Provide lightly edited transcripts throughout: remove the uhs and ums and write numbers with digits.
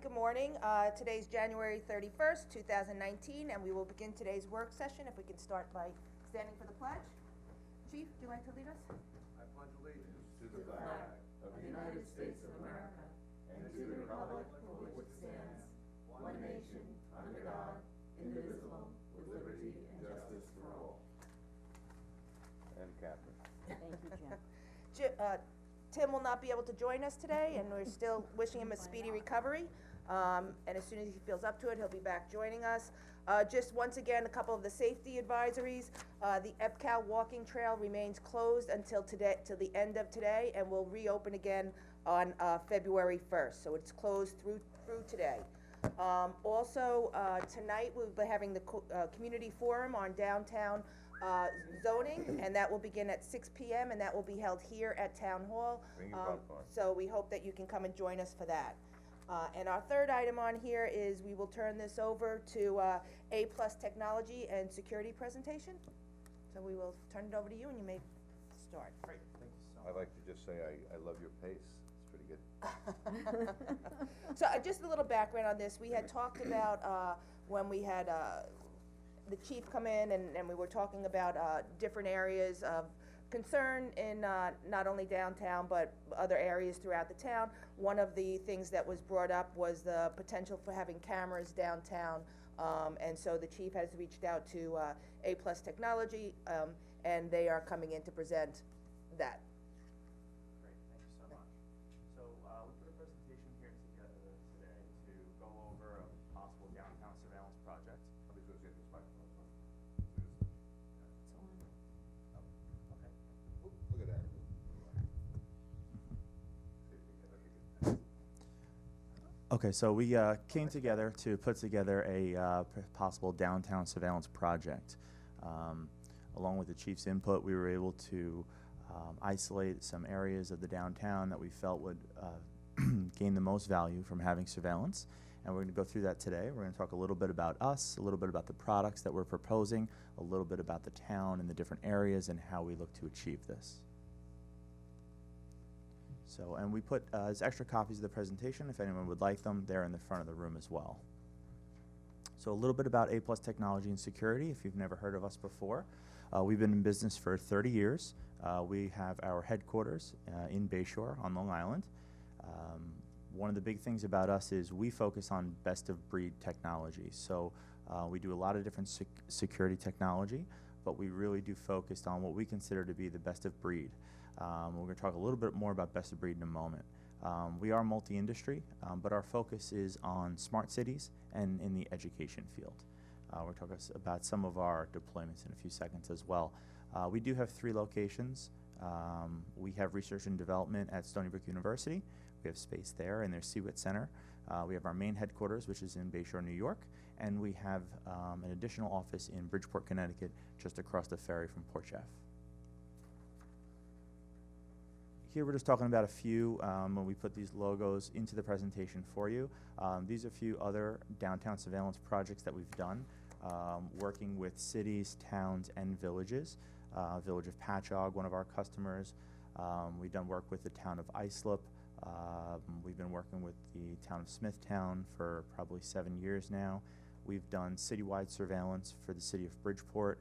good morning. Today's January 31st, 2019, and we will begin today's work session. If we can start by standing for the pledge. Chief, do you like to lead us? I pledge allegiance to the flag of the United States of America and to the republic for which it stands, one nation, under God, indivisible, with liberty and justice for all. And Catherine. Thank you, Jim. Tim will not be able to join us today, and we're still wishing him a speedy recovery. And as soon as he feels up to it, he'll be back joining us. Just once again, a couple of the safety advisories. The EPCAL walking trail remains closed until today, till the end of today, and will reopen again on February 1st. So it's closed through today. Also, tonight we'll be having the community forum on downtown zoning, and that will begin at 6 p.m. and that will be held here at Town Hall. Bring your popcorn. So we hope that you can come and join us for that. And our third item on here is we will turn this over to A+ Technology and Security presentation. So we will turn it over to you and you may start. Great, thank you so much. I'd like to just say I love your pace. It's pretty good. So just a little background on this. We had talked about when we had the chief come in and we were talking about different areas of concern in not only downtown but other areas throughout the town. One of the things that was brought up was the potential for having cameras downtown, and so the chief has reached out to A+ Technology, and they are coming in to present that. Great, thank you so much. So, we put a presentation here together today to go over a possible downtown surveillance project. I'm just gonna get this microphone. Okay. Look at that. Okay, so we came together to put together a possible downtown surveillance project. Along with the chief's input, we were able to isolate some areas of the downtown that we felt would gain the most value from having surveillance. And we're going to go through that today. We're going to talk a little bit about us, a little bit about the products that we're proposing, a little bit about the town and the different areas and how we look to achieve this. So, and we put as extra copies of the presentation, if anyone would like them, they're in the front of the room as well. So a little bit about A+ Technology and Security, if you've never heard of us before. We've been in business for 30 years. We have our headquarters in Bayshore on Long Island. One of the big things about us is we focus on best-of-breed technology. So we do a lot of different security technology, but we really do focus on what we consider to be the best-of-breed. We're going to talk a little bit more about best-of-breed in a moment. We are multi-industry, but our focus is on smart cities and in the education field. We'll talk about some of our deployments in a few seconds as well. We do have 3 locations. We have research and development at Stony Brook University. We have space there in their CWIT Center. We have our main headquarters, which is in Bayshore, New York, and we have an additional office in Bridgeport, Connecticut, just across the ferry from Port Jeff. Here we're just talking about a few when we put these logos into the presentation for you. These are a few other downtown surveillance projects that we've done, working with cities, towns, and villages. Village of Patchogue, one of our customers. We've done work with the town of Islip. We've been working with the town of Smithtown for probably 7 years now. We've done citywide surveillance for the city of Bridgeport,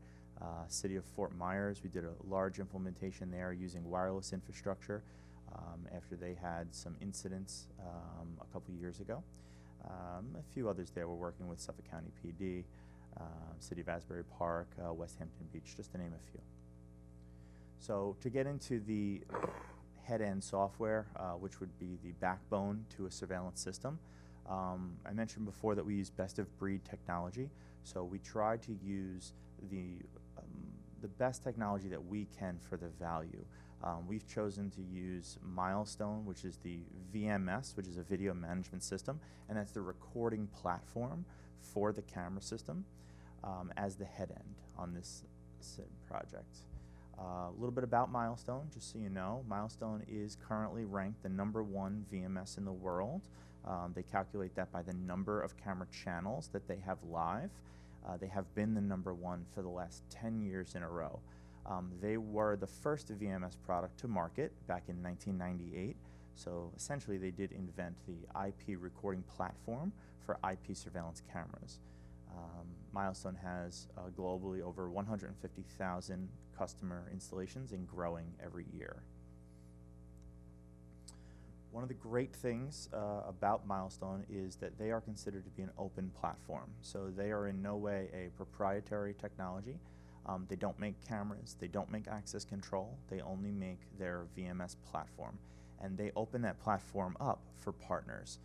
city of Fort Myers. We did a large implementation there using wireless infrastructure after they had some incidents a couple years ago. A few others there. We're working with Suffolk County PD, City of Asbury Park, West Hampton Beach, just to name a few. So to get into the head-end software, which would be the backbone to a surveillance system, I mentioned before that we use best-of-breed technology. So we try to use the best technology that we can for the value. We've chosen to use Milestone, which is the VMS, which is a video management system, and that's the recording platform for the camera system as the head end on this project. A little bit about Milestone, just so you know. Milestone is currently ranked the #1 VMS in the world. They calculate that by the number of camera channels that they have live. They have been the #1 for the last 10 years in a row. They were the first VMS product to market back in 1998. So essentially, they did invent the IP recording platform for IP surveillance cameras. Milestone has globally over 150,000 customer installations and growing every year. One of the great things about Milestone is that they are considered to be an open platform. So they are in no way a proprietary technology. They don't make cameras, they don't make access control, they only make their VMS platform. And they open that platform up for partners.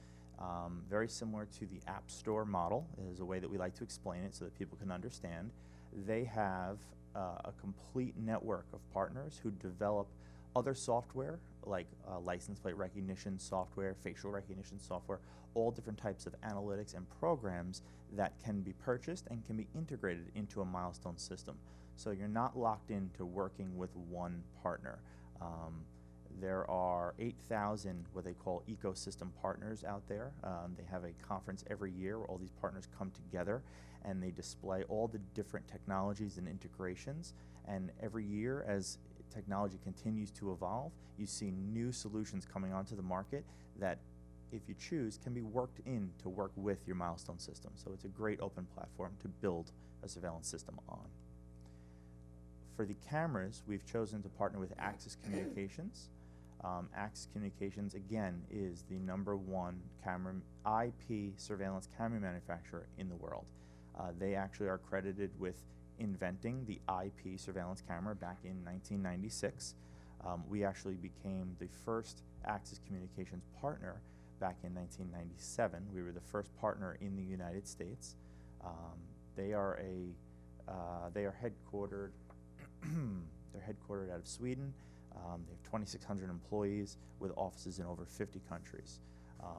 Very similar to the App Store model is a way that we like to explain it so that people can understand. They have a complete network of partners who develop other software like license plate recognition software, facial recognition software, all different types of analytics and programs that can be purchased and can be integrated into a Milestone system. So you're not locked into working with one partner. There are 8,000 what they call ecosystem partners out there. They have a conference every year where all these partners come together and they display all the different technologies and integrations. And every year, as technology continues to evolve, you see new solutions coming onto the market that, if you choose, can be worked in to work with your Milestone system. So it's a great open platform to build a surveillance system on. For the cameras, we've chosen to partner with Axis Communications. Axis Communications, again, is the #1 camera IP surveillance camera manufacturer in the world. They actually are credited with inventing the IP surveillance camera back in 1996. We actually became the first Axis Communications partner back in 1997. We were the first partner in the United States. They are headquartered. They're headquartered out of Sweden. They have 2,600 employees with offices in over 50 countries.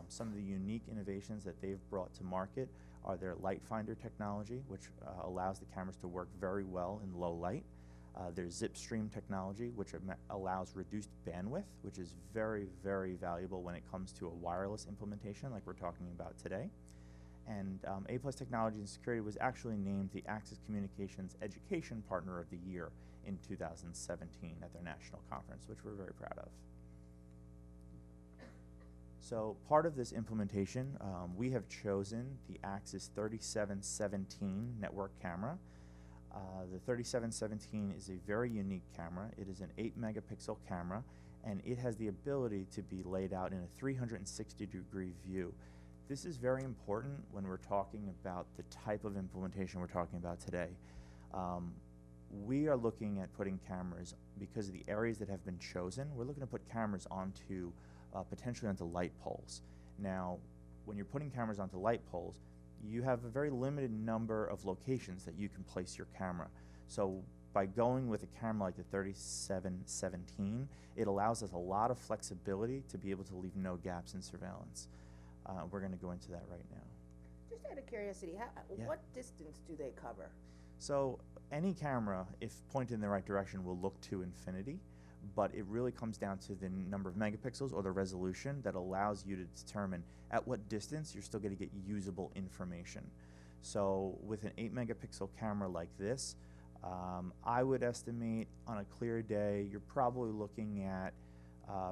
Some of the unique innovations that they've brought to market are their light finder technology, which allows the cameras to work very well in low light. Their Zipstream technology, which allows reduced bandwidth, which is very, very valuable when it comes to a wireless implementation like we're talking about today. And A+ Technology and Security was actually named the Axis Communications Education Partner of the Year in 2017 at their national conference, which we're very proud of. So part of this implementation, we have chosen the Axis 3717 network camera. The 3717 is a very unique camera. It is an 8-megapixel camera, and it has the ability to be laid out in a 360-degree view. This is very important when we're talking about the type of implementation we're talking about today. We are looking at putting cameras, because of the areas that have been chosen, we're looking to put cameras onto, potentially onto light poles. Now, when you're putting cameras onto light poles, you have a very limited number of locations that you can place your camera. So by going with a camera like the 3717, it allows us a lot of flexibility to be able to leave no gaps in surveillance. We're going to go into that right now. Just out of curiosity, Yeah. what distance do they cover? So any camera, if pointed in the right direction, will look to infinity, but it really comes down to the number of megapixels or the resolution that allows you to determine at what distance you're still going to get usable information. So with an 8-megapixel camera like this, I would estimate on a clear day, you're probably looking at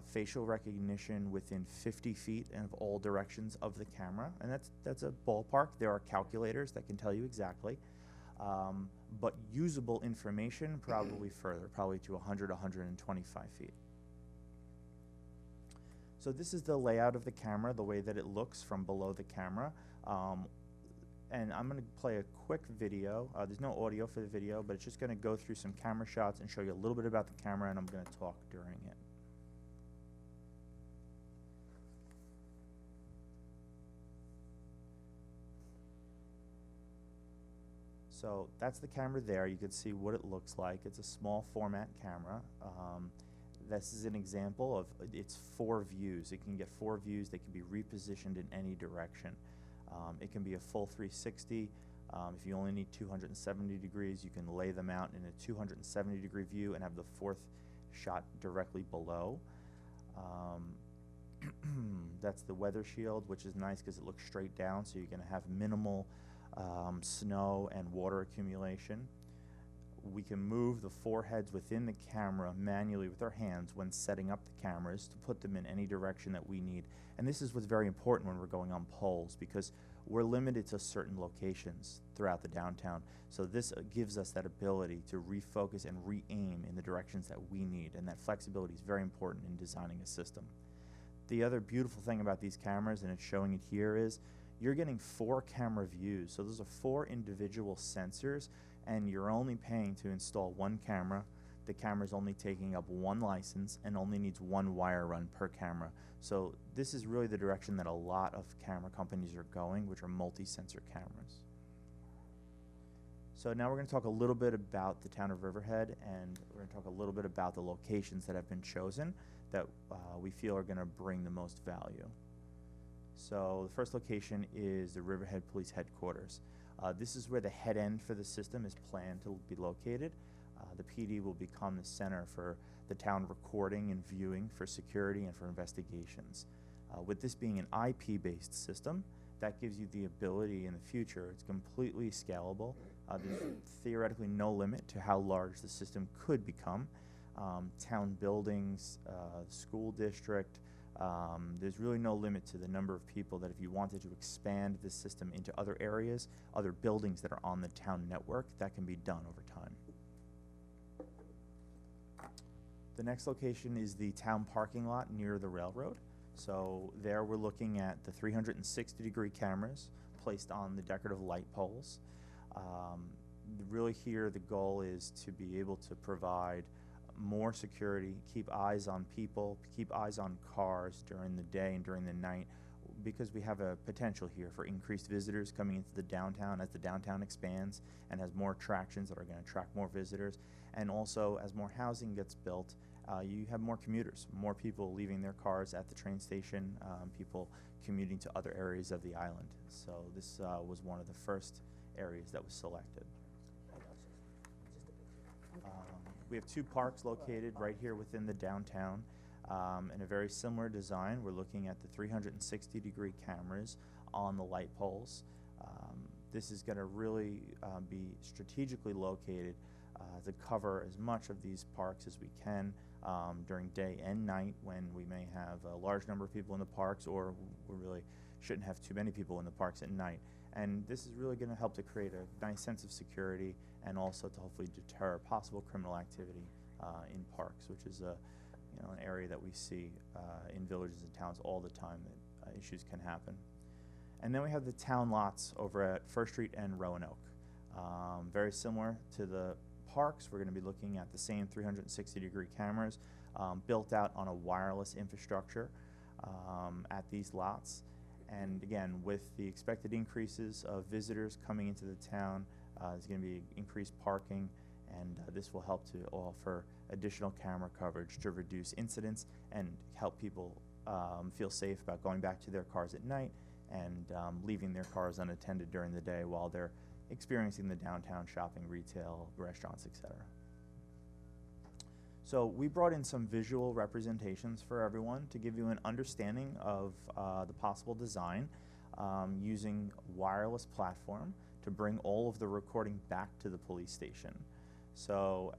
facial recognition within 50 feet of all directions of the camera, and that's a ballpark. There are calculators that can tell you exactly. But usable information probably further, probably to 100, 125 feet. So this is the layout of the camera, the way that it looks from below the camera. And I'm going to play a quick video. There's no audio for the video, but it's just going to go through some camera shots and show you a little bit about the camera, and I'm going to talk during it. So that's the camera there. You can see what it looks like. It's a small format camera. This is an example of it's 4 views. It can get 4 views. They can be repositioned in any direction. It can be a full 360. If you only need 270 degrees, you can lay them out in a 270-degree view and have the 4th shot directly below. That's the weather shield, which is nice because it looks straight down, so you're going to have minimal snow and water accumulation. we can move the foreheads within the camera manually with our hands when setting up the cameras to put them in any direction that we need. And this is what's very important when we're going on poles, because we're limited to certain locations throughout the downtown. So this gives us that ability to refocus and re-aim in the directions that we need, and that flexibility is very important in designing a system. The other beautiful thing about these cameras, and it's showing it here, is you're getting 4 camera views. So those are 4 individual sensors, and you're only paying to install 1 camera. The camera's only taking up 1 license and only needs 1 wire run per camera. So this is really the direction that a lot of camera companies are going, which are multi-sensor cameras. So now we're going to talk a little bit about the town of Riverhead, and we're going to talk a little bit about the locations that have been chosen that we feel are going to bring the most value. So the first location is the Riverhead Police Headquarters. This is where the head end for the system is planned to be located. The PD will become the center for the town recording and viewing for security and for investigations. With this being an IP-based system, that gives you the ability in the future, it's completely scalable. There's theoretically no limit to how large the system could become. Town buildings, school district, there's really no limit to the number of people that if you wanted to expand this system into other areas, other buildings that are on the town network, that can be done over time. The next location is the town parking lot near the railroad. So there we're looking at the 360-degree cameras placed on the decorative light poles. Really here the goal is to be able to provide more security, keep eyes on people, keep eyes on cars during the day and during the night, because we have a potential here for increased visitors coming into the downtown as the downtown expands and has more attractions that are going to attract more visitors. And also as more housing gets built, you have more commuters, more people leaving their cars at the train station, people commuting to other areas of the island. So this was one of the first areas that was selected. We have 2 parks located right here within the downtown. In a very similar design, we're looking at the 360-degree cameras on the light poles. This is going to really be strategically located to cover as much of these parks as we can during day and night, when we may have a large number of people in the parks, or we really shouldn't have too many people in the parks at night. And this is really going to help to create a nice sense of security and also to hopefully deter possible criminal activity in parks, which is an area that we see in villages and towns all the time that issues can happen. And then we have the town lots over at First Street and Roanoke. Very similar to the parks, we're going to be looking at the same 360-degree cameras built out on a wireless infrastructure at these lots. And again, with the expected increases of visitors coming into the town, there's going to be increased parking, and this will help to offer additional camera coverage to reduce incidents and help people feel safe about going back to their cars at night and leaving their cars unattended during the day while they're experiencing the downtown shopping, retail, restaurants, etc. So we brought in some visual representations for everyone to give you an understanding of the possible design using wireless platform to bring all of the recording back to the police station. So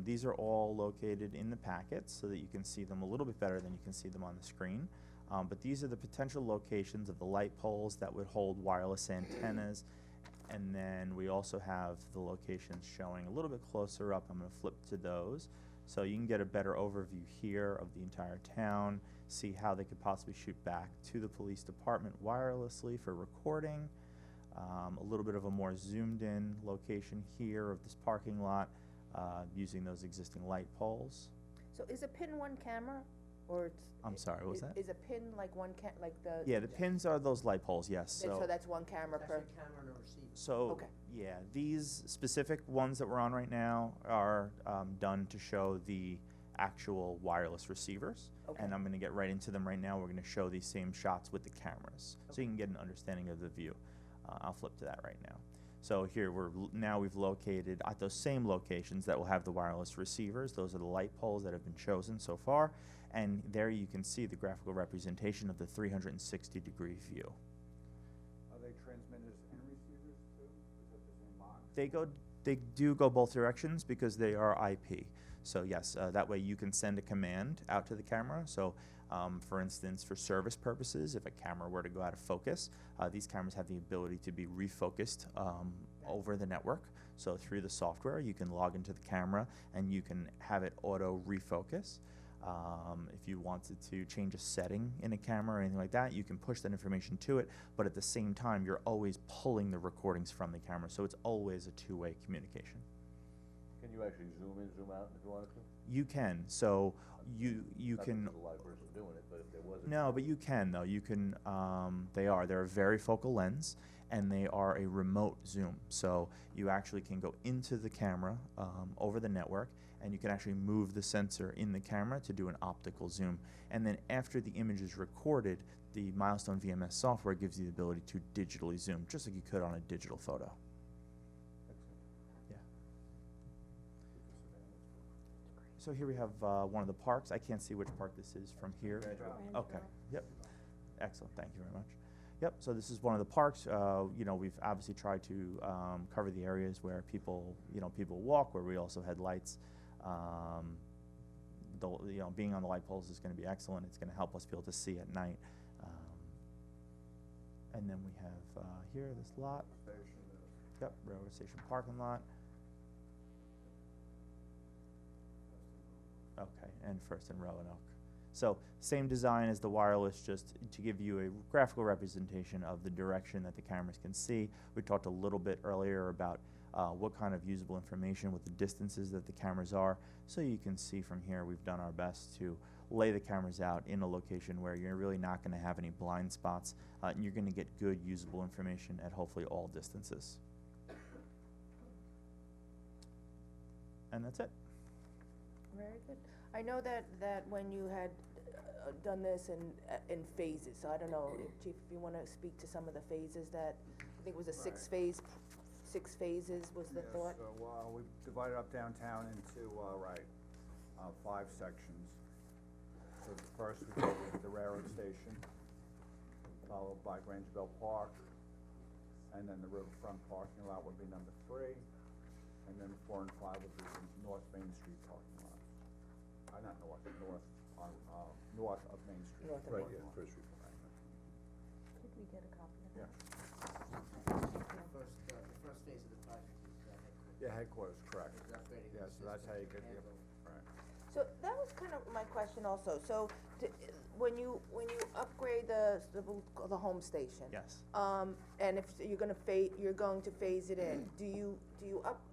these are all located in the packets so that you can see them a little bit better than you can see them on the screen. But these are the potential locations of the light poles that would hold wireless antennas. And then we also have the locations showing a little bit closer up. I'm going to flip to those. So you can get a better overview here of the entire town, see how they could possibly shoot back to the police department wirelessly for recording. A little bit of a more zoomed in location here of this parking lot using those existing light poles. So is a pin one camera, or it's? I'm sorry, what was that? Is a pin like one like the? Yeah, the pins are those light poles, yes. So that's one camera per? camera and a receiver. So, Okay. yeah, these specific ones that we're on right now are done to show the actual wireless receivers. Okay. And I'm going to get right into them right now. We're going to show these same shots with the cameras, so you can get an understanding of the view. I'll flip to that right now. So here we've located at those same locations that will have the wireless receivers. Those are the light poles that have been chosen so far. And there you can see the graphical representation of the 360-degree view. Are they transmitters and receivers too? Is that the same box? They go They do go both directions because they are IP. So yes, that way you can send a command out to the camera. So for instance, for service purposes, if a camera were to go out of focus, these cameras have the ability to be refocused over the network. So through the software, you can log into the camera and you can have it auto refocus. If you wanted to change a setting in a camera or anything like that, you can push that information to it, but at the same time, you're always pulling the recordings from the camera, so it's always a two-way communication. Can you actually zoom in, zoom out if you wanted to? You can, so you Not that can, there's a live person doing it, but if there was a. no, but you can though, you can, they're a varifocal lens, and they are a remote zoom, so you actually can go into the camera over the network, and you can actually move the sensor in the camera to do an optical zoom. And then after the image is recorded, the Milestone VMS software gives you the ability to digitally zoom, just like you could on a digital photo. Yeah. So here we have one of the parks. I can't see which park this is from here. Okay, yep. Excellent, thank you very much. Yep, so this is one of the parks. You know, we've obviously tried to cover the areas where people walk, where we also had lights. Being on the light poles is going to be excellent. It's going to help us be able to see at night. And then we have here this lot. Yep, railroad station parking lot. Okay, and First and Roanoke. So same design as the wireless, just to give you a graphical representation of the direction that the cameras can see. We talked a little bit earlier about what kind of usable information, what the distances that the cameras are. So you can see from here, we've done our best to lay the cameras out in a location where you're really not going to have any blind spots, and you're going to get good usable information at hopefully all distances. And that's it. Very good. I know that when you had done this in phases, so I don't know, Chief, if you wanna speak to some of the phases that, I think it was a six phases was the thought? Yes, so, we divided up downtown into, 5 sections. So the first we go with the railroad station, followed by Grangeville Park, and then the riverfront parking lot would be number 3, and then 4 and 5 would be the North Main Street parking lots. Not north, north of Main Street. North of Right, Main. yeah, First Street. Could we get a copy of Yeah. The first phase of the project is headquarters. Yeah, headquarters, correct. Is upgrading Yeah, the so that's how you system get, and right. So that was kind of my question also, so when you upgrade the home station. Yes. And if you're going to phase it in, do you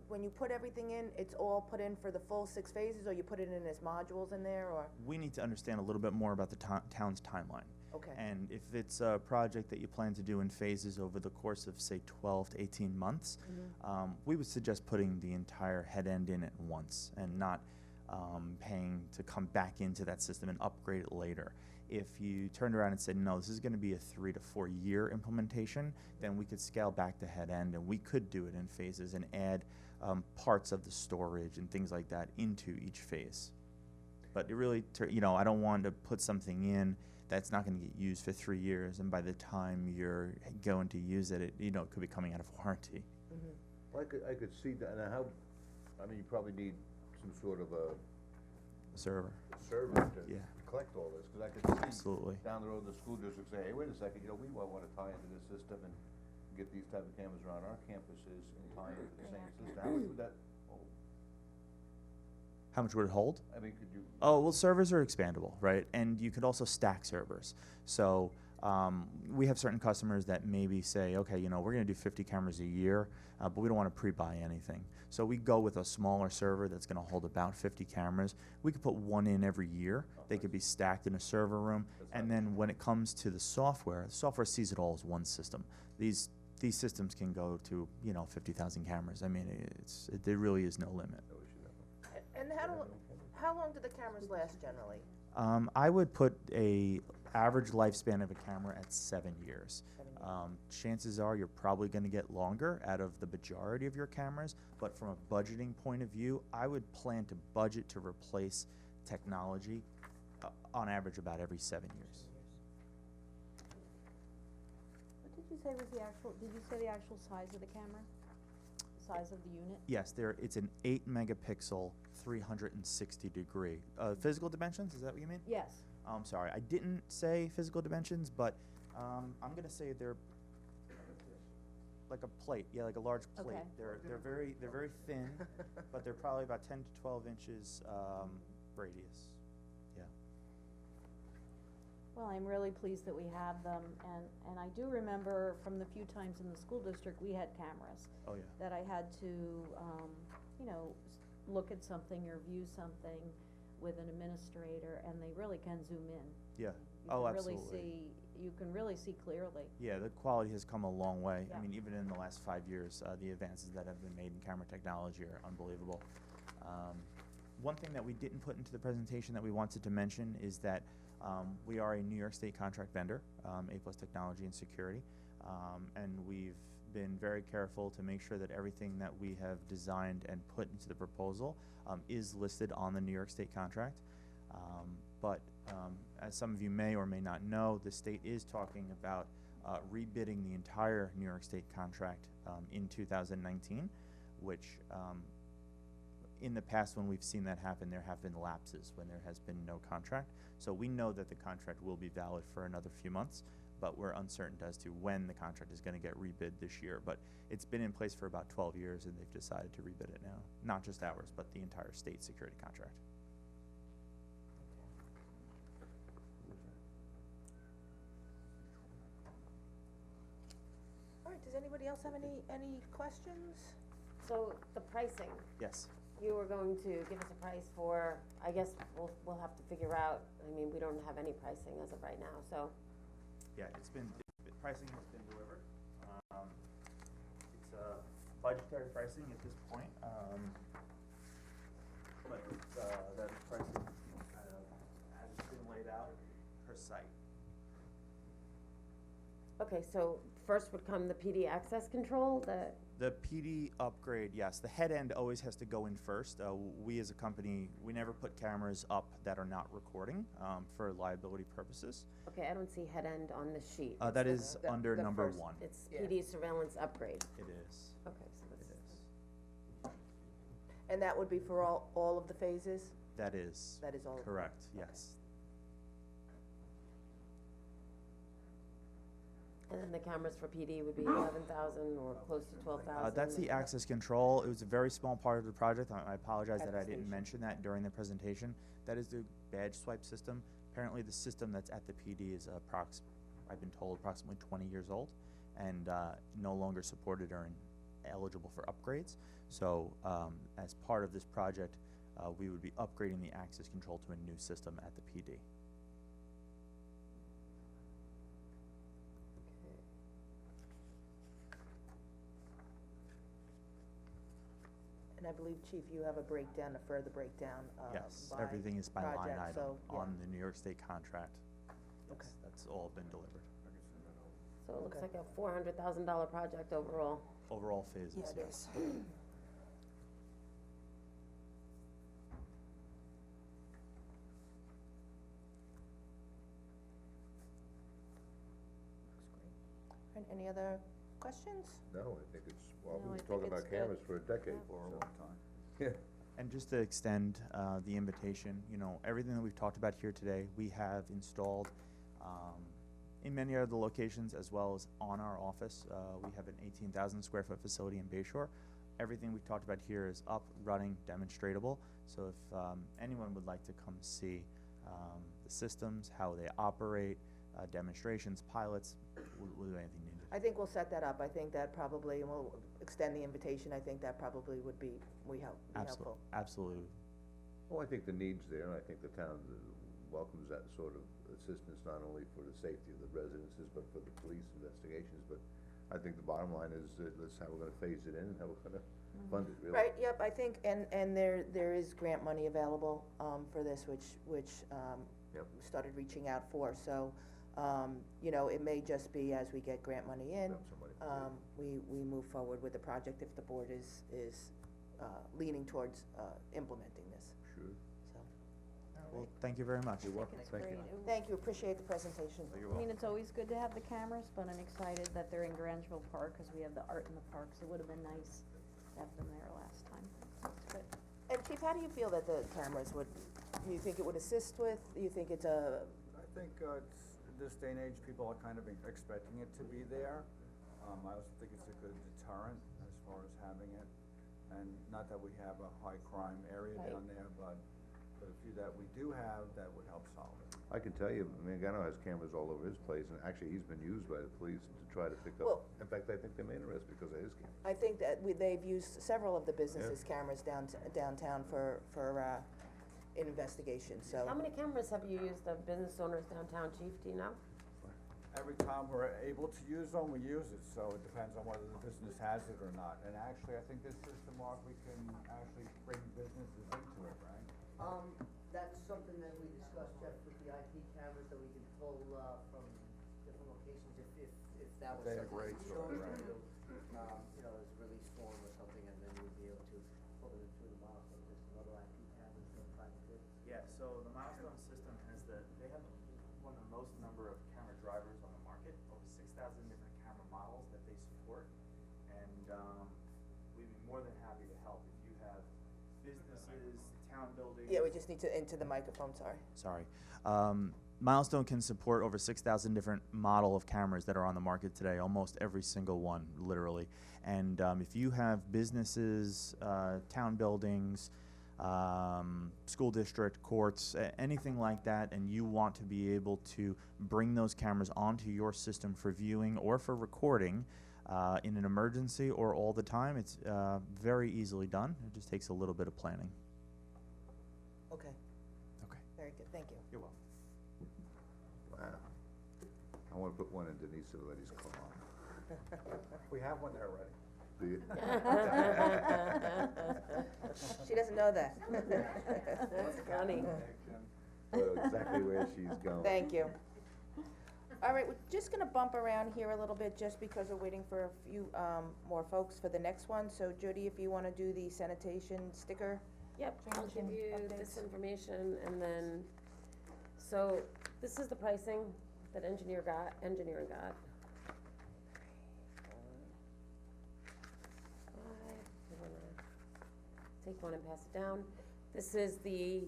when you put everything in, it's all put in for the full 6 phases, or you put it in as modules in there, or? We need to understand a little bit more about the town's timeline. Okay. And if it's a project that you plan to do in phases over the course of, say, 12 to 18 months, we would suggest putting the entire head end in at once and not paying to come back into that system and upgrade it later. If you turned around and said, no, this is going to be a 3 to 4 year implementation, then we could scale back the head end, and we could do it in phases and add parts of the storage and things like that into each phase. But it really, I don't want to put something in that's not going to get used for 3 years, and by the time you're going to use it, it could be coming out of warranty. Well, I could see that, and you probably need some sort of a Server. server to Yeah. collect all this, because I could see Absolutely. down the road, the school district say, hey, wait a second, we might wanna tie into this system and get these type of cameras around our campuses and tie into the same system. How much would that, How much would it hold? could you? Oh, well, servers are expandable, right? And you could also stack servers. So we have certain customers that maybe say, okay, we're going to do 50 cameras a year, but we don't want to pre-buy anything. So we go with a smaller server that's going to hold about 50 cameras. We could put one in every year. They could be stacked in a server room. And then when it comes to the software sees it all as one system. These systems can go to 50,000 cameras. There really is no limit. And how long do the cameras last generally? I would put a average lifespan of a camera at 7 years. Chances are you're probably going to get longer out of the majority of your cameras, but from a budgeting point of view, I would plan to budget to replace technology on average about every 7 years. What did you say was the actual size of the camera? size of the unit? Yes, it's an 8 megapixel, 360 degree. Physical dimensions, is that what you mean? Yes. I'm sorry, I didn't say physical dimensions, but I'm gonna say they're like a plate, yeah, like a large plate. Okay. They're very thin, but they're probably about 10 to 12 inches radius. Yeah. Well, I'm really pleased that we have them, and I do remember from the few times in the school district, we had cameras. Oh, yeah. That I had to, you know, look at something or view something with an administrator, and they really can zoom in. Yeah. You Oh, can really absolutely. you can really see clearly. Yeah, the quality has come a long way. Yeah. I mean, even in the last 5 years, the advances that have been made in camera technology are unbelievable. One thing that we didn't put into the presentation that we wanted to mention is that we are a New York State contract vendor, A+ Technology and Security, and we've been very careful to make sure that everything that we have designed and put into the proposal is listed on the New York State contract. But as some of you may or may not know, the state is talking about rebidding the entire New York State contract in 2019, which in the past when we've seen that happen, there have been lapses when there has been no contract. So we know that the contract will be valid for another few months, but we're uncertain as to when the contract is going to get rebid this year. But it's been in place for about 12 years, and they've decided to rebid it now. Not just ours, but the entire state security contract. All right, does anybody else have any questions? So the pricing, Yes. you were going to give us a price for, I guess we'll have to figure out, I mean, we don't have any pricing as of right now, so. Yeah, pricing has been delivered. It's budgetary pricing at this point, but that is pricing kind of as it's been laid out per site. Okay, so first would come the PD access control, The PD upgrade, yes, the head end always has to go in first. We as a company, we never put cameras up that are not recording for liability purposes. okay, I don't see head end on the sheet. That It's is the- under the number first- 1. It's Yeah. PD surveillance upgrade, It is. okay, so It that's. is. And that would be for all of the phases? That is. That is all of them? Correct, yes. And then the cameras for PD would be 11,000 or close to 12,000. That's the access control. It was a very small part of the project. I apologize that I At the didn't station. mention that during the presentation. That is the badge swipe system. Apparently, the system that's at the PD is I've been told approximately 20 years old and no longer supported or eligible for upgrades. So as part of this project, we would be upgrading the access control to a new system at the PD. Okay. And I believe, Chief, you have a further breakdown Yes, by everything is by line project, item so, yeah. on the New York State contract. Okay. Yes, that's all been delivered. So it looks Okay. like a $400,000 project overall. Overall phases, Yeah, it yes. is. And any other questions? No, I think it's, well, No, I we've been think talking it's about cameras good. for a decade, For a so. long time. Yeah. And just to extend the invitation, you know, everything that we've talked about here today, we have installed in many other locations as well as on our office. We have an 18,000 square foot facility in Bayshore. Everything we've talked about here is up, running, demonstratable. So if anyone would like to come see the systems, how they operate, demonstrations, pilots, we'll do anything needed. I think we'll set that up. I think that probably, and we'll extend the invitation. I think that probably would be helpful. Absolutely. Well, I think the need's there, and I think the town welcomes that sort of assistance, not only for the safety of the residences, but for the police investigations, but I think the bottom line is, that's how we're gonna phase it in, and how we're gonna fund it, really. Right, yep, I think, and there is grant money available, for this, which, Yep. we started reaching out for, so, you know, it may just be as we get grant money in, Grab somebody. we move forward with the project if the board is leaning towards, implementing this, Sure. so. Well, thank you very much. You're welcome, It's thank you. great. Thank you, appreciate the presentation. You're I welcome. mean, it's always good to have the cameras, but I'm excited that they're in Grangeville Park, cause we have the art in the park, so it would've been nice have them there last time, that's good. And Chief, how do you feel that the cameras would, do you think it would assist with, do you think it's a, I think, this day and age, people are kind of expecting it to be there. I also think it's a good deterrent as far as having it. And not that we have a high crime area Right. down there, but a few that we do have, that would help solve it. I can tell you, Mangano has cameras all over his place, and actually, he's been used by the police to try to pick Well- up, in fact, I think they made an arrest because of his cameras. I think that they've used several of the businesses' cameras downtown for investigation, so. How many cameras have you used of business owners downtown, Chief, do you know? Every time we're able to use them, we use it, so it depends on whether the business has it or not. And actually, I think this system, Mark, we can actually bring businesses into it, right? That's something that we discussed, Jeff, with the IP cameras that we can pull, from different locations if that was They something agree that we to it, chose to right. do. You know, as a release form or something, and then you'd be able to pull it through the milestone system, other IP cameras and private bids. Yeah, so the Milestone system they have one of the most number of camera drivers on the market, over 6,000 different camera models that they support. And, we'd be more than happy to help if you have businesses, town buildings. Yeah, we just need to, into the microphone, sorry. Sorry. Milestone can support over 6,000 different model of cameras that are on the market today, almost every single one, literally. And if you have businesses, town buildings, school district, courts, anything like that, and you want to be able to bring those cameras onto your system for viewing or for recording in an emergency or all the time, it's very easily done. It just takes a little bit of planning. Okay, Okay. very good, thank you. You're welcome. Wow. I wanna put one in Denise Letty's car. We have one there already. Do you? She doesn't know that. That's funny. Know exactly where she's going. Thank you. All right, we're just gonna bump around here a little bit, just because we're waiting for a few, more folks for the next one. So Judy, if you wanna do the sanitation sticker. Yep, I'll Change give and you this updates. information and then, so this is the pricing that engineering got. We're gonna take one and pass it down. This is the,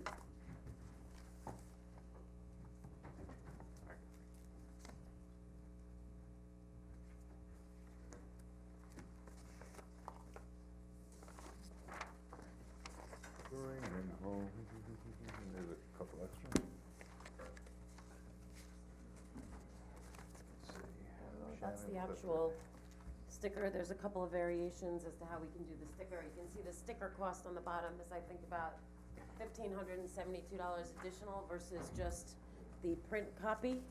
Bring him home. There's a couple extra. Let's see. that's the Shannon, actual sticker. There's a couple of variations as to how we can do the sticker. You can see the sticker cost on the bottom is, I think, about $1,572 additional versus just the print copy.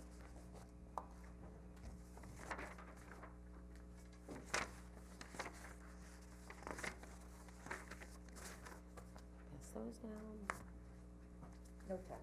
Pass those down. No tax.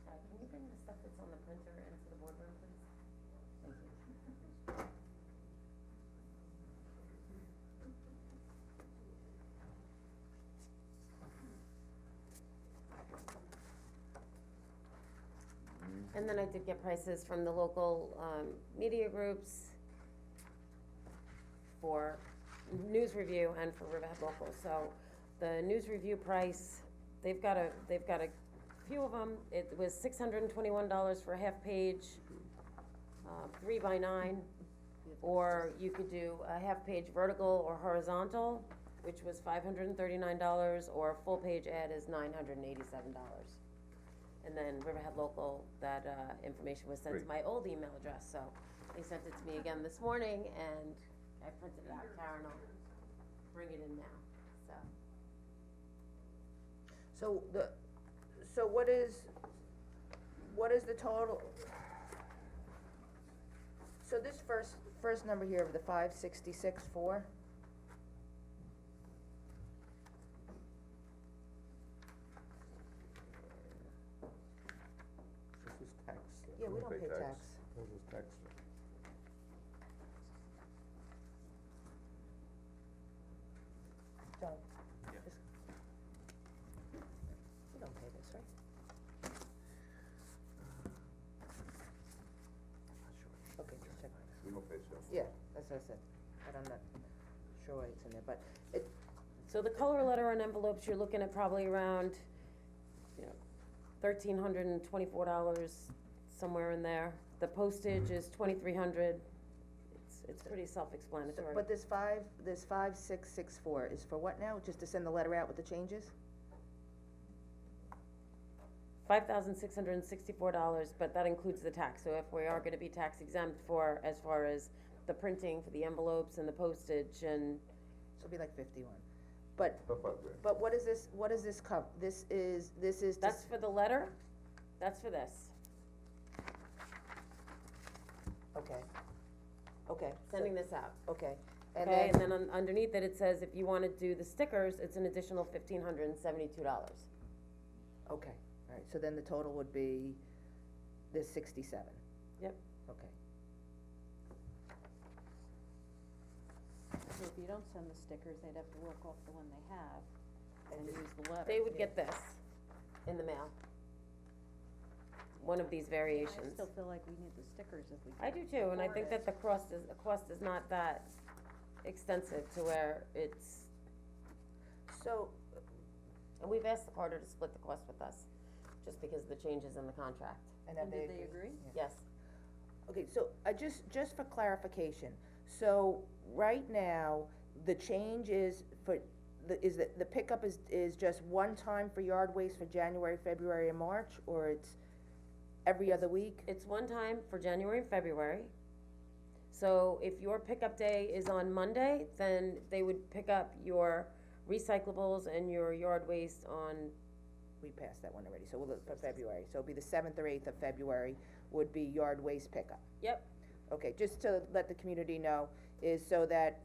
Can you bring the stuff that's on the printer into the boardroom, please? Thank you. And then I did get prices from the local, media groups for News Review and for Riverhead Local. So the News Review price, they've got a few of them. It was $621 for a half page, 3x9, or you could do a half page vertical or horizontal, which was $539, or a full page ad is $987. And then Riverhead Local, that, information was sent to my old email address, so they sent it to me again this morning, and I printed it out. Karen will bring it in now, so. So what is the total? So this first number here of the 566.4, This is tax. Yeah, we don't pay tax. This is tax. list. Yeah, that's what I said, but I'm not sure why it's in there, but it, So the color letter and envelopes, you're looking at probably around, $1,324, somewhere in there. The postage is $2,300. It's pretty self-explanatory. but this 5664 is for what now? Just to send the letter out with the changes? $5,664, but that includes the tax, so if we are gonna be tax exempt for, as far as the printing for the envelopes and the postage and, So it'll be like 51. But, About $5,000. but what does this cover? This is to that's for the letter, that's for this, okay. Okay. sending this out. Okay, and Okay, then, and then underneath it, it says if you wanna do the stickers, it's an additional $1,572. okay, alright, so then the total would be this 67. Yep. Okay, So if you don't send the stickers, they'd have to work off the one they have and use the letter. They would get this in the mail. One of these I variations. still feel like we need the stickers if we I can do too, and I think afford that the cost is not that extensive to where it's, so, and we've asked the Carter to split the cost with us, just because of the changes in the contract. and have And they did they agree? Yes, Okay, so I just for clarification, so right now, the change is for, the pickup is just one time for yard waste for January, February, and March, or it's every other week? it's one time for January and February. So if your pickup day is on Monday, then they would pick up your recyclables and your yard waste on, We passed that one already, so we'll look for February, so it'll be the 7th or 8th of February would be yard waste pickup. yep, Okay, just to let the community know, is so that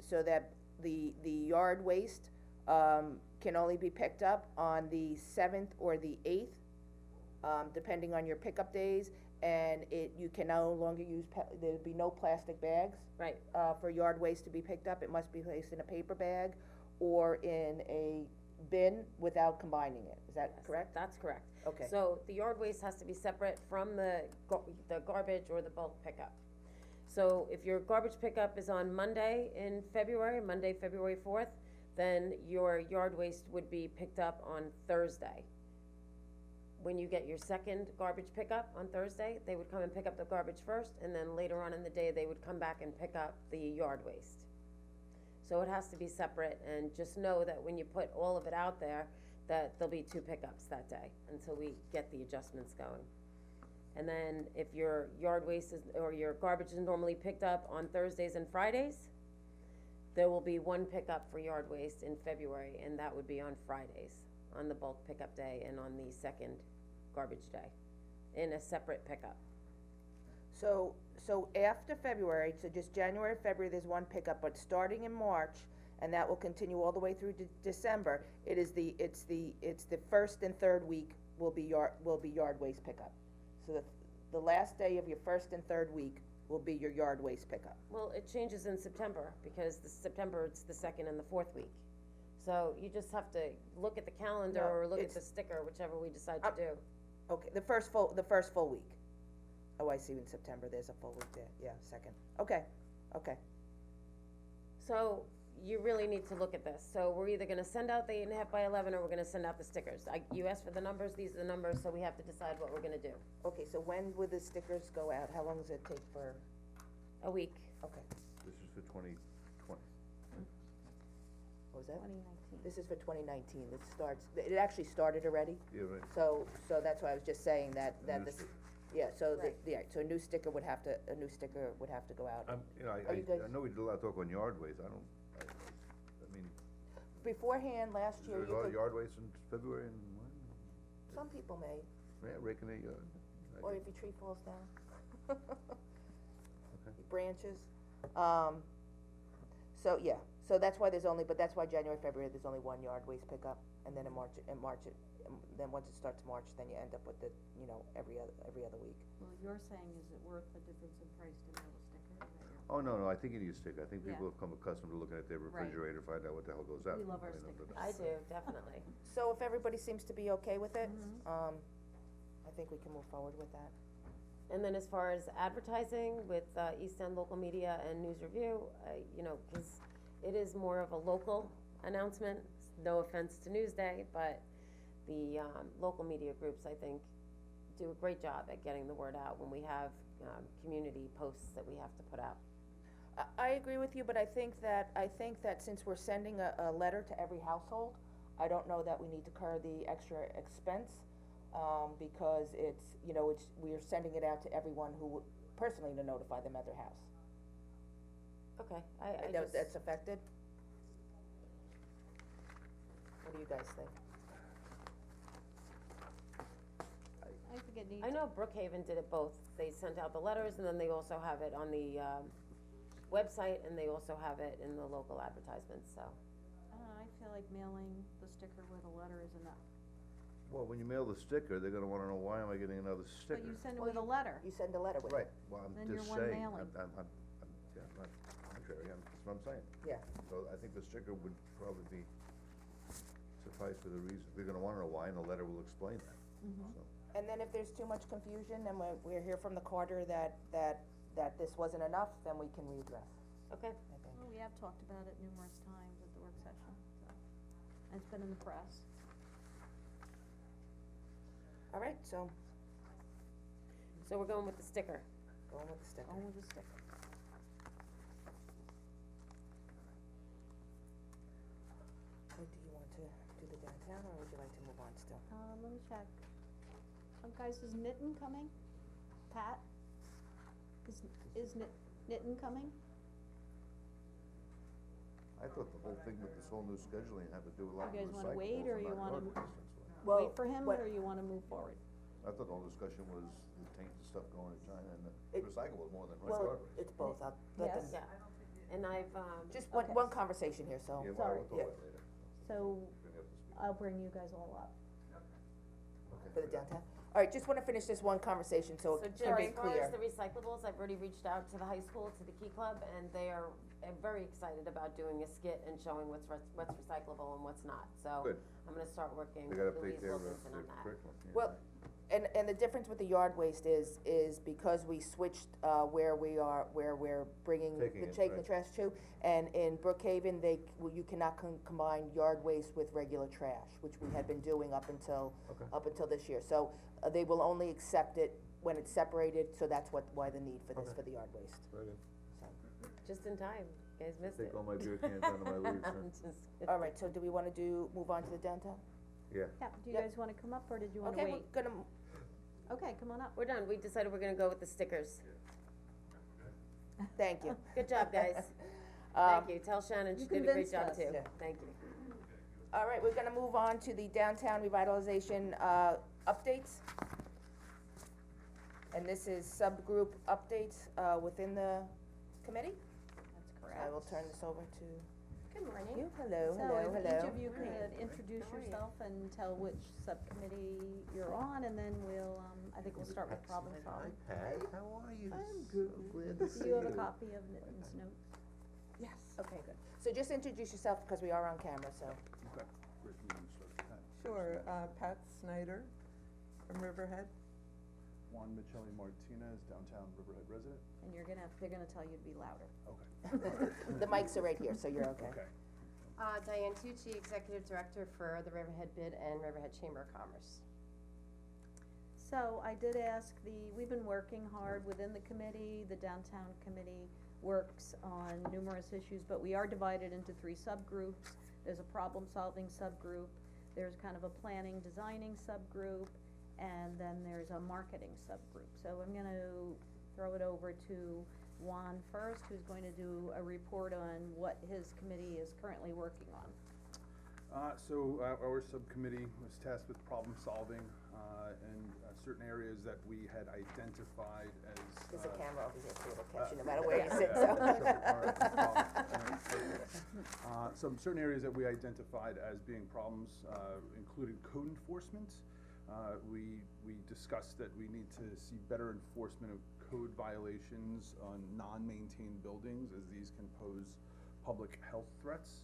the yard waste, can only be picked up on the 7th or the 8th, depending on your pickup days, and you can no longer use, there'll be no plastic bags, right, for yard waste to be picked up, it must be placed in a paper bag or in a bin without combining it, is that correct? that's correct. Okay. So the yard waste has to be separate from the garbage or the bulk pickup. So if your garbage pickup is on Monday in February, Monday, February 4th, then your yard waste would be picked up on Thursday. When you get your second garbage pickup on Thursday, they would come and pick up the garbage first, and then later on in the day, they would come back and pick up the yard waste. So it has to be separate, and just know that when you put all of it out there, that there'll be 2 pickups that day, until we get the adjustments going. And then if your yard waste is, or your garbage is normally picked up on Thursdays and Fridays, there will be 1 pickup for yard waste in February, and that would be on Fridays, on the bulk pickup day and on the second garbage day, in a separate pickup. So after February, so just January, February, there's 1 pickup, but starting in March, and that will continue all the way through December, it's the first and third week will be yard waste pickup. So the last day of your first and third week will be your yard waste pickup. Well, it changes in September, because September, it's the second and the 4th week. So you just have to look at the calendar No, or look at it's- the sticker, whichever we decide to do. Okay, the first full week. Oh, I see, in September, there's a full week there, yeah, second, okay. So you really need to look at this. So we're either gonna send out the 8.5 by 11, or we're gonna send out the stickers. You asked for the numbers, these are the numbers, so we have to decide what we're gonna do. Okay, so when would the stickers go out? How long does it take for, A week. okay, This is for 2020. what was that? 2019. This is for 2019, it actually started already, Yeah, right. so that's why I was just saying that New this, stick- yeah, so Right. so a new sticker would have to go out. Are you guys- I know we did a lot of talk on yard waste, I mean, Beforehand, last is year, there a you lot of could, yard waste in February and when? some people may, Yeah, raking a yard. or if your tree falls down. Okay. Branches, so, yeah, so that's why that's why January, February, there's only 1 yard waste pickup, and then in March, then once it starts March, then you end up with every other week. Well, you're saying, is it worth the difference in price to mail a sticker? Is that your- Oh, no, I think you need a sticker, I think Yeah. people have come accustomed to looking at their refrigerator, find out what the hell goes out. We love our You know, but- stickers. I do, definitely. So if everybody seems to be okay with it, Mhm. I think we can move forward with that. And then as far as advertising with, East End Local Media and News Review, you know, cause it is more of a local announcement, no offense to Newsday, but the, local media groups, I think, do a great job at getting the word out when we have, community posts that we have to put out. I agree with you, but I think that since we're sending a letter to every household, I don't know that we need to incur the extra expense, because we're sending it out to everyone who, personally to notify them at their house. Okay, I just. That's affected? What do you guys think? I think it needs. I know Brookhaven did it both, they sent out the letters and then they also have it on the, website and they also have it in the local advertisements, so. I feel like mailing the sticker with a letter is enough, Well, when you mail the sticker, they're gonna wanna know, why am I getting another but sticker? you send it Well, with a letter. You send a letter with it. Right, well, I'm Then just you're one saying, mailing. I'm not contrary, that's what I'm saying. Yeah. So I think the sticker would probably be suffice for the reason, we're gonna wanna know why, and the letter will explain that, Mm-hmm. so. And then if there's too much confusion, then we're hear from the quarter that this wasn't enough, then we can readdress, Okay, I think. Well, we have talked about it numerous times at the work session, so, and it's been in the press. All right, so, so we're going with the sticker. going with the sticker. Going with the sticker. Do you want to do the downtown, or would you like to move on still? Let me check. Guys, is Nitin coming? Pat? Is Nitin coming? I thought the whole thing with this whole new scheduling had to do with a lot of You guys wanna recyclables wait, or and you not wanna garbage, that's why. Well, Wait for him, what- or you wanna move forward? I thought the whole discussion was the tainted stuff going to China and the It- recyclables more than Well, garbage. it's both, I'll let them, Yes. Yeah, and I've, just Okay. one conversation here, so. Yeah, well, sorry. we'll talk Yeah. about it later. So, Bring it up to speed. I'll bring you guys all up. For the downtown? All right, just wanna finish this one conversation, so so it Jim, can be as far clear. as the recyclables, I've already reached out to the high school, to the Key Club, and they are very excited about doing a skit and showing what's recyclable and what's not, so. Good. I'm gonna start working They with gotta Louise update their Wilkinson on that. curriculum, yeah. Well, and the difference with the yard waste is because we switched, where we're bringing, Taking it, taking the right. trash to, and in Brookhaven, you cannot combine yard waste with regular trash, which we had been doing up until this year, so, they will only accept it when it's separated, so that's why the need for this, Okay. for the yard waste, Very good. so. Just in time, you guys missed it. Take all my beer cans out of my leaves, huh? I'm just All right, so do we wanna move on to the downtown? Yeah. Yeah, do you Yep. guys wanna come up, or did you wanna Okay, wait? we're gonna, Okay, come on up. We're done, we decided we're gonna go with the stickers. thank you. Good job, guys. Um, Thank you, tell Shannon she you did a great convinced job us. too, Yeah. thank you. All right, we're gonna move on to the downtown revitalization, updates. And this is subgroup updates, within the committee. That's So correct. I will turn this over to Good morning. you, hello, So hello, if hello. each of you could introduce yourself and tell which subcommittee you're on, and then we'll, I think we'll start with problem solving. Hi, Pat, how are you? I'm good. So glad to see Do you have a copy of Nitin's notes? Yes. Okay, good. So just introduce yourself, because we are on camera, so. Okay, Rick, you wanna start with that? Sure, Pat Snyder from Riverhead. Juan Michelli Martinez, downtown Riverhead resident. And they're gonna tell you to be louder. Okay. The mics are right here, so you're okay. Okay. Diane Tucci, Executive Director for the Riverhead Bid and Riverhead Chamber of Commerce. So I did ask we've been working hard within the committee, the downtown committee works on numerous issues, but we are divided into 3 subgroups. There's a problem-solving subgroup, there's kind of a planning, designing subgroup, and then there's a marketing subgroup. So I'm gonna throw it over to Juan first, who's going to do a report on what his committee is currently working on. Our subcommittee was tasked with problem solving, and certain areas that we had identified as. There's a camera over here, so it'll catch you no matter where you sit, so. Some certain areas that we identified as being problems, included code enforcement. We discussed that we need to see better enforcement of code violations on non-maintained buildings, as these can pose public health threats.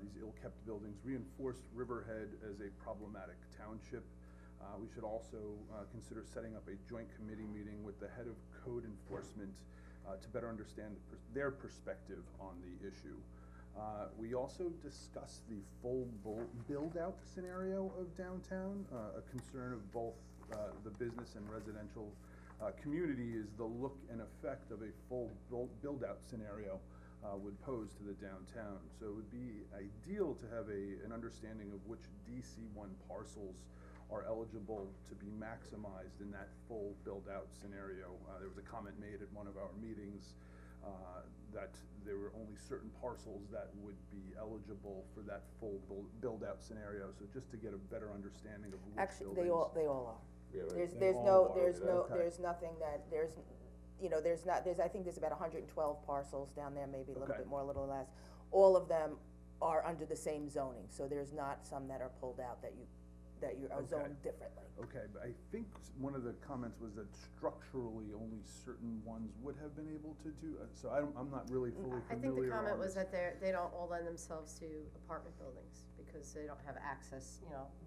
These ill-kept buildings reinforced Riverhead as a problematic township. We should also consider setting up a joint committee meeting with the head of code enforcement to better understand their perspective on the issue. We also discussed the full build-out scenario of downtown. A concern of both the business and residential community is the look and effect of a full build-out scenario would pose to the downtown. So it would be ideal to have an understanding of which DC1 parcels are eligible to be maximized in that full build-out scenario. There was a comment made at one of our meetings that there were only certain parcels that would be eligible for that full build-out scenario. So just to get a better understanding of which Actually, buildings. they all are. Yeah, right. There's They all no, are, okay. there's nothing that, I think there's about 112 parcels down there, maybe a little Okay. bit more, a little less. All of them are under the same zoning, so there's not some that are pulled out that you are Okay. zoned differently. Okay, but I think one of the comments was that structurally only certain ones would have been able to do, so I'm not really fully I think familiar the comment on was this. that they don't all lend themselves to apartment buildings, because they don't have access,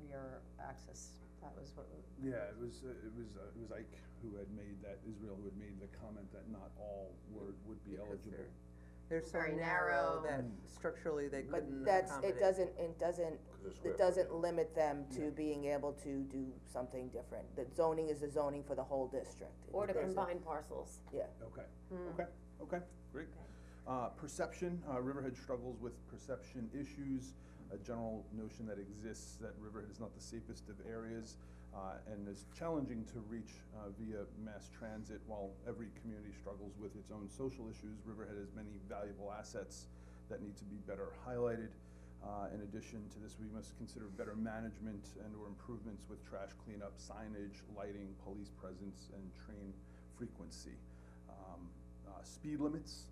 rear access, that was what. Yeah, it was Ike who had made that, Israel who had made the comment that not all would be Because eligible. They're so Very narrow narrow. that structurally they But couldn't it accommodate. doesn't limit them to being able to do something different. The zoning is the zoning for the whole district. Or to There's a- combine parcels. Yeah. Okay, okay, great. Perception, Riverhead struggles with perception issues, a general notion that exists that Riverhead is not the safest of areas, and is challenging to reach via mass transit. While every community struggles with its own social issues, Riverhead has many valuable assets that need to be better highlighted. In addition to this, we must consider better management and/or improvements with trash cleanup, signage, lighting, police presence, and train frequency. Speed limits.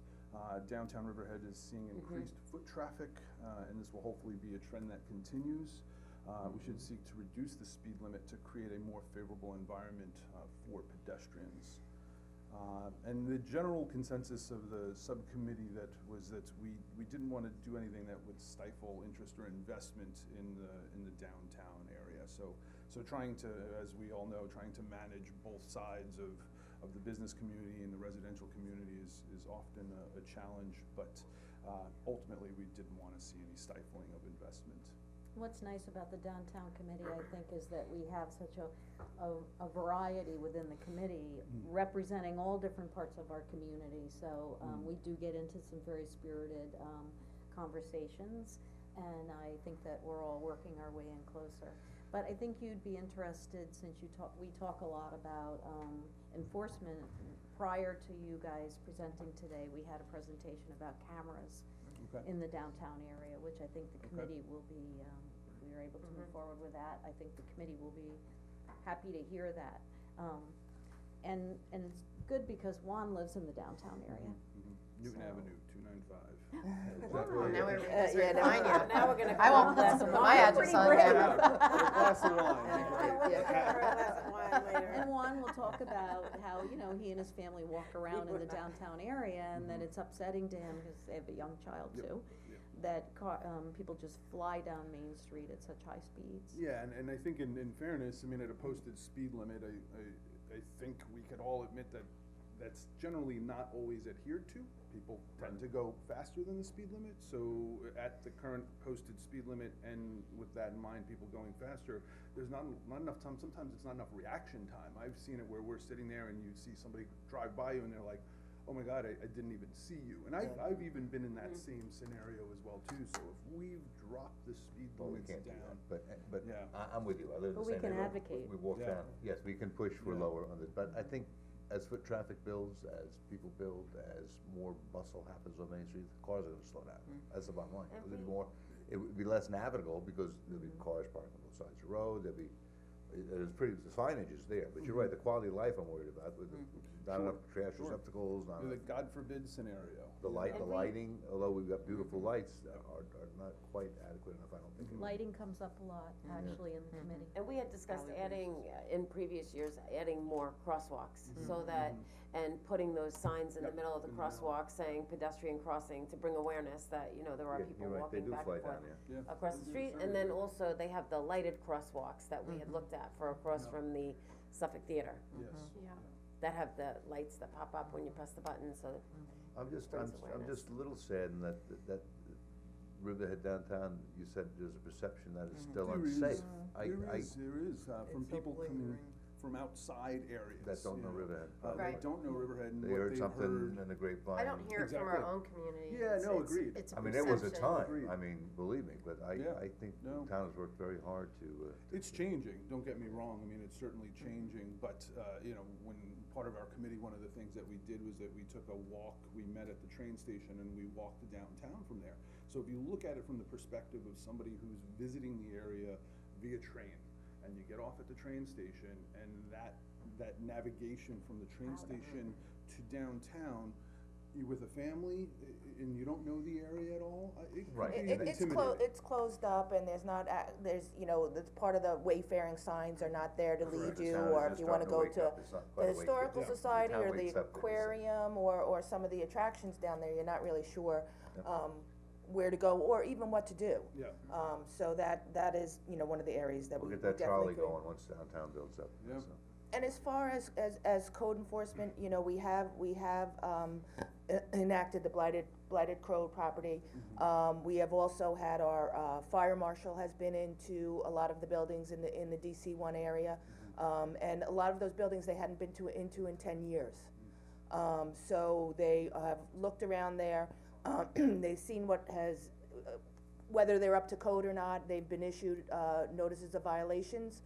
Downtown Riverhead is seeing increased foot traffic, and this will hopefully be a trend that continues. We should seek to reduce the speed limit to create a more favorable environment for pedestrians. And the general consensus of the subcommittee was that we didn't want to do anything that would stifle interest or investment in the downtown area. So trying to, as we all know, trying to manage both sides of the business community and the residential community is often a challenge, but ultimately we didn't want to see any stifling of investment. What's nice about the downtown committee, I think, is that we have such a variety within the committee representing all different parts of our community, so, we do get into some very spirited, conversations, and I think that we're all working our way in closer. But I think you'd be interested, since we talk a lot about, enforcement. Prior to you guys presenting today, we had a presentation about cameras Okay. in the downtown area, which I think the Okay. committee will be, if we are able to move forward with that, I think the committee will be happy to hear that. And it's good because Juan lives in the downtown area. Newton So- Avenue, 295. Oh, now we're yeah, ready to now- find you. Now we're gonna I won't call put it my address on Pretty camera. With a glass of wine. And Juan will talk about how, he and his family walk around in the downtown area and that it's upsetting to him, because they have a young child Yep, too, yep. that people just fly down Main Street at such high speeds. Yeah, and I think in fairness, I mean, at a posted speed limit, I think we could all admit that that's generally not always adhered to. People tend to go faster than the speed limit, so at the current posted speed limit, and with that in mind, people going faster, there's not enough time, sometimes it's not enough reaction time. I've seen it where we're sitting there and you see somebody drive by you and they're like, oh my God, I didn't even see you. And I've even been in that same scenario as well too, so if we've dropped the speed Well, we limits can't do down. that, but Yeah. I'm with you, I live in But the we same can neighborhood. advocate. We walk Yeah. down, yes, we can push for Yeah. lower on this, but I think as foot traffic builds, as people build, as more bustle happens on Main Street, cars are gonna slow down. That's the bottom line. It would be less navigable because there'll be cars parked on both sides of the road, the signage is there, but you're right, the quality of life I'm worried about, with not enough trash Sure. receptacles, not The enough, God forbid scenario. the And we- lighting, although we've got beautiful lights, are not quite adequate enough, I don't think. Lighting comes up a lot, actually, in the committee. And we had discussed adding, in previous years, adding more crosswalks, so that, and putting those signs in the Yep, middle of the in the middle. crosswalk saying pedestrian crossing, to bring awareness that, there are Yeah, people you're right, they walking do back fly and forth down there. across the street, and then also they have the lighted crosswalks that we had looked at. that, for across from the Suffolk Theater, Yes. Yeah. that have the lights that pop up when you press the button, so. I'm just brings a awareness. little saddened that Riverhead downtown, you said there's a perception that it's still There is. unsafe. There is, from It's so people coming lingering. from outside areas. That don't you know Riverhead. They Right. don't know Riverhead and They what heard they've something heard. in the grapevine. I don't hear it from our Exactly. own community. Yeah, It's- no, it's- agreed. It's a I mean, there was a perception. time, Agreed. I mean, believe me, but Yeah, I think the no. town has worked very hard to. It's changing, don't get me wrong, I mean, it's certainly changing, but, when part of our committee, one of the things that we did was that we took a walk, we met at the train station and we walked downtown from there. So if you look at it from the perspective of somebody who's visiting the area via train, and you get off at the train station, and that navigation from the train station to downtown, you with a family, and you don't know the area at all, it could Right. be intimidating. It's closed up and there's not, there's part of the wayfaring signs are not there to lead Correct. The you, town is or just if you wanna starting go to wake to up. It's not the quite awake yet. Historical Yeah. The Society town or wakes the up when it's- aquarium, or some of the attractions down there, you're not really sure, Yeah. where to go, or even what to do. Yeah, So that is, one of the areas that we We'll we get that definitely trolley could. going once downtown builds up. Yeah. so. And as far as code enforcement, we have enacted the blighted Crow property. We have also had our, fire marshal has been into a lot of the buildings in the DC one area. And a lot of those buildings they hadn't been into in 10 years. So they have looked around there, they've seen whether they're up to code or not. They've been issued, notices of violations,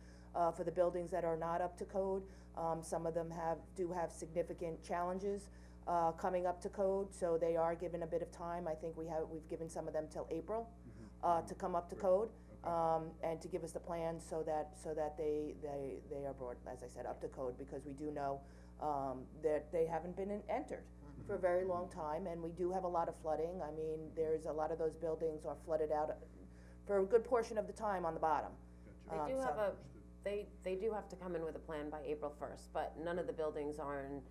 for the buildings that are not up to code. Some of them do have significant challenges, coming up to code, so they are given a bit of time. I think we've given some of them till April, to come up to code, and to give us the plan so that they are brought, as I said, up to code, because we do know, that they haven't been entered for a very long time, and we do have a lot of flooding. I mean, there's a lot of those buildings are flooded out for a good portion of the time on the bottom. They do So- have they do have to come in with a plan by April first, but none of the buildings are in,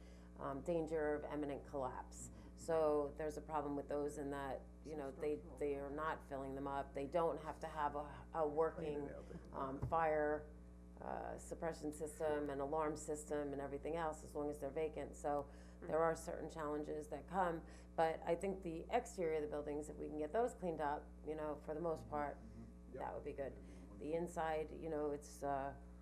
danger of imminent collapse. So there's a problem with those in that, they are not filling them up, they don't have to have a working, fire, suppression system and alarm system and everything else, as long as they're vacant, so there are certain challenges that come, but I think the exterior of the buildings, if we can get those cleaned up, for the most part, that would be good. The inside, it's,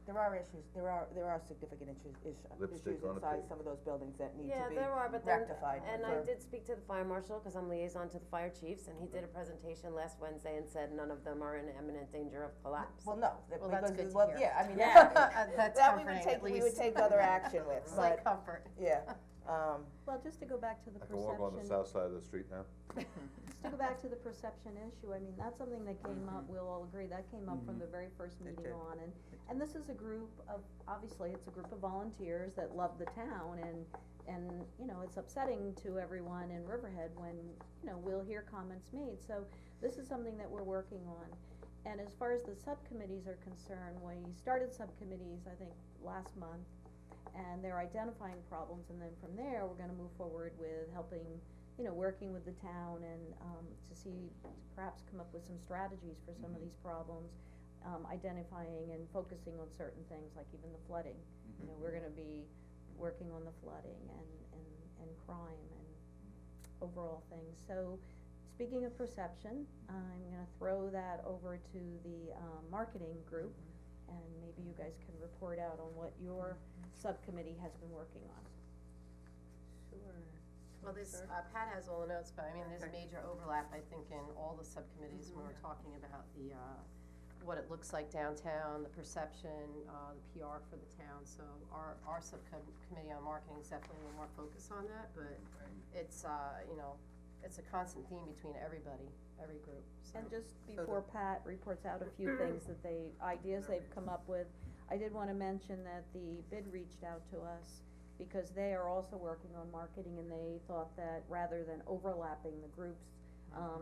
There are issues, there are significant issues Lipstick on a inside pig. some of those buildings that need yeah, to be there are, but then, rectified. and I did speak to the fire marshal, cause I'm liaison to the fire chiefs, and he did a presentation last Wednesday and said none of them are in imminent danger of collapse. Well, no, Well, that's because, good to well, hear. yeah, I mean, Yeah. That's that we comforting, at would least. take other action with, Slight but, comfort. yeah, Well, just to go back to the I can walk on the perception, south side of the street now. just to go back to the perception issue, I mean, that's something that came up, we'll all agree, that came up from the very first It meeting did. on, and this is a group of, obviously, it's a group of volunteers that love the town, and, it's upsetting to everyone in Riverhead when, we'll hear comments made, so this is something that we're working on. And as far as the subcommittees are concerned, we started subcommittees, I think, last month, and they're identifying problems, and then from there, we're gonna move forward with helping, working with the town and, to perhaps come up with some strategies for some of these problems, identifying and focusing on certain things, like even the flooding. We're gonna be working on the flooding and crime and overall things. So, speaking of perception, I'm gonna throw that over to the, marketing group, and maybe you guys can report out on what your subcommittee has been working on. Sure. Well, this, Sure. Pat has all the notes, but I mean, there's Okay. major overlap, I think, in all the subcommittees when we're talking about the, what it looks like downtown, the perception, the PR for the town, so our subcommittee on marketing is definitely a little more focused on that, but it's, it's a constant theme between everybody, every group, so. And just before Pat reports out a few things that ideas they've come up with, I did wanna mention that the bid reached out to us because they are also working on marketing, and they thought that rather than overlapping the groups,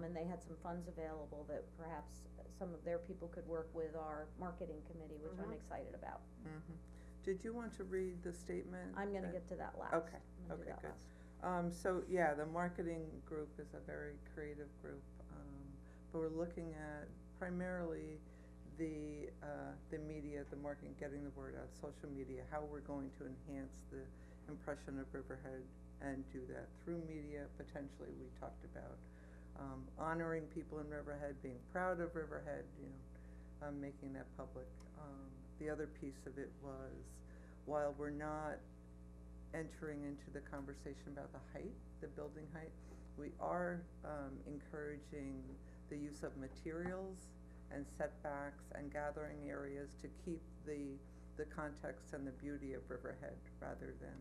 and they had some funds available, that perhaps some of their people could work with our marketing committee, which I'm excited about. Did you want to read the statement? I'm gonna that- get to that last. Okay, I'm gonna do okay, that good. last. So, yeah, the marketing group is a very creative group, but we're looking at primarily the media, the marketing, getting the word out, social media, how we're going to enhance the impression of Riverhead and do that through media, potentially, we talked about, honoring people in Riverhead, being proud of Riverhead, making that public. The other piece of it was, while we're not entering into the conversation about the height, the building height, we are, encouraging the use of materials and setbacks and gathering areas to keep the context and the beauty of Riverhead, rather than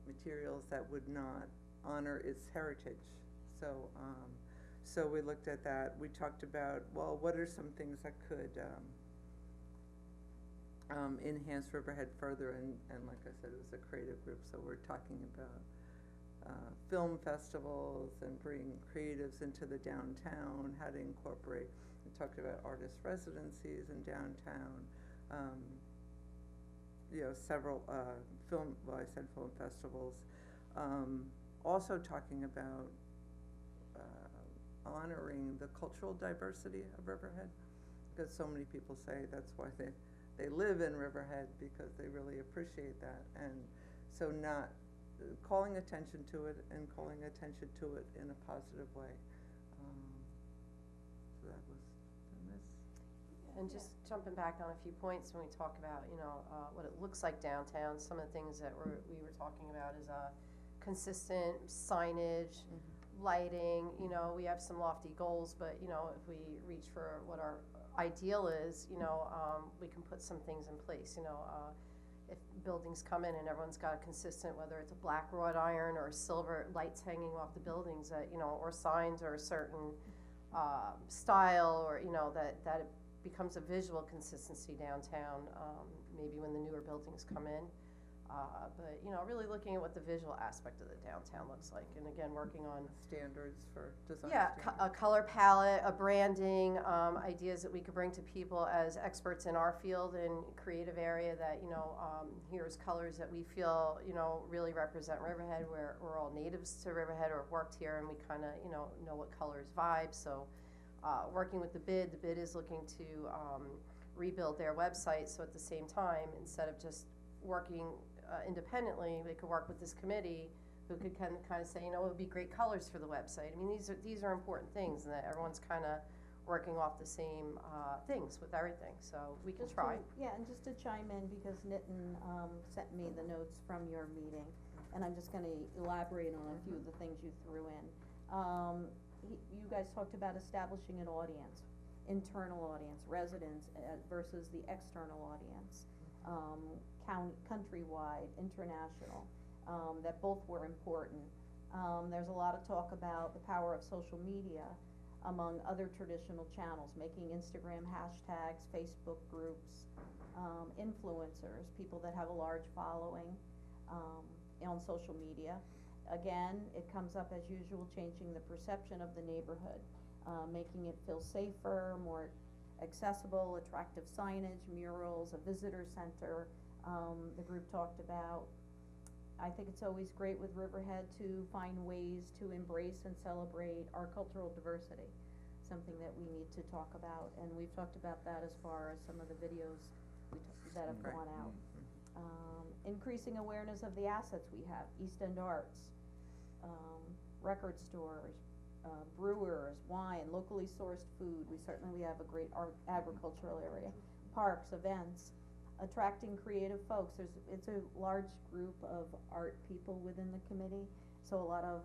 materials that would not honor its heritage. So we looked at that. We talked about, well, what are some things that could enhance Riverhead further, and like I said, it was a creative group, so we're talking about film festivals and bring creatives into the downtown, how to incorporate. We talked about artist residencies in downtown, several film festivals. Also talking about honoring the cultural diversity of Riverhead, because so many people say that's why they live in Riverhead, because they really appreciate that, and so not calling attention to it and calling attention to it in a positive way. So that was this. And just jumping back on a few points when we talk about, what it looks like downtown, some of the things that we were talking about is consistent signage, lighting, we have some lofty goals, but, if we reach for what our ideal is, we can put some things in place, if buildings come in and everyone's got a consistent, whether it's a black wrought iron or silver lights hanging off the buildings, that, or signs or a certain style, or, that it becomes a visual consistency downtown, maybe when the newer buildings come in. But, really looking at what the visual aspect of the downtown looks like, and again, working on Standards for design. a color palette, a branding, ideas that we could bring to people as experts in our field and creative area that, here's colors that we feel, really represent Riverhead. We're all natives to Riverhead or have worked here, and we kinda, know what colors vibe, so, working with the bid is looking to, rebuild their website, so at the same time, instead of just working, independently, they could work with this committee who could kind of say, it would be great colors for the website. I mean, these are important things, and that everyone's kind of working off the same things with everything, so we can try. And just to chime in, because Nitin sent me the notes from your meeting, and I'm just gonna elaborate on a few of the things you threw in. You guys talked about establishing an audience, internal audience, residents versus the external audience. Countrywide, international, that both were important. There's a lot of talk about the power of social media among other traditional channels, making Instagram hashtags, Facebook groups, influencers, people that have a large following on social media. Again, it comes up as usual, changing the perception of the neighborhood, making it feel safer, more accessible, attractive signage, murals, a visitor center. The group talked about, I think it's always great with Riverhead to find ways to embrace and celebrate our cultural diversity, something that we need to talk about, and we've talked about that as far as some of the videos that have gone out. Increasing awareness of the assets we have, East End Arts, record stores, brewers, wine, locally sourced food. We have a great agricultural area, parks, events, attracting creative folks. It's a large group of art people within the committee, so a lot of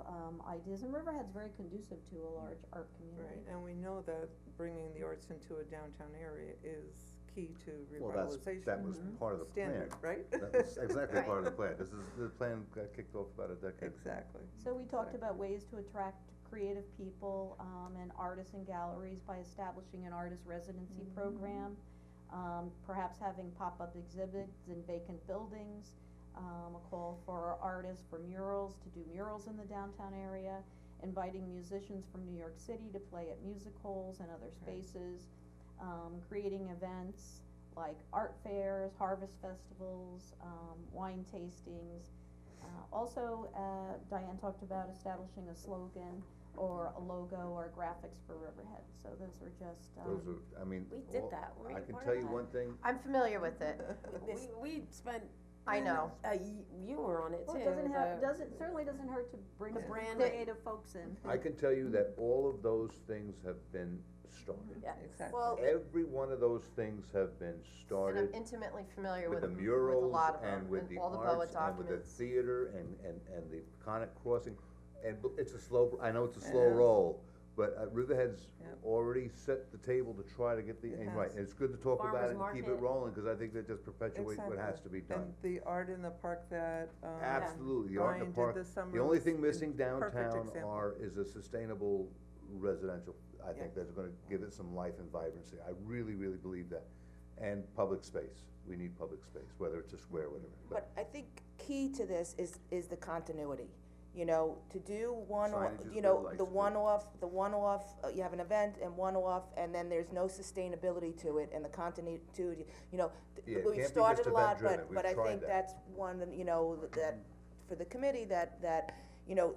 ideas, and Riverhead's very conducive to a large art community. Right, and we know that bringing the arts into a downtown area is key to revitalization. That was part of the plan. Standard, right? That was exactly part of the plan. The plan got kicked off about a decade. Exactly. So we talked about ways to attract creative people, and artists and galleries by establishing an artist residency program, perhaps having pop-up exhibits in vacant buildings, a call for artists for murals, to do murals in the downtown area, inviting musicians from New York City to play at music halls and other spaces, creating events like art fairs, harvest festivals, wine tastings. Also, Diane talked about establishing a slogan, or a logo or graphics for Riverhead, so those are just, Those are, I mean. We did all- that. Were I you can part tell of you that? one thing, I'm familiar with it. We spent. I know. You were on it too. well, it doesn't have, the- certainly doesn't hurt to bring The some brand- creative folks in. I can tell you that all of those things have been started. Yeah. Exactly. Well, Every one of those things have been And started I'm intimately familiar with with, the with a murals lot of them, and with the all the BOA arts and with the documents. theater and the Conic Crossing. And it's a slow, I know it's a slow Yeah. roll, but Riverhead's Yep. already set the table to try to get the, It and right, has. and it's good to talk about Farmers it and keep it market. rolling, cause I think that just perpetuates what has to be done. And the art in the park that, Absolutely, the art in Brian the did park, this summer the only was thing missing a perfect downtown example. is a sustainable residential. I think Yeah. that's gonna give it some life and vibrancy, I really, really believe that. And public space, we need public space, whether it's a square, or whatever, but I think key to this is the continuity. You know, to do one, Signage is you know, good, the lights too. one-off, you have an event and one-off, and then there's no sustainability to it, and the continuity, you know, Yeah, it we've can't be started just a lot, event-driven. but I We've tried think that. that's one, you know, that, for the committee, that, you know,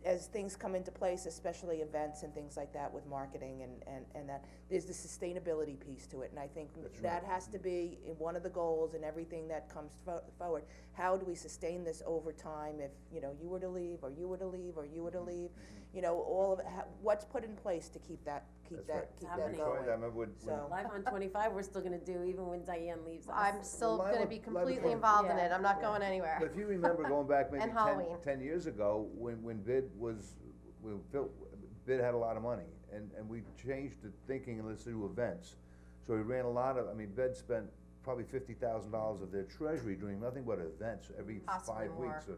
as things come into place, especially events and things like that with marketing and that, there's the sustainability piece to it, and I think That's that right. has to be in one of the goals and everything that comes forward. How do we sustain this over time if, you know, you were to leave, or you were to leave, or you were to leave? You know, all of it, what's put in place to keep that, That's right. keep Happening. that We tried going? that. I remember when. So- Live on 25, we're still gonna do even when Diane leaves us. I'm still Well, gonna Live be on completely 20. involved in Yeah. it, I'm not going anywhere. But if you remember going back maybe And Halloween. 10 years ago, when BID was, BID had a lot of money, and we changed the thinking, and let's do events. So we ran a lot of, I mean, BID spent probably $50,000 of their treasury doing nothing but events every Possibly 5 more. weeks,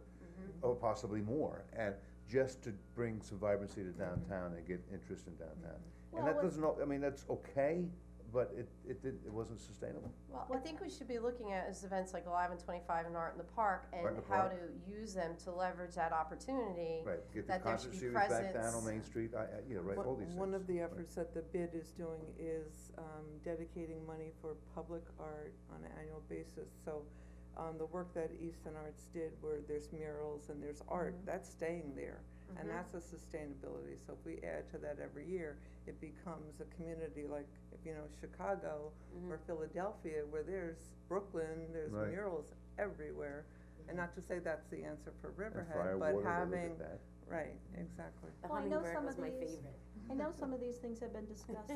or possibly more, and just to bring some vibrancy to downtown and get interest in downtown. And Well, that what- doesn't, I mean, that's okay, but it wasn't sustainable. Well, I think we should be looking at is events like Alive and 25 and Art in the Park, Art in and the how Park. to use them to leverage that opportunity. Right, get the That there concert should be series back down presence. on Main Street, yeah, right, all these things. One of the Right. efforts that the bid is doing is, dedicating money for public art on an annual basis, so, the work that Easton Arts did, where there's murals and there's art, that's staying there. And that's a sustainability, so if we add to that every year, it becomes a community like, you know, Chicago or Philadelphia, where there's Brooklyn, there's Right. murals everywhere. And not to say that's the answer for And Riverhead, Firewater, but they look at having, that. right, exactly. The Well, I know hummingbird some was of my these- favorite. I know some of these things have been discussed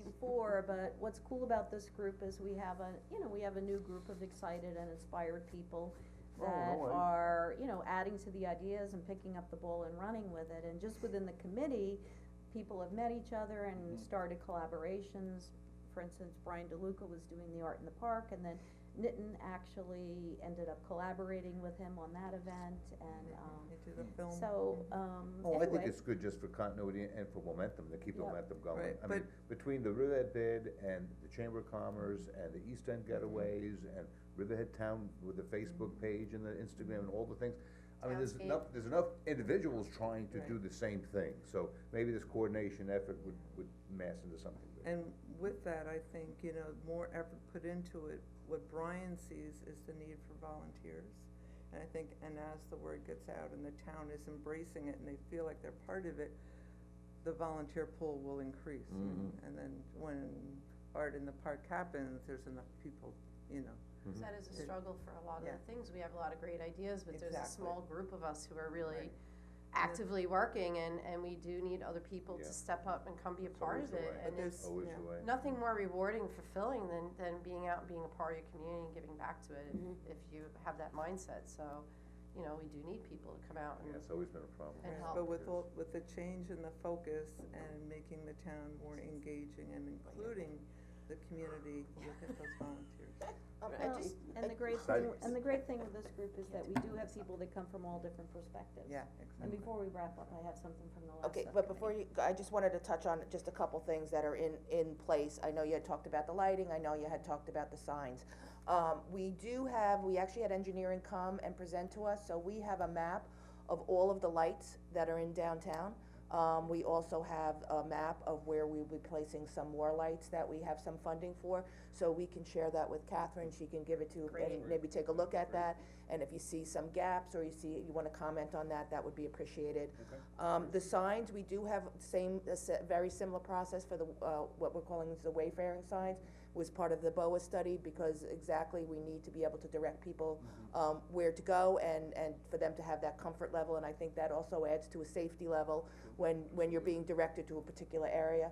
before, but what's cool about this group is we have a new group of excited and inspired people Oh, that no way. are, you know, adding to the ideas and picking up the ball and running with it, and just within the committee, people have met each other and started collaborations. For instance, Brian DeLuca was doing the Art in the Park, and then Nitin actually ended up collaborating with him on that event, and, They did a film. so, Oh, I think anyway. it's good just for continuity and for momentum, to keep the Yeah. momentum going. Right, I mean, between the Riverhead bid and the Chamber of Commerce and the East End Getaways and Riverhead Town with the Facebook page and the Instagram and all the things, I mean, Townscape. there's enough individuals trying to do Right. the same thing, so maybe this coordination effort would mass into something big. And with that, I think, you know, more effort put into it, what Brian sees is the need for volunteers. And I think, and as the word gets out and the town is embracing it and they feel like they're part of it, the volunteer pool will increase. And then when Art in the Park happens, there's enough people, you know. That is a struggle for a lot of Yeah. the things, we have a lot of great ideas, but there's a Exactly. small group of us who are really Right. actively working, and we do need other people Yeah. to step up and come be a It's part always of the it, way. and there's- it's Always yeah. the way. nothing more rewarding, fulfilling than being out and being a part of your community and giving back to it, if you have that mindset, so, you know, we do need people to come out Yeah, and, it's always been a problem. And Right, help. but with the change in the focus and making the town more engaging and including the community, look at those volunteers. I Well, just, and the great Exciting. thing, with this group is that we do have people that come from all different perspectives. Yeah, And exactly. before we wrap up, I have something from the last okay, subcommittee. but before you, I just wanted to touch on just a couple things that are in place. I know you had talked about the lighting, I know you had talked about the signs. We actually had engineering come and present to us, so we have a map of all of the lights that are in downtown. We also have a map of where we'll be placing some more lights that we have some funding for, so we can share that with Catherine, she can give it to, and maybe take a look at that, and if you see some gaps, or you wanna comment on that, that would be appreciated. The signs, we do have very similar process for the, what we're calling the wayfaring signs, was part of the BOA study, because exactly, we need to be able to direct people, where to go, and for them to have that comfort level, and I think that also adds to a safety level when you're being directed to a particular area.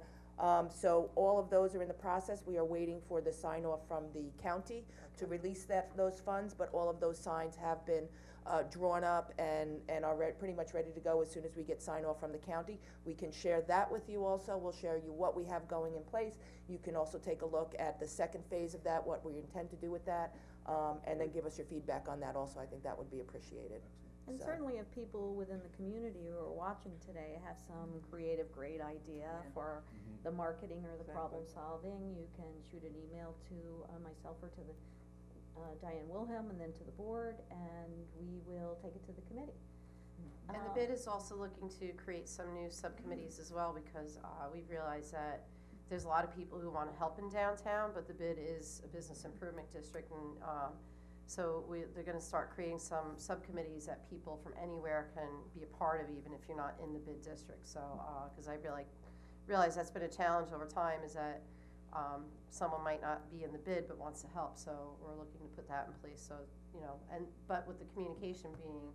So all of those are in the process, we are waiting for the sign off from the county to release those funds, but all of those signs have been drawn up and are pretty much ready to go as soon as we get sign off from the county. We can share that with you also, we'll share you what we have going in place. You can also take a look at the second phase of that, what we intend to do with that, and then give us your feedback on that also, I think that would be appreciated. And So- certainly if people within the community who are watching today have some creative, great idea for the marketing or the problem solving, you can shoot an email to myself or to the Diane Wilhelm, and then to the board, and we will take it to the committee. And the bid is also looking to create some new subcommittees as well, because we've realized that there's a lot of people who wanna help in downtown, but the bid is a business improvement district, and so they're gonna start creating some subcommittees that people from anywhere can be a part of, even if you're not in the bid district. So, cause I realize that's been a challenge over time, is that someone might not be in the bid but wants to help, so we're looking to put that in place, so, but with the communication being,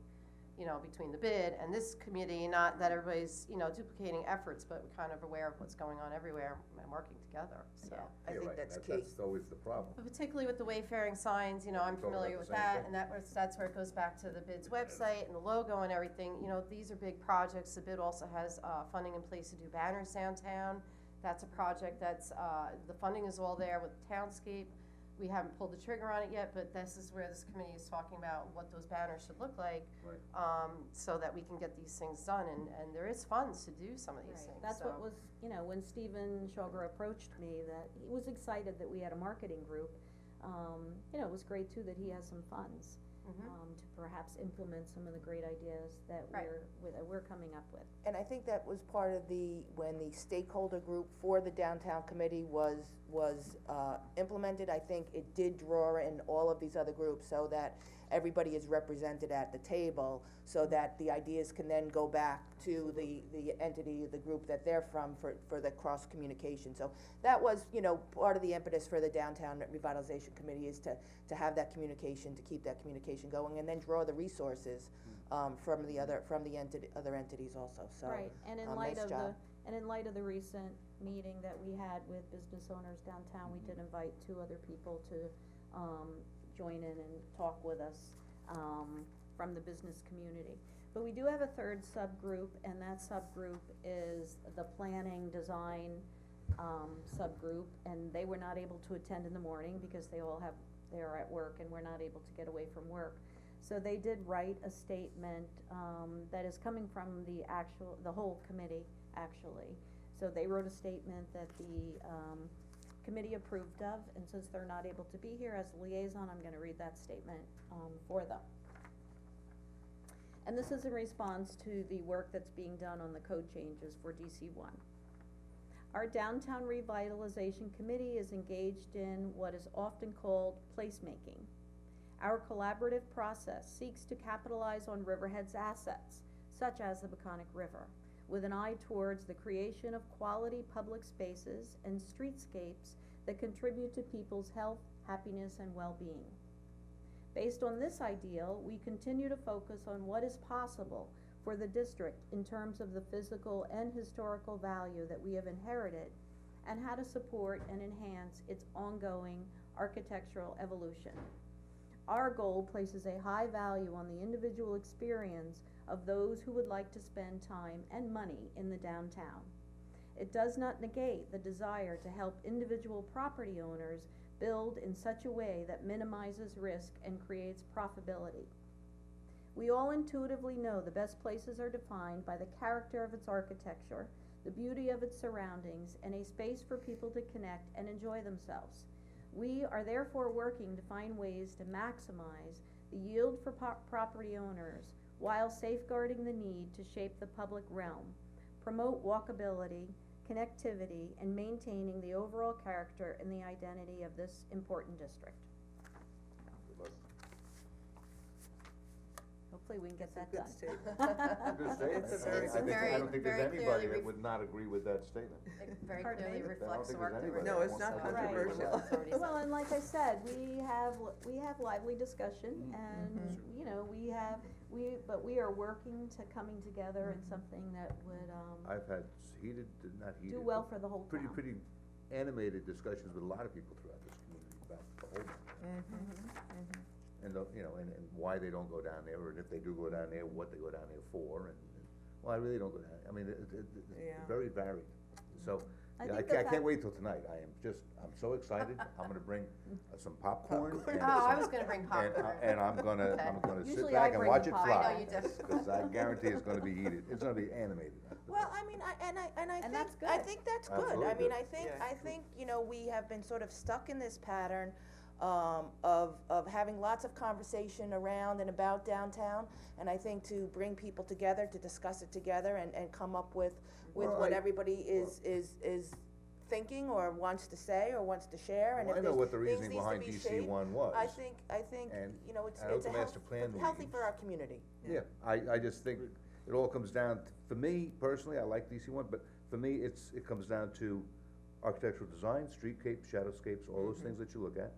between the bid and this committee, not that everybody's, duplicating efforts, but we're kind of aware of what's going on everywhere and working together, so. I You're think right, that's key. That's always the problem. But particularly with the wayfaring signs, I'm talking familiar about with the same that, thing? and that's where it goes back to the bid's website and the logo and everything, these are big projects. The bid also has, funding in place to do banners downtown. That's a project that's, the funding is all there with Townscape. We haven't pulled the trigger on it yet, but this is where this committee is talking about what those banners should look like, Right. so that we can get these things done, and there is funds to do some of these Right, things, that's so. what was, when Stephen Shoger approached me, that he was excited that we had a marketing group. It was great too that he has some funds, Mhm. to perhaps implement some of the great ideas that Right. we're coming up with. And I think that was part of when the stakeholder group for the downtown committee was implemented, I think it did draw in all of these other groups, so that everybody is represented at the table, so that the ideas can then go back to the entity, the group that they're from, for the cross communication. So that was, part of the impetus for the downtown revitalization committee, is to have that communication, to keep that communication going, and then draw the resources, from the other entities also, so. Right, and in nice job. in light of the recent meeting that we had with business owners downtown, we did invite 2 other people to, join in and talk with us, from the business community. But we do have a third subgroup, and that subgroup is the planning design, subgroup, and they were not able to attend in the morning because they are at work and were not able to get away from work. So they did write a statement, that is coming from the whole committee, actually. So they wrote a statement that the, committee approved of, and since they're not able to be here as a liaison, I'm gonna read that statement, for them. And this is in response to the work that's being done on the code changes for DC1. Our Downtown Revitalization Committee is engaged in what is often called placemaking. Our collaborative process seeks to capitalize on Riverhead's assets, such as the Peconic River, with an eye towards the creation of quality public spaces and streetscapes that contribute to people's health, happiness, and well-being. Based on this ideal, we continue to focus on what is possible for the district in terms of the physical and historical value that we have inherited, and how to support and enhance its ongoing architectural evolution. Our goal places a high value on the individual experience of those who would like to spend time and money in the downtown. It does not negate the desire to help individual property owners build in such a way that minimizes risk and creates profitability. We all intuitively know the best places are defined by the character of its architecture, the beauty of its surroundings, and a space for people to connect and enjoy themselves. We are therefore working to find ways to maximize the yield for property owners while safeguarding the need to shape the public realm, promote walkability, connectivity, and maintaining the overall character and the identity of this important district. Hopefully we can get that done. Good statement. Good statement. It's a very I good think- I statement. don't think there's Very anybody clearly that would not agree with that statement. It very Pardon clearly me? reflects the think work there's that we're anybody doing. No, it's not Right. controversial. Well, and like I said, we have lively discussion, and, you know, but we are working to coming together in something that would, I've had heated, not heated. do well but for the whole town. pretty animated discussions with a lot of people throughout this community about the whole thing. And and why they don't go down there, and if they do go down there, what they go down there for, and well, I really don't go down, I mean, it's Yeah. very varied. So, I yeah, think I the can't wait till tonight, I'm so excited, I'm gonna bring some popcorn and Oh, I some- was gonna bring popcorn. And I'm gonna Okay. sit Usually back I and bring watch the it pop- fly. I know you do. Cause I guarantee it's gonna be heated, it's gonna be animated. Well, I mean, I And that's think good. that's good. Absolutely I mean, good. I think, you know, we have been sort of stuck in this pattern, of having lots of conversation around and about downtown. And I think to bring people together, to discuss it together and come up with Well, what everybody is thinking or wants to say or wants to share, and Well, if I know there's what the things reasoning needs to behind be DC shaped, one was. I think, And you know, it's I know a the master plan healthy meetings. for our community. Yeah, I just think it all comes down, for me personally, I like DC one, but for me, it comes down to architectural design, streetscapes, shadowscapes, all those things that you look at,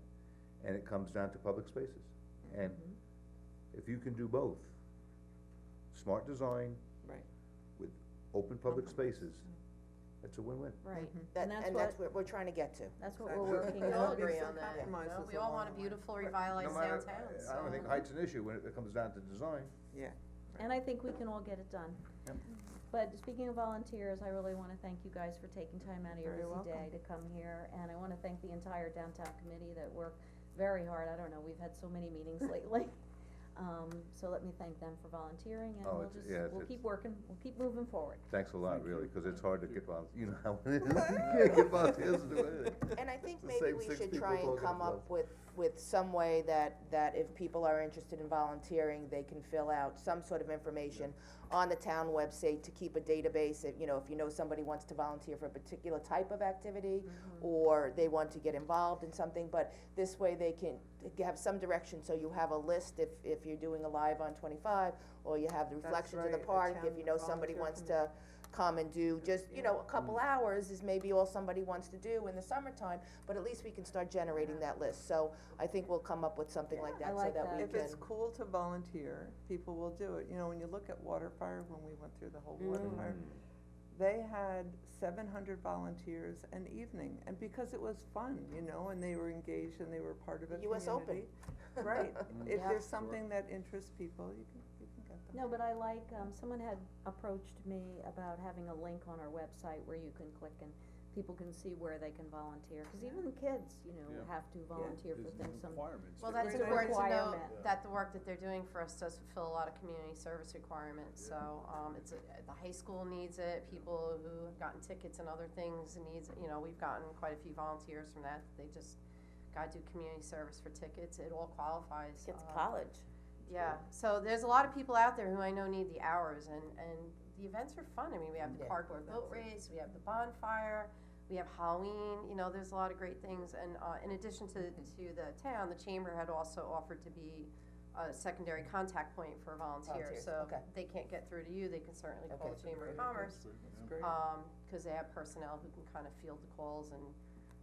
and it comes down to public spaces. And if you can do both, smart design Right. with open public spaces, it's a win-win. Right, That, and that's and that's what we're trying to get to. that's what Exactly. we're working We all on. agree Some on that, you compromises know? We all want a along the way. beautiful No revitalized matter- downtown, so. I don't think height's an issue when it comes down to design. Yeah. And I think we can all get it done. Yep. But speaking of volunteers, I really wanna thank you guys for taking time out of your Very busy day welcome. to come here, and I wanna thank the entire downtown committee that worked very hard, I don't know, we've had so many meetings lately. So let me thank them for volunteering, and Oh, we'll it's- just, yeah, we'll it's- keep working, we'll keep moving forward. Thanks a lot, really, cause it's hard to get volunteers, you know how it is, you can't get volunteers to do anything. And I think It's the maybe same we six should people try and talking come up themselves. with some way that if people are interested in volunteering, they can fill out some sort of information on the town website to keep a database, if you know somebody wants to volunteer for a particular type of activity, or they want to get involved in something, but this way they can have some direction, so you have a list if you're doing a live on 25, or you have the That's reflections of the right, a park, if town you know somebody volunteer wants committee. to come and do just, you know, a couple hours is maybe all somebody wants to do in the summertime, but at least we can start generating that list, so I think we'll come up with something like I that, so like that we that. can. If it's cool to volunteer, people will do it. You know, when you look at water fire, when we went through the whole water fire, they had 700 volunteers an evening, and because it was fun, you know, and they were engaged and they were part of a US Open. community. Right, if Yeah. there's something that interests people, you can get them. No, but I like, someone had approached me about having a link on our website where you can click and people can see where they can volunteer, cause even kids, you know, Yeah. have to volunteer for There's things, some, requirements. Well, that that's It's a important to know requirement. that the work that they're doing for us does fulfill a lot of community service requirements, so, the high school needs it, people who have gotten tickets and other things needs, it. You know, we've gotten quite a few volunteers from that, they just gotta do community service for tickets, it all qualifies. It's college. Yeah, so there's a lot of people out there who I know need the hours, and the events are fun, I mean, we have the Yeah. cardboard boat race, we have the bonfire, we have Halloween, you know, there's a lot of great things, and, in addition to the town, the chamber had also offered to be a secondary contact point for volunteers, Volunteers, so okay. if they can't get through to you, they can certainly call Okay. the Chamber of Commerce, That's great. cause they have personnel who can kind of field the calls, and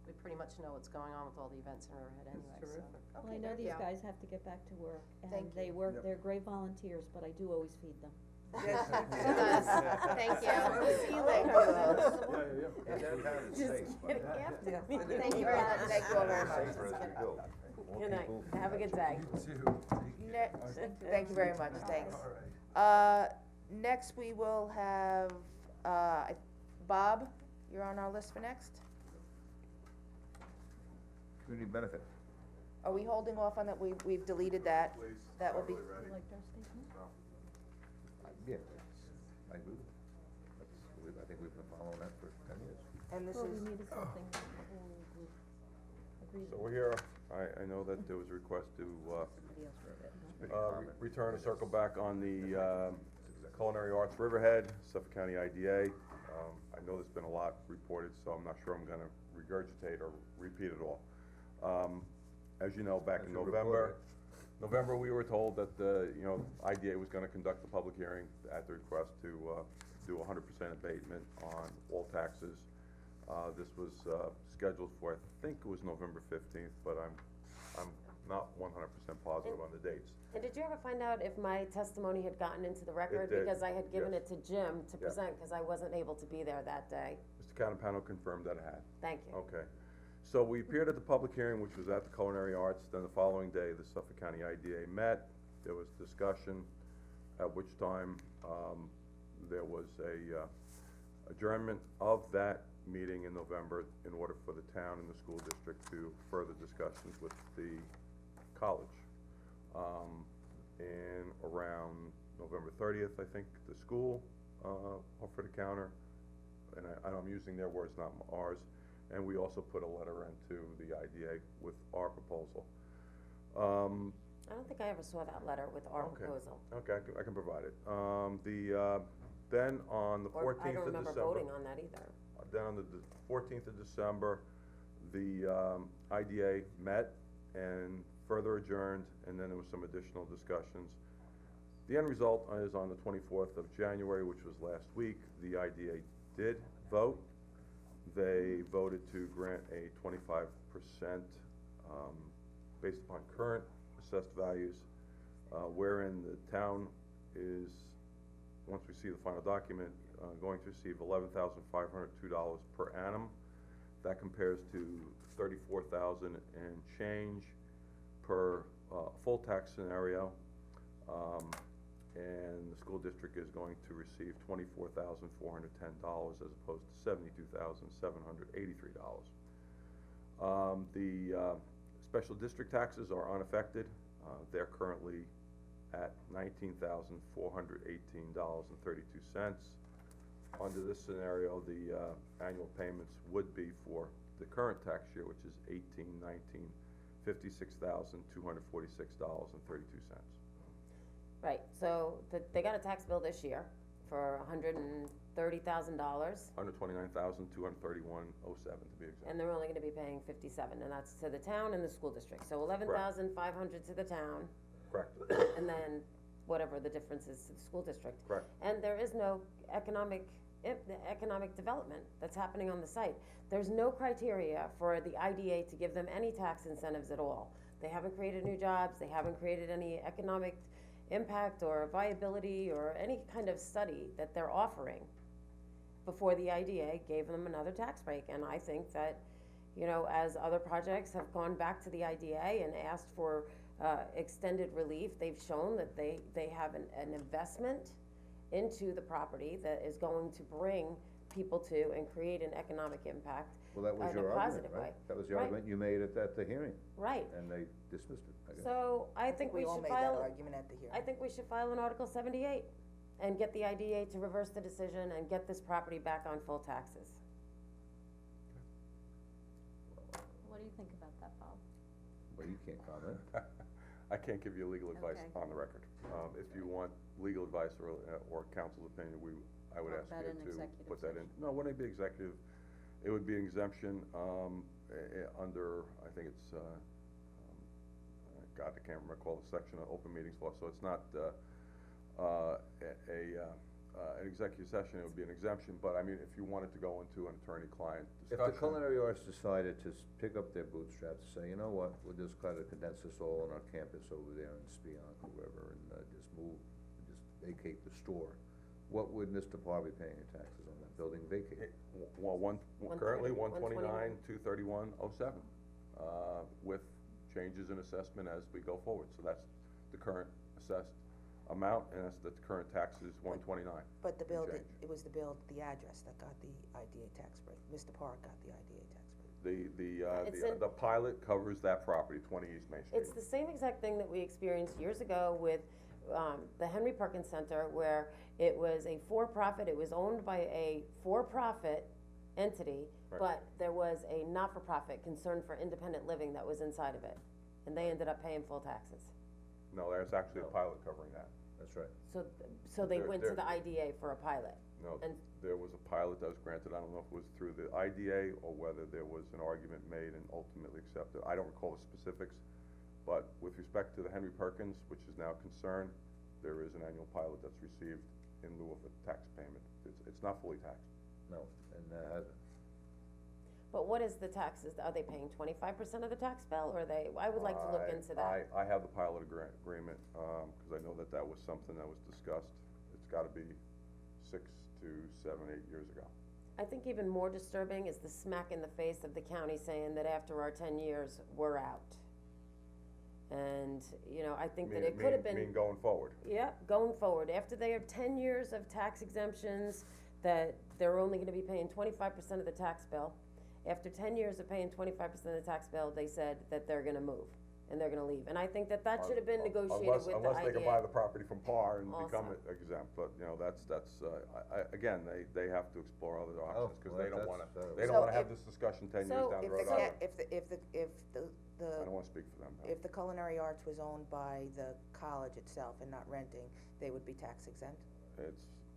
we pretty much know what's going on with all the events in Riverhead anyway, It's so. terrific. well, I Okay, know there- these yeah. guys have to get back to work, Thank and they you. work, Yep. they're great volunteers, but I do always feed them. Yes, you do. Yes, thank you. See you later. Yeah. Downtown is safe, but- Yes, it is. Thank you very much. Thank you all very much. Safer as we go. More Good night, people- have a good day. Thank you very much, thanks. Next we will have, Bob, you're on our list for next? Community benefit. Are we holding off on that, we've deleted that? That will be, You liked our statement? Yeah, I agree with it. I think we've been following that for 10 years. and this Well, we is, needed something, that the whole group agreed So with. we're here, I know that there was a request to, Somebody else wrote it, huh? return to circle back on the, Culinary Arts Riverhead, Suffolk County IDA. I know there's been a lot reported, so I'm not sure I'm gonna regurgitate or repeat it all. As you know, back in November, we were told that IDA was gonna conduct the public hearing at the request to, do 100% abatement on all taxes. This was, scheduled for, I think it was November 15th, but I'm not 100% positive on the dates. And did you ever find out if my testimony had gotten into the record? did, Because I had given yes. it to Jim to Yeah. present, cause I wasn't able to be there that day. Mr. Catapano confirmed that it had. Thank you. Okay. So we appeared at the public hearing, which was at the Culinary Arts, then the following day, the Suffolk County IDA met, there was discussion, at which time, there was a, adjournment of that meeting in November in order for the town and the school district to further discussions with the college. And around November 30th, I think, the school, offered a counter, and I'm using their words, not ours, and we also put a letter into the IDA with our proposal. I don't think I ever saw that letter with our Okay. proposal. Okay, I can provide it. Then on the Or 14th I of don't December. remember voting on that either. Then on the 14th of December, the IDA met and further adjourned, and then there was some additional discussions. The end result is on the 24th of January, which was last week, the IDA did vote. They voted to grant a 25%, based upon current assessed values, wherein the town is, once we see the final document, going to receive $11,502 per annum. That compares to $34,000 and change per full tax scenario. And the school district is going to receive $24,410 as opposed to $72,783. The special district taxes are unaffected. They're currently at $19,418.32. Under this scenario, the annual payments would be for the current tax year, which is 18-19, $56,246.32. Right, so they got a tax bill this year for $130,000, $129,231.07 to be exact. and they're only gonna be paying 57, and that's to the town and the school district. So 11,500 to the town, Correct, and then whatever the difference is to the school district. correct. And there is no economic development that's happening on the site. There's no criteria for the IDA to give them any tax incentives at all. They haven't created new jobs, they haven't created any economic impact or viability or any kind of study that they're offering before the IDA gave them another tax break. And I think that, as other projects have gone back to the IDA and asked for extended relief, they've shown that they have an investment into the property that is going to bring people to and create an economic impact Well, that was in a your argument, positive way. right? That was the Right. argument you made at the hearing, Right, and they dismissed it, I guess. so I think we all should made that file, argument at the hearing. I think we should file an Article 78 and get the IDA to reverse the decision and get this property back on full taxes. What do you think about that, Bob? Well, you can't comment. I can't give you legal advice Okay. on the record. If you want legal advice or counsel's opinion, I would What ask about you an to executive put that in. session? No, it wouldn't be executive, it would be an exemption, under, I think it's, God, I can't recall the section of open meetings law, so it's not, an executive session, it would be an exemption, but I mean, if you wanted to go into an attorney-client If discussion. the culinary arts decided to pick up their bootstraps, say, you know what, we'll just kind of condense this all on our campus over there in Spionk or wherever, and just vacate the store, what would Mr. Parr be paying in taxes on that building vacated? Well, currently 130, 129, 231.07, with changes in assessment as we go forward. So that's the current assessed amount, and that's the current tax is 129. But the bill, change. it was the address that got the IDA tax break. Mr. Park got the IDA tax break. It's in- The pilot covers that property, 20 East Main Street. It's the same exact thing that we experienced years ago with the Henry Perkins Center, where it was a for-profit, it was owned by a for-profit entity, Right. but there was a not-for-profit concern for independent living that was inside of it, and they ended up paying full taxes. No, there's actually a pilot covering that. That's right. So they They're- went to they're- the IDA for a pilot, No, and, there was a pilot that was granted, I don't know if it was through the IDA or whether there was an argument made and ultimately accepted. I don't recall the specifics, but with respect to the Henry Perkins, which is now concerned, there is an annual pilot that's received in lieu of a tax payment. It's not fully taxed. No, and, but what is the taxes, are they paying 25% of the tax bill, or I would like to look into that. I have the pilot agreement, cause I know that that was something that was discussed. It's gotta be 6 to 7, 8 years ago. I think even more disturbing is the smack in the face of the county saying that after our 10 years, we're out. And, you know, I think that it could have been. Mean going forward. Yeah, going forward, after they have 10 years of tax exemptions, that they're only gonna be paying 25% of the tax bill. After 10 years of paying 25% of the tax bill, they said that they're gonna move, and they're gonna leave. And I think that should have been negotiated with the IDA. Unless they can buy the property from PAR and become Also. exempt, but, you know, that's, again, they have to explore other options, cause well, they don't that's, wanna, uh, they don't So wanna have if- this discussion 10 so years down the If road. the, either. if I don't wanna speak for them. no. if the culinary arts was owned by the college itself and not renting, they would be tax exempt?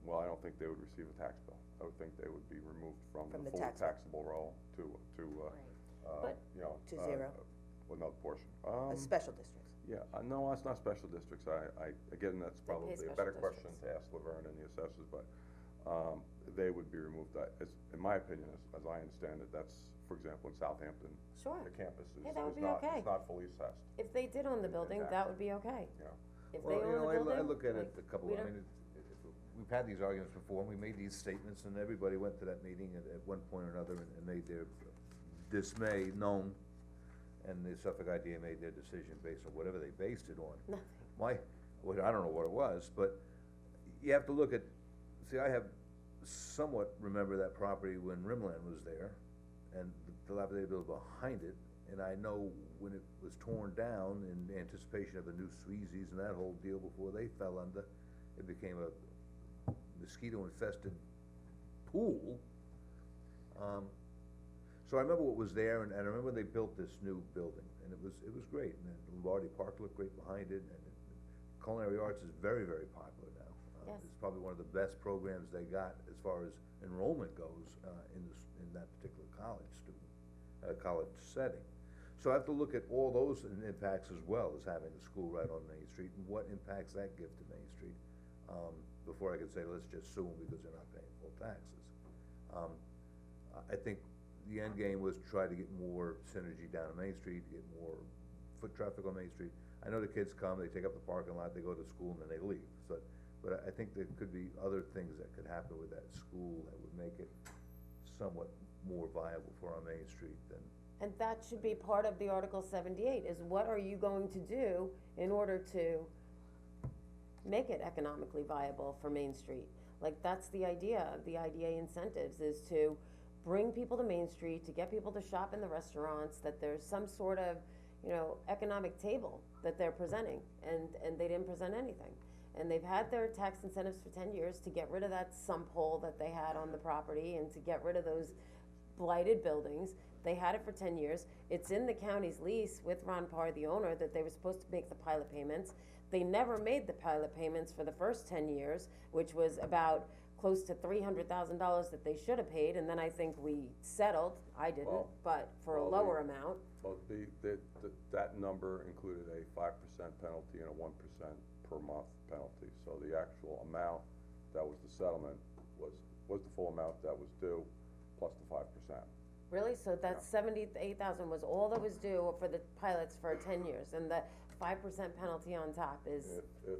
Well, I don't think they would receive a tax bill. I would think they would be removed from From the the fully tax bill. taxable roll to, But- you know. To zero. Another portion. Special districts? Yeah, no, it's not special districts, again, that's They pay probably a special better question districts. to ask Laverne and the assessors, but, they would be removed, in my opinion, as I understand it, that's, for example, in Southampton, Sure, the campus Yeah, that would is be not, okay. it's not fully assessed, if they did own the building, that would be okay. you know. If they well, own you the know, building, I look at it like, a couple, we I don't- mean, we've had these arguments before, and we made these statements, and everybody went to that meeting at one point or another and made their dismay known, and the Suffolk IDA made their decision based on whatever they based it on. Nothing. Well, I don't know what it was, but you have to look at, see, I have somewhat remember that property when Rimland was there, and the dilapidated building behind it, and I know when it was torn down in anticipation of the new Sweezies and that whole deal before they fell under, it became a mosquito-infested pool. So I remember what was there, and I remember they built this new building, and it was great, and then Lombardi Park looked great behind it, and Culinary Arts is very, very popular now. Yes. It's probably one of the best programs they got as far as enrollment goes, in that particular college college setting. So I have to look at all those impacts as well as having a school right on Main Street, and what impacts that give to Main Street, before I can say, let's just sue them because they're not paying full taxes. I think the end game was to try to get more synergy down on Main Street, to get more foot traffic on Main Street. I know the kids come, they take up the parking lot, they go to school, and then they leave, but I think there could be other things that could happen with that school that would make it somewhat more viable for our Main Street than. And that should be part of the Article 78, is what are you going to do in order to make it economically viable for Main Street? Like, that's the idea of the IDA incentives, is to bring people to Main Street, to get people to shop in the restaurants, that there's some sort of, you know, economic table that they're presenting, and they didn't present anything. And they've had their tax incentives for 10 years to get rid of that sump hole that they had on the property, and to get rid of those blighted buildings. They had it for 10 years. It's in the county's lease with Ron Parr, the owner, that they were supposed to make the pilot payments. They never made the pilot payments for the first 10 years, which was about close to $300,000 that they should have paid, and then I think we settled, I didn't, Well, but for a well, lower amount. Well, that number included a 5% penalty and a 1% per month penalty, so the actual amount that was the settlement was the full amount that was due, plus the 5%. Really? So that 78,000 was all that was due for the pilots for 10 years, and the 5% penalty on top is, If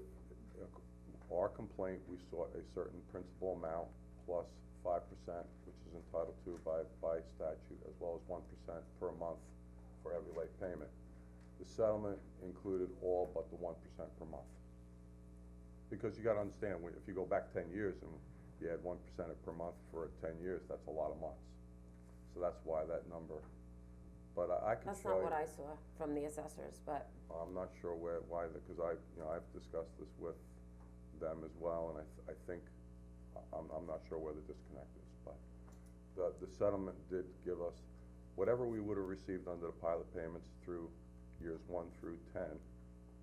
our complaint, we sought a certain principal amount plus 5%, which is entitled to by statute, as well as 1% per month for every late payment. The settlement included all but the 1% per month. Because you gotta understand, if you go back 10 years and you had 1% per month for 10 years, that's a lot of months. So that's why that number, but I can that's show not you. what I saw from the assessors, but, I'm not sure why, because I've discussed this with them as well, and I think, I'm not sure where the disconnect is, but the settlement did give us, whatever we would've received under the pilot payments through years 1 through 10,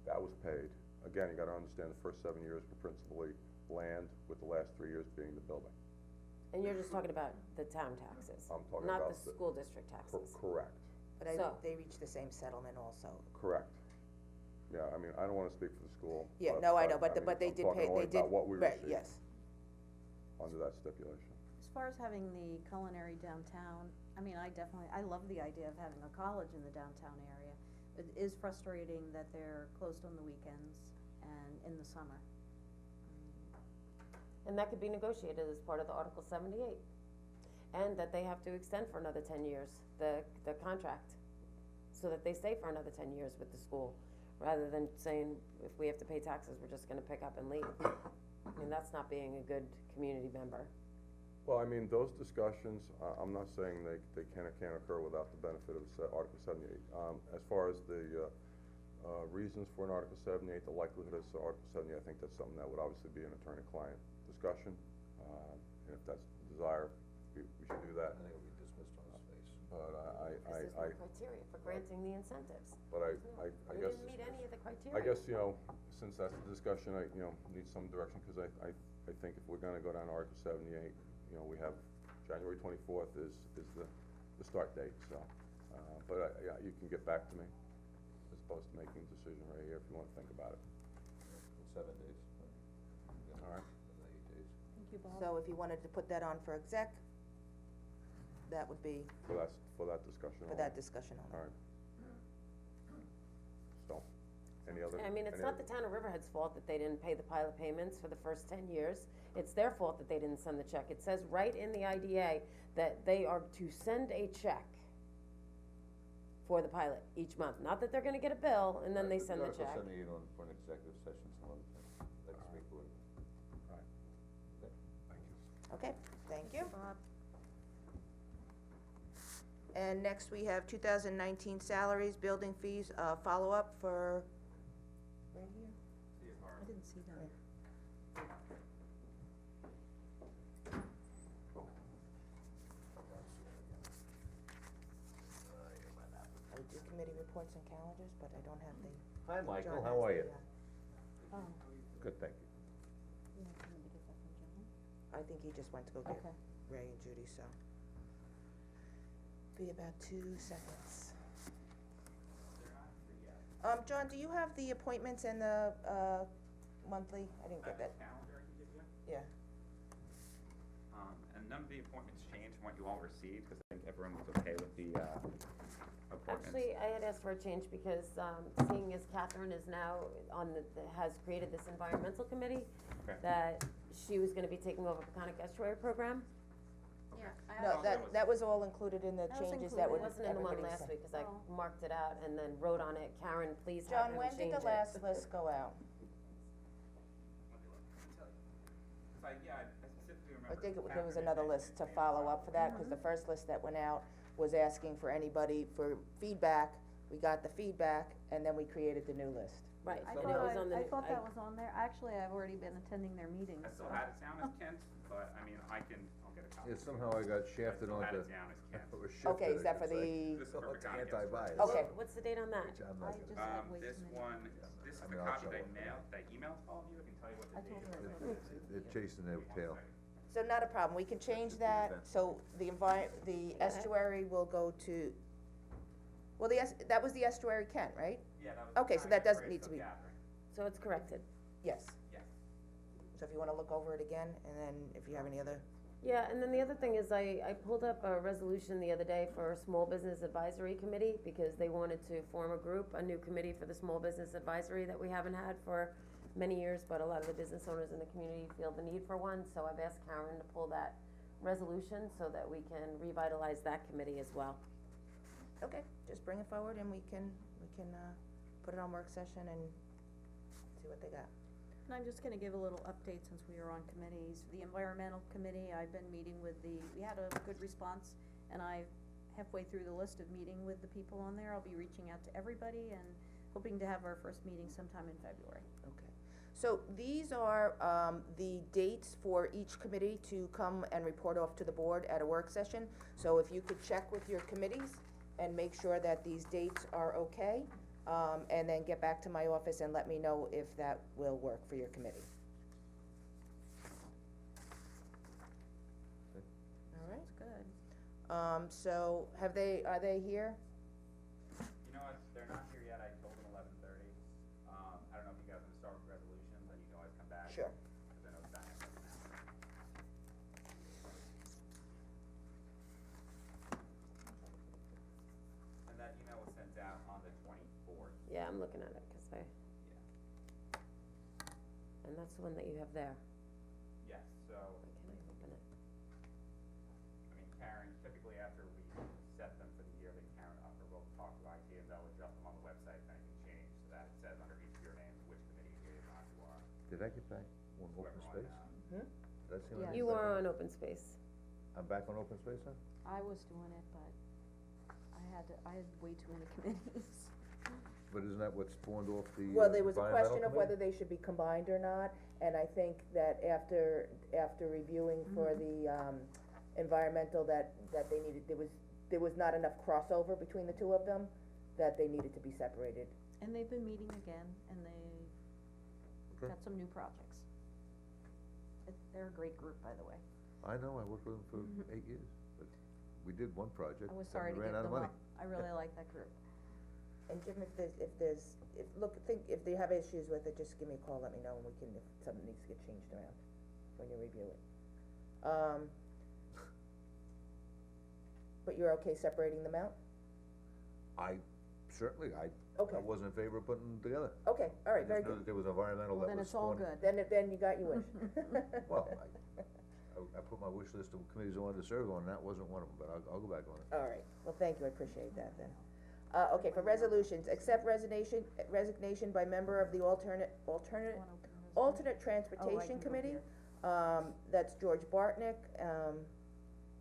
that was paid, again, you gotta understand the first 7 years were principally land, with the last 3 years being the building. And you're just talking about the town taxes, I'm talking not about the school district taxes. Correct, But I So- think they reached the same settlement also. correct. Yeah, I mean, I don't wanna speak for the school. Yeah, no, I know, but, mean, but they I'm did talking pay, only they did, about what we right, received yes. under that stipulation. As far as having the culinary downtown, I mean, I love the idea of having a college in the downtown area. It is frustrating that they're closed on the weekends and in the summer. And that could be negotiated as part of the Article 78. And that they have to extend for another 10 years, the contract, so that they stay for another 10 years with the school, rather than saying, if we have to pay taxes, we're just gonna pick up and leave. I mean, that's not being a good community member. Well, I mean, those discussions, I'm not saying they can or can't occur without the benefit of Article 78. As far as the reasons for an Article 78, the likelihood of Article 78, I think that's something that would obviously be an attorney-client discussion. And if that's the desire, we should do that. I think it'll be dismissed on its face. But Because there's no criteria for granting the incentives. but I We guess, didn't meet any of the criteria. I guess, you know, since that's the discussion, I, you know, need some direction, cause I think if we're gonna go down to Article 78, you know, we have January 24th is the start date, so, but yeah, you can get back to me, as opposed to making a decision right here if you wanna think about it, 7 days. alright? 8 days. Thank you, Bob. So if you wanted to put that on for exec, that would be For that discussion for only. that discussion only. Alright. So, any other? I mean, it's any not other- the town of Riverhead's fault that they didn't pay the pilot payments for the first 10 years. It's their fault that they didn't send the check. It says right in the IDA that they are to send a check for the pilot each month. Not that they're gonna get a bill and then they send the check. Article 78 on, for an executive session some other time, next week or whatever. Okay, thank you. Bob. And next we have 2019 salaries, building fees, follow-up for, right here? I didn't see that. I do committee reports and calendars, but I don't have the. Hi, Michael, John how has are the, you? Oh, Good, thank you. you want me to get that from John? I think he just went to go get Okay. Ray and Judy, so. Be about 2 seconds. John, do you have the appointments and the, monthly? I didn't get that. Calendar I can give you. Yeah. And none of the appointments changed from what you all received, because I think everyone was okay with the, appointments. Actually, I had asked for a change because, seeing as Catherine is now has created this environmental committee, Okay. that she was gonna be taking over Peconic Estuary Program. No, that was all included in the That was changes included. that It would, wasn't in the one everybody last said. week, cause I Oh. marked it out and then wrote on it, Karen, please have John, him when change did it. the last list go out? If I specifically remember. I think there was Catherine another had list to mentioned follow up for that, cause the first list that went out was asking for anybody for feedback. We got the feedback, and then we created the new list. Right, I and it thought was on the, I thought that was on there. Actually, I've already been attending their meetings, I still so. had it down as Kent, but I mean, I'll get a copy. Yeah, somehow I got shafted I still had onto. it down as Kent. or shifted, Okay, is I that for should say. the, This is for Peconic Anti-bias. Estuary. Okay. what's the date on that? Which I'm I not just gonna. had way This too many. one, this is I the mean, I'll copy show they it. mailed, they emailed to all of you, I can tell you what I the told date her is. that. They're chasing their tail. so not a problem, we can change that, so the the estuary will go to, well, that was the estuary Kent, right? Yeah, that was. Okay, so Peconic that doesn't Estuary, need to so be- Catherine. So it's corrected. Yes. Yes. So if you wanna look over it again, and then if you have any other, Yeah, and then the other thing is I pulled up a resolution the other day for a Small Business Advisory Committee, because they wanted to form a new committee for the Small Business Advisory that we haven't had for many years, but a lot of the business owners in the community feel the need for one, so I've asked Karen to pull that resolution so that we can revitalize that committee as well. okay, just bring it forward and we can, put it on work session and see what they got. And I'm just gonna give a little update since we are on committees. The environmental committee, I've been meeting with we had a good response, and I, halfway through the list of meeting with the people on there, I'll be reaching out to everybody and hoping to have our first meeting sometime in February. Okay, so these are, the dates for each committee to come and report off to the board at a work session. So if you could check with your committees and make sure that these dates are okay, and then get back to my office and let me know if that will work for your committee. All right, That's good. so are they here? You know what, they're not here yet, I told them 11:30. I don't know if you guys want to start with resolutions, and you can always come back. Sure. Cause I know Diane doesn't now. And that email was sent out on the 24th. Yeah, I'm looking at it, Yeah. and that's the one that you have there. Yes, so, Why can't I open it? I mean, Karen, typically after we set them for the year, then Karen Upper will talk to IT and they'll adjust them on the website if anything changed, so that it says under each of your names which committee you're on you are. Did I get back on open space? Hmm? Did I see when I Yes. get You back are on open space. I'm back on open space now? I was doing it, but I had way too many committees. But isn't that what spawned off the Well, there was a environmental question of committee? whether they should be combined or not, and I think that after reviewing for the, environmental, that they needed, there was not enough crossover between the two of them, that they needed to be separated. And they've been meeting again, and they've Okay. got some new projects. They're a great group, by the way. I know, I worked with them for 8 years, but we did one project, I was and sorry we to ran give out of them money. up. I really like that group. And Jim, if they have issues with it, just give me a call, let me know, and we can, if something needs to get changed around when you review it. But you're okay separating them out? I Okay. wasn't in favor of putting them together. Okay, all right, I very just knew good. that there was environmental Well, that then was it's all spawning. good. Then you got your wish. Well, I put my wish list of committees I wanted to serve on, and that wasn't one of them, but I'll go back on it. All right, well, thank you, I appreciate that then. Okay, for resolutions, accept resignation by member of the alternate transportation go committee. here. That's George Bartnick, Yeah,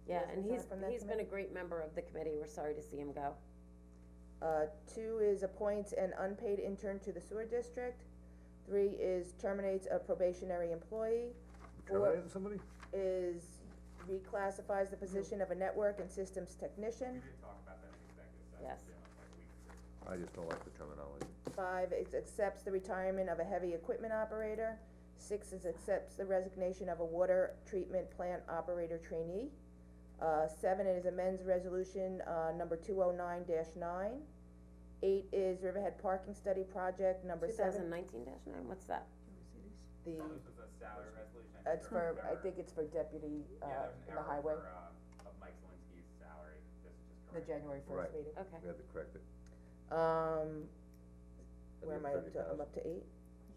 Yes, and is that from that he's been a committee? great member of the committee, we're sorry to see him go. 2 is appoints an unpaid intern to the sewer district. 3 is terminates a probationary employee. 4 Terminating somebody? is reclassifies the position of a network and systems technician. We did talk about that in executive session, Yes. like a week or two. I just don't like the terminology. 5 is accepts the retirement of a heavy equipment operator. 6 is accepts the resignation of a water treatment plant operator trainee. 7 is amends resolution, number 209-9. 8 is Riverhead Parking Study Project, number 7. 2019-9, what's that? The, This was a salary resolution. it's for, I think it's for deputy, Yeah, there's in an the error highway, of Mike Zelinski's salary, this is just the correct. January first Right. meeting. Okay. We had to correct it. Where am I up to? I'm up to 8? You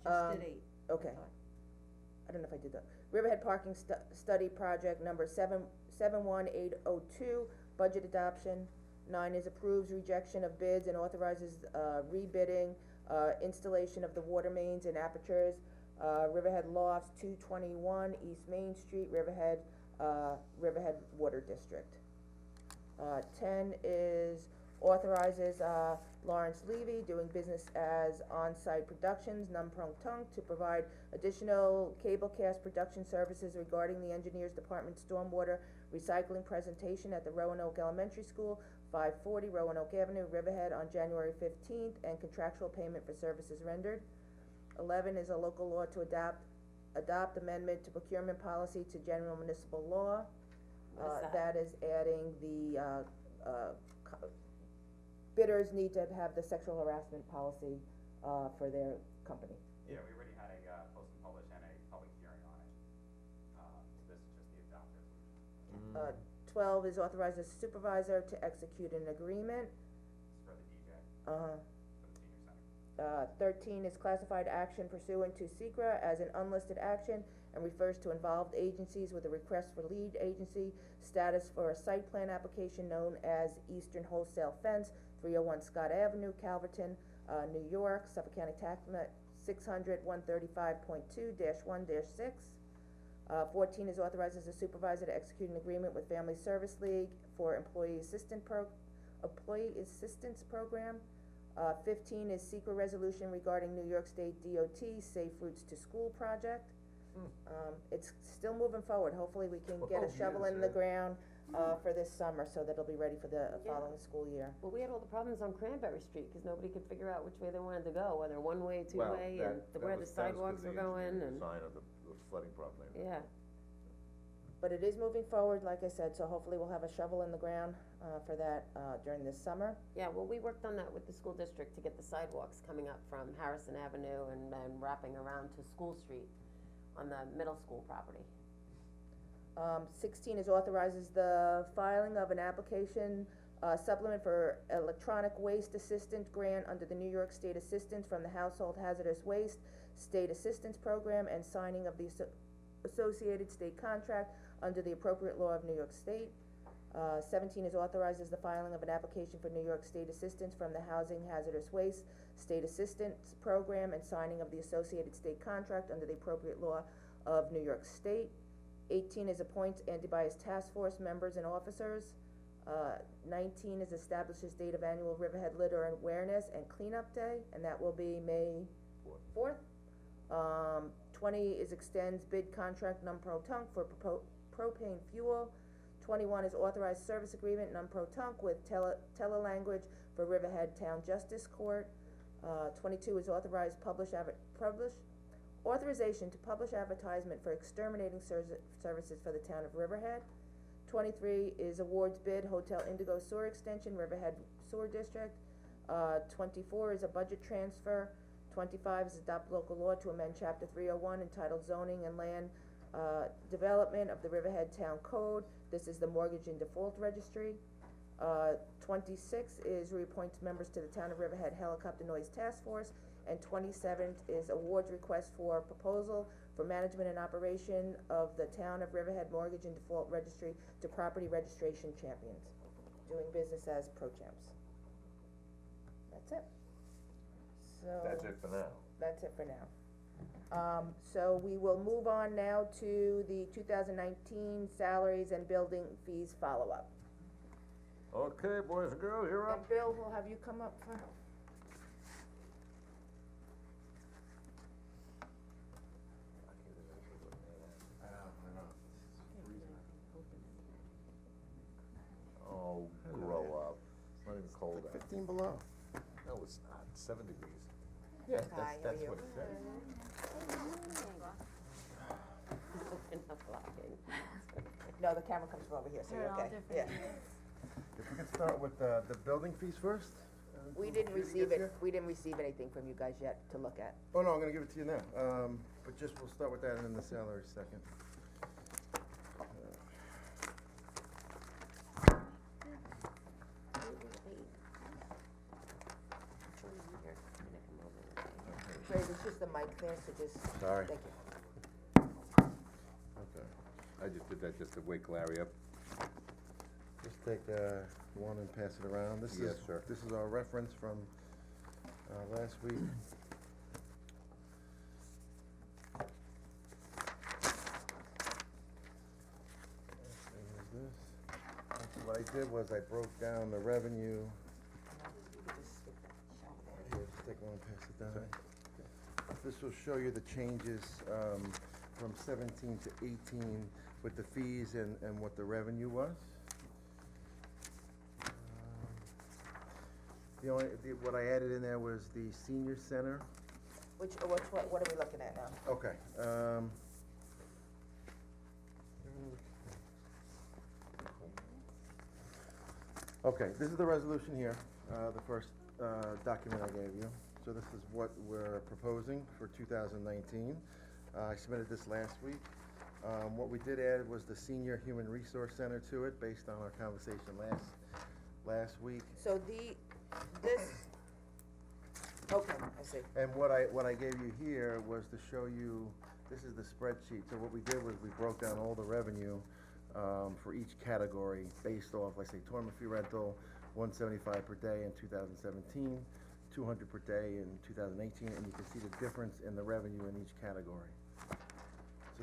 just Um, did 8. Okay. I don't know if I did that. Riverhead Parking Study Project number 71802, budget adoption. 9 is approves rejection of bids and authorizes, rebidding, installation of the water mains and apertures. Riverhead Lofts, 221 East Main Street, Riverhead Water District. 10 is authorizes, Lawrence Levy doing business as On-Site Productions, Num Prong Tung, to provide additional cablecast production services regarding the Engineers Department stormwater recycling presentation at the Roanoke Elementary School, 540 Roanoke Avenue, Riverhead, on January 15th, and contractual payment for services rendered. 11 is a local law to adopt amendment to procurement policy to general municipal law. What is that? That is adding the, bidders need to have the sexual harassment policy, for their company. Yeah, we already had a post and publish and a public hearing on it. So this is just the adopt resolution. 12 is authorizes supervisor to execute an agreement. It's for the DJ, Uh, for the senior center. 13 is classified action pursuant to SECR as an unlisted action and refers to involved agencies with a request for lead agency status for a site plan application known as Eastern Wholesale Fence, 301 Scott Avenue, Calverton, New York, Suffolk County Tax Map 600-135.2-1-6. 14 is authorizes the supervisor to execute an agreement with Family Service League for employee assistance program. 15 is secret resolution regarding New York State DOT Safe Routes to School project. It's still moving forward, hopefully we can get Oh, a shovel yes, in the yeah. ground, for this summer, so that it'll be ready for the Yeah. following school year. Well, we had all the problems on Cranberry Street, cause nobody could figure out which way they wanted to go, whether one-way, two-way, and where the sidewalks were going, and, Sign of the flooding problem there. yeah. But it is moving forward, like I said, so hopefully we'll have a shovel in the ground, for that, during this summer. Yeah, well, we worked on that with the school district to get the sidewalks coming up from Harrison Avenue and then wrapping around to School Street on the middle school property. 16 is authorizes the filing of an application, supplement for electronic waste assistant grant under the New York State Assistance from the Household Hazardous Waste State Assistance Program and signing of the associated state contract under the appropriate law of New York State. 17 is authorizes the filing of an application for New York State Assistance from the Housing Hazardous Waste State Assistance Program and signing of the associated state contract under the appropriate law of New York State. 18 is appoints anti-bias task force members and officers. 19 is establishes date of annual Riverhead Litter Awareness and Cleanup Day, and that will be May 4th. 20 is extends bid contract non-pro-tunc for propane fuel. 21 is authorized service agreement non-pro-tunc with telelanguage for Riverhead Town Justice Court. 22 is authorized authorization to publish advertisement for exterminating services for the town of Riverhead. 23 is awards bid Hotel Indigo Sewer Extension, Riverhead Sewer District. 24 is a budget transfer. 25 is adopt local law to amend chapter 301 entitled Zoning and Land Development of the Riverhead Town Code. This is the mortgage and default registry. 26 is reappoints members to the Town of Riverhead Helicopter Noise Task Force. And 27th is awards request for proposal for management and operation of the Town of Riverhead Mortgage and Default Registry to Property Registration Champions, doing business as pro-champs. That's it. So. That's it for now. That's it for now. So we will move on now to the 2019 salaries and building fees follow-up. Okay, boys and girls, you're up. And Bill, we'll have you come up for. Oh, grow up. It's not even cold out. 15 below. No, it's not. 7 degrees. Yeah, Hi, how are that's you? what it says. We're not blocking. No, the camera comes from over here, so you're okay. Yeah. If we could start with the building fees first? We didn't receive it, we didn't receive anything from you guys yet to look at. Oh, no, I'm gonna give it to you now. But just, we'll start with that and then the salary second. Ray, there's just the mic there, so just. Sorry. Thank you. Okay. I just did that just to wake Larry up. Just take, one and pass it around. This is, Yes, sir. This is our reference from, last week. Last thing is this. What I did was I broke down the revenue. Here, just take one and pass it down. This will show you the changes, from 17 to 18 with the fees and what the revenue was. What I added in there was the senior center. What are we looking at now? Okay, okay, this is the resolution here, the first, document I gave you. So this is what we're proposing for 2019. I submitted this last week. What we did add was the Senior Human Resource Center to it, based on our conversation last week. So this, okay, I see. And what I gave you here was to show you, this is the spreadsheet. So what we did was we broke down all the revenue, for each category based off, like say, tournament fee rental, $175 per day in 2017, $200 per day in 2018, and you can see the difference in the revenue in each category. So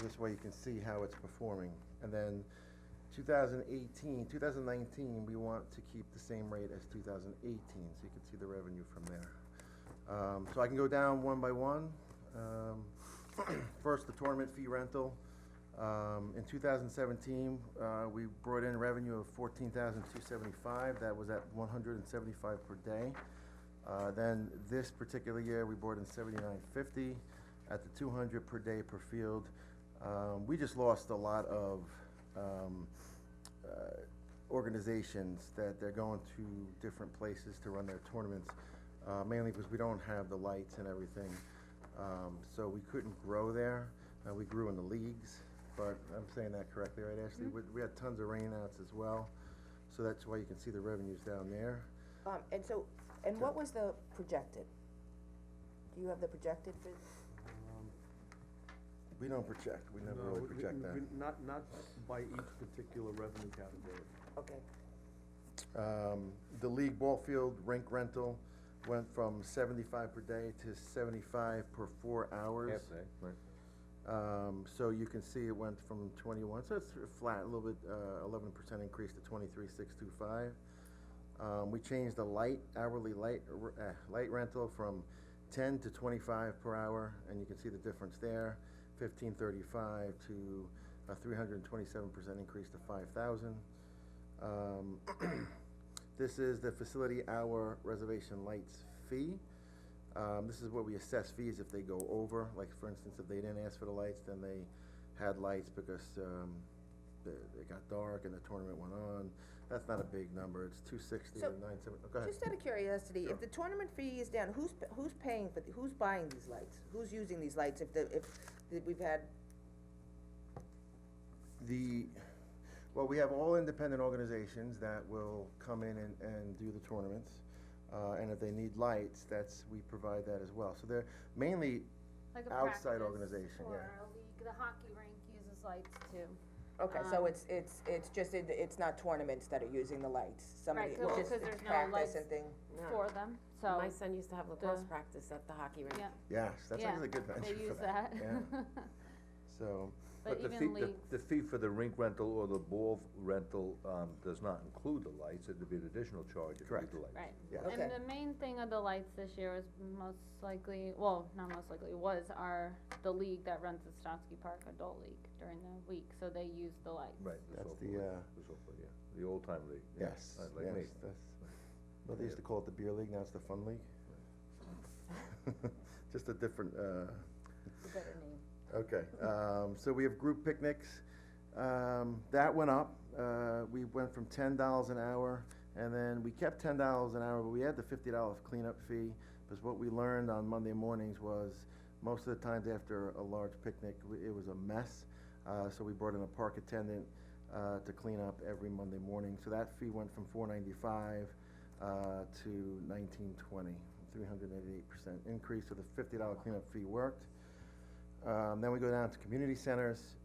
this way you can see how it's performing. And then 2019, we want to keep the same rate as 2018, so you can see the revenue from there. So I can go down one by one. First, the tournament fee rental. In 2017, we brought in revenue of $14,275. That was at 175 per day. Then this particular year, we brought in $79.50 at the 200 per day per field. We just lost a lot of organizations that they're going to different places to run their tournaments, mainly because we don't have the lights and everything. So we couldn't grow there. We grew in the leagues, but I'm saying that correctly, right, Ashley? We had tons of rainouts as well, so that's why you can see the revenues down there. And what was the projected? Do you have the projected for? We don't project, we never really project that. Not by each particular revenue category. Okay. The league ball field rink rental went from 75 per day to 75 per 4 hours. Half day, right. So you can see it went from 21, so it's flat, a little bit, 11% increase to 23,625. We changed the hourly light rental from 10 to 25 per hour, and you can see the difference there, 1535 to a 327% increase to 5,000. This is the facility hour reservation lights fee. This is where we assess fees if they go over, like for instance, if they didn't ask for the lights, then they had lights because it got dark and the tournament went on. That's not a big number, it's 260 to 970, go ahead. Just out of curiosity, if the tournament fee is down, who's paying for, who's buying these lights? Who's using these lights if we've had? Well, we have all independent organizations that will come in and do the tournaments. And if they need lights, we provide that as well. So they're mainly Like a outside practice organization, or yeah. a league. The hockey rink uses lights too. Okay, so it's not tournaments that are using the lights, somebody, Right, so- just because there's no practice lights. and thing. No. For them, so. My son used to have lacrosse practice at the hockey rink. Yeah, Yes, that's Yeah, actually a good venture they for use that. that. Yeah. So, But the even fee, leagues, the fee for the rink rental or the ball rental, does not include the lights, it'd be an additional charge if you Correct. need the lights. right. yeah. Okay. And the main thing of the lights this year is most likely, well, not most likely, was the league that runs the Stonsky Park Adult League during the week, so they use the lights. Right, the That's softball, the softball, yeah, the old time league. Yeah, Yes, like yes, me. that's, well, they used to call it the beer league, now it's the fun league. Just a different, It's a better name. okay, so we have group picnics, that went up, we went from $10 an hour, and then we kept $10 an hour, but we had the $50 cleanup fee, because what we learned on Monday mornings was, most of the times after a large picnic, it was a mess, so we brought in a park attendant, to clean up every Monday morning, so that fee went from $495, to $19.20, 388% increase, so the $50 cleanup fee worked. Then we go down to community centers,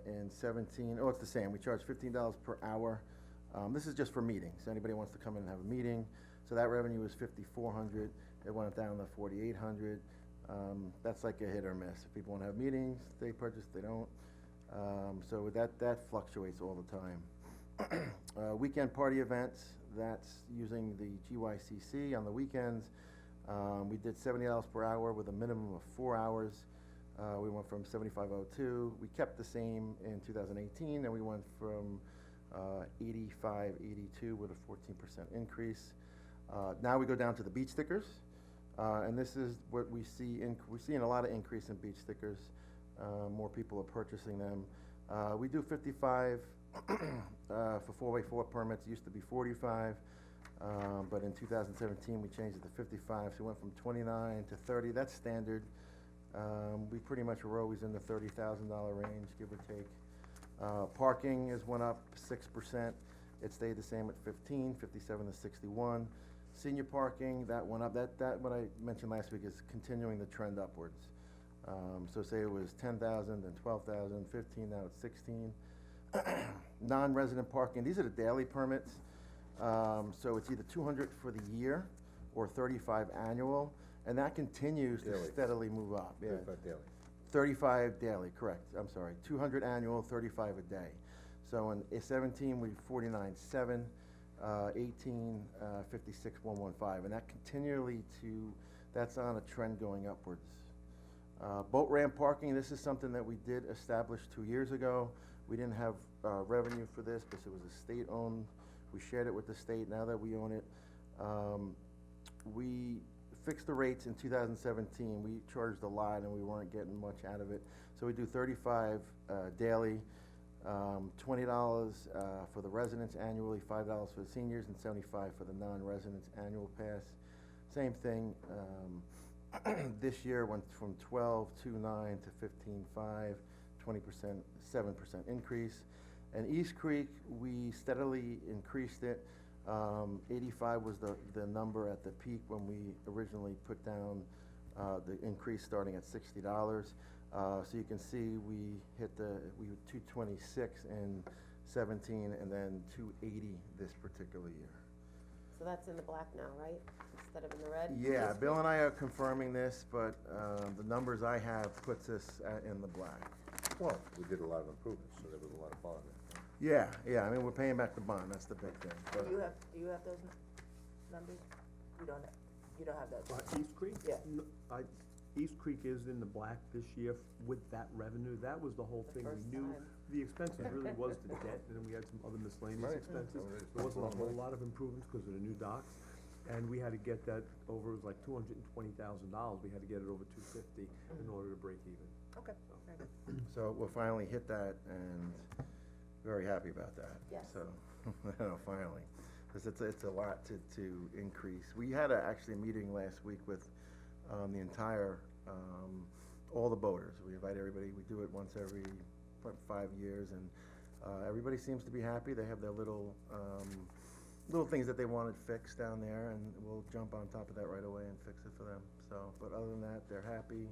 in 17, it's the same, we charge $15 per hour. This is just for meetings, anybody wants to come in and have a meeting, so that revenue was $5,400, it went down to $4,800. That's like a hit or miss, if people wanna have meetings, they purchase, they don't. So that fluctuates all the time. Weekend party events, that's using the GYCC on the weekends. We did $70 per hour with a minimum of 4 hours. We went from $75.02. We kept the same in 2018, and we went from $85.82 with a 14% increase. Now we go down to the beach stickers, and this is what we see. We're seeing a lot of increase in beach stickers. More people are purchasing them. We do 55 for 4x4 permits. It used to be 45, but in 2017 we changed it to 55. So we went from 29 to 30. That's standard. We pretty much were always in the $30,000 range, give or take. Parking has went up 6%. It stayed the same at 15, 57 to 61. Senior parking, that went up. That what I mentioned last week is continuing the trend upwards. So say it was 10,000, then 12,000, 15, now it's 16. Non-resident parking, these are the daily permits. So it's either 200 for the year or 35 annual, and that continues to Daily. steadily move up. Yeah. 35 daily. 35 daily, correct, I'm sorry, 200 annual, 35 a day. So in 17, we 49.7, 18, 56,115, and that continually that's on a trend going upwards. Boat ramp parking, this is something that we did establish 2 years ago. We didn't have revenue for this because it was a state-owned. We shared it with the state. Now that we own it, we fixed the rates in 2017. We charged a lot and we weren't getting much out of it. So we do 35 daily, $20 for the residents annually, $5 for the seniors, and $75 for the non-residents annual pass. Same thing. This year went from 12 to 9 to 15.5, 20%, 7% increase. And East Creek, we steadily increased it. 85 was the number at the peak when we originally put down the increase starting at $60. So you can see we were 226 in 17 and then 280 this particular year. So that's in the black now, right? Instead of in the red? Yeah, Yes, Bill please. and I are confirming this, but the numbers I have puts us in the black. Well, we did a lot of improvements, so there was a lot of bond there. Yeah, I mean, we're paying back the bond, that's the big thing. But Do you have those numbers? You don't have those? East Creek? Yeah. East Creek is in the black this year with that revenue. That was the whole The thing. first We knew time. the expenses really was the debt, and then we had some other miscellaneous Right. expenses. Oh, it is. There wasn't a whole lot of improvements because of the new docks. And we had to get that over, it was like $220,000. We had to get it over 250 in order to break even. Okay, very good. So we'll finally hit that and very happy about that. Yes. So, finally, because it's a lot to increase. We had actually a meeting last week with the entire, all the boaters. We invite everybody, we do it once every 5 years, and everybody seems to be happy. They have their little things that they wanted fixed down there, and we'll jump on top of that right away and fix it for them. So, but other than that, they're happy.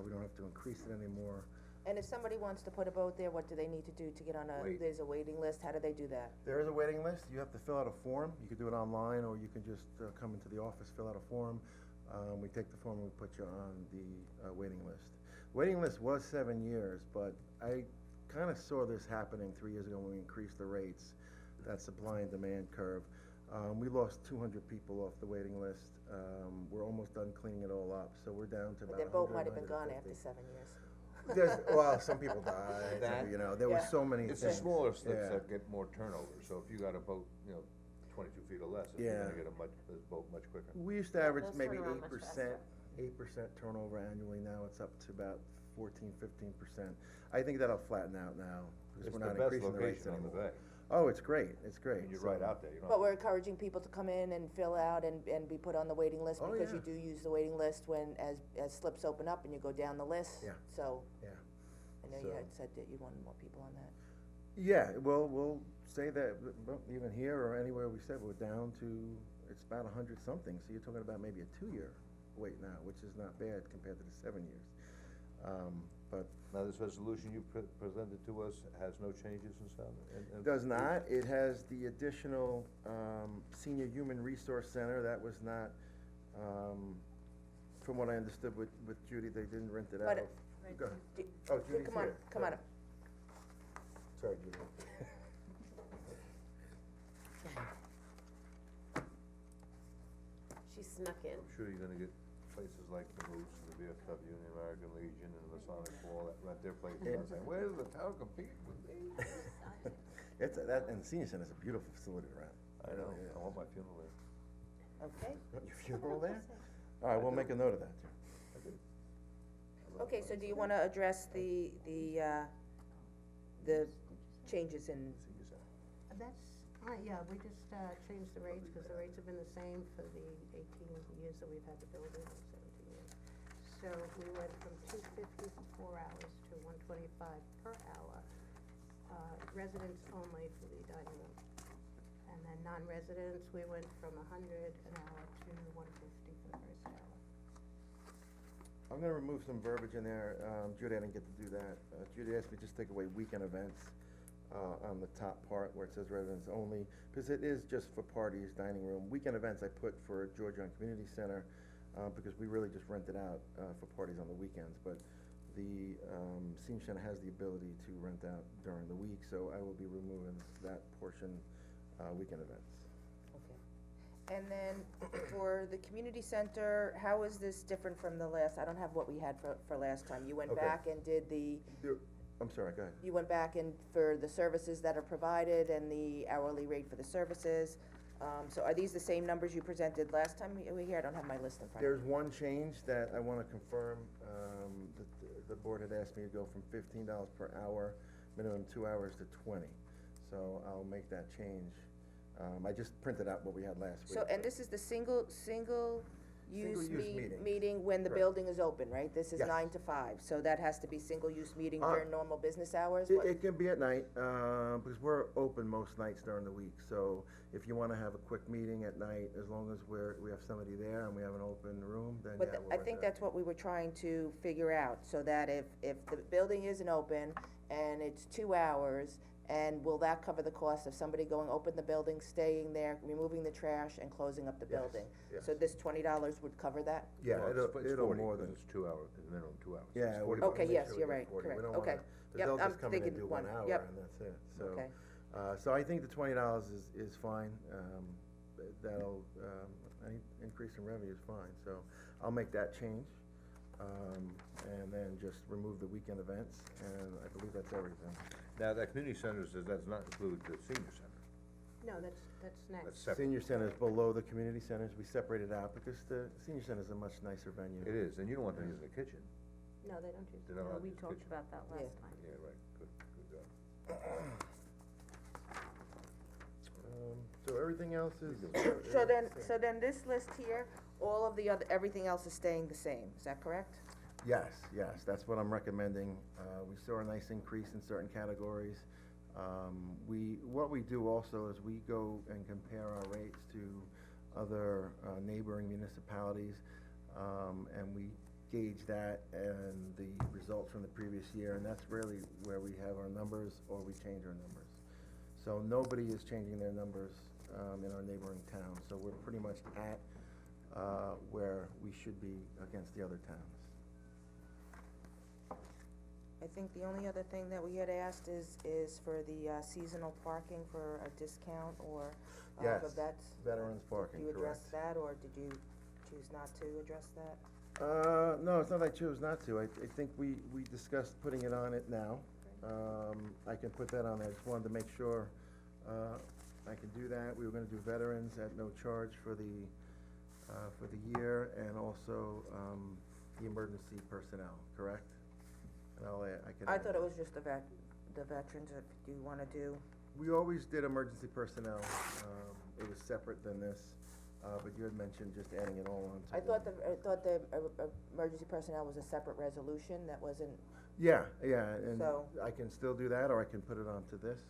We don't have to increase it anymore. And if somebody wants to put a boat there, what do they need to do to get on Wait. there's a waiting list, how do they do that? There is a waiting list. You have to fill out a form. You can do it online, or you can just come into the office, fill out a form. We take the form and we put you on the waiting list. Waiting list was 7 years, but I kind of saw this happening 3 years ago when we increased the rates. That supply and demand curve. We lost 200 people off the waiting list. We're almost done cleaning it all up, so we're down to But about their boat 100, might have been gone 150. after 7 years. Well, some people died, That- there were Yeah. so many It's things. the smaller slips Yeah. that get more turnover, so if you got a boat, 22 feet or less, you're Yeah. gonna get this boat much quicker. We used to Yeah, average those maybe turn around much 8% turnover annually. Now it's up to about 14-15%. I think that'll flatten out now, because It's we're the not best increasing the rates location on the anymore. bay. Oh, it's great, it's great. And you're So- right out there, you don't But have we're encouraging people to come in and fill out and be put on the waiting list, Oh, because yeah. you do use the waiting list when, as slips open up and you go down the list. Yeah. So, Yeah. I know you So- had said that you wanted more people on that. Yeah, well, we'll say that, well, even here or anywhere we said, we're down to, it's about 100 something, so you're talking about maybe a 2-year wait now, which is not bad compared to the 7 years. But Now, this resolution you presented to us has no changes and stuff? it does not, it has the additional, Senior Human Resource Center, that was not, from what I understood with Judy, they didn't rent it But out. Go ahead. Do- Oh, Judy's Come on, here. come on up. Sorry, Judy. She snuck in. I'm sure you're gonna get places like the Moose, and the VFW, and the American Legion, and the Masonic Wall that rent their places, and say, where does the town compete with me? And the senior center's a beautiful facility to rent. I know, Yeah. I want my funeral there. Okay, Your funeral there? All right, we'll make a note of that, too. okay, so do you wanna address the changes in, Yeah, we just, changed the rates, cause the rates have been the same for the 18 years that we've had the building, or 17 years. So we went from $250 for 4 hours to $125 per hour, residents only for the dining room. And then non-residents, we went from $100 an hour to $150 for the first hour. I'm gonna remove some verbiage in there, Judy, I didn't get to do that. Judy asked me to just take away weekend events, on the top part where it says residents only, because it is just for parties, dining room. Weekend events I put for Georgetown Community Center, because we really just rent it out, for parties on the weekends, but the, senior center has the ability to rent out during the week, so I will be removing that portion, weekend events. okay. And then for the community center, how is this different from the last, I don't have what we had for last time. You went Okay. back and did the, I'm sorry, go ahead. you went back and for the services that are provided and the hourly rate for the services. So are these the same numbers you presented last time we were here? I don't have my list in front of me. There's one change that I wanna confirm, that the board had asked me to go from $15 per hour, minimum 2 hours, to 20. So I'll make that change. I just printed out what we had last week. So, and this is the single use meetings. meeting when the Correct. building is open, right? This is Yes. 9 to 5, so that has to be single-use meeting Uh, during normal business hours? It, What- it can be at night, because we're open most nights during the week, so if you wanna have a quick meeting at night, as long as we have somebody there and we have an open room, then But yeah, we'll I let think that. that's what we were trying to figure out, so that if the building isn't open and it's 2 hours, and will that cover the cost of somebody going open the building, staying there, removing the trash, and closing up the Yes, building? yes. So this $20 would cover that? Yeah, Well, it's it'll 40, more 'cause than, it's 2 hours, minimum 2 hours. yeah. It's we 40 wanna Okay, make yes, sure we you're get right, 40. We correct, don't okay. wanna- 'cause Yep, they'll I'm just come in and thinking do 1 one, hour yep. and that's it, so. Okay. So I think the $20 is fine, that'll, any increase in revenue is fine, so I'll make that change. And then just remove the weekend events, and I believe that's everything. Now, that community center does not include the senior center. No, that's That's next. separate. Senior centers below the community centers, we separated out because the senior center's a much nicer venue. It is, and you don't want them using the kitchen. No, they don't use They're it. not No, allowed to we use the talked kitchen. about that last time. Yeah, right, good job. So everything else is. So then this list here, all of the other, everything else is staying the same, is that correct? Yes, that's what I'm recommending. We saw a nice increase in certain categories. What we do also is we go and compare our rates to other neighboring municipalities, and we gauge that and the results from the previous year, and that's really where we have our numbers or we change our numbers. So nobody is changing their numbers in our neighboring towns, so we're pretty much at where we should be against the other towns. I think the only other thing that we had asked is for the seasonal parking for a discount or for Yes, vets. veterans parking, Did you address correct. that, or did you choose not to address that? No, it's not that I chose not to. I think we discussed putting it on it now. I can put that on there. I just wanted to make sure, I can do that. We were gonna do veterans at no charge for the year, and also, the emergency personnel, correct? And I can. I add thought that. it was just the veterans, if you wanna do, We always did emergency personnel. It was separate than this, but you had mentioned just adding it all on to I thought one. the emergency personnel was a separate resolution, that wasn't, Yeah, and So- I can still do that, or I can put it onto this.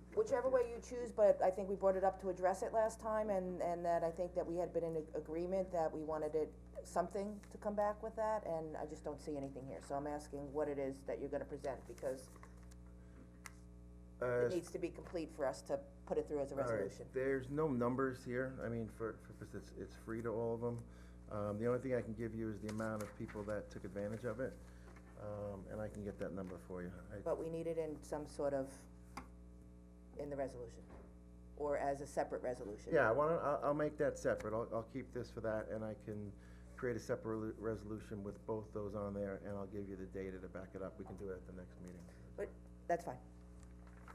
It's whichever way you choose, but I think we brought it up to address it last time, and that I think that we had been in agreement that we wanted it, something to come back with that, and I just don't see anything here, so I'm asking what it is that you're gonna present, because it needs to be complete for us to put it through as a all right, resolution. there's no numbers here, I mean, because it's free to all of them. The only thing I can give you is the amount of people that took advantage of it, and I can get that number for you. But we need it in some sort of, in the resolution, or as a separate resolution. Yeah, I'll make that separate, I'll keep this for that, and I can create a separate resolution with both those on there, and I'll give you the data to back it up, we can do it at the next meeting. But, that's fine,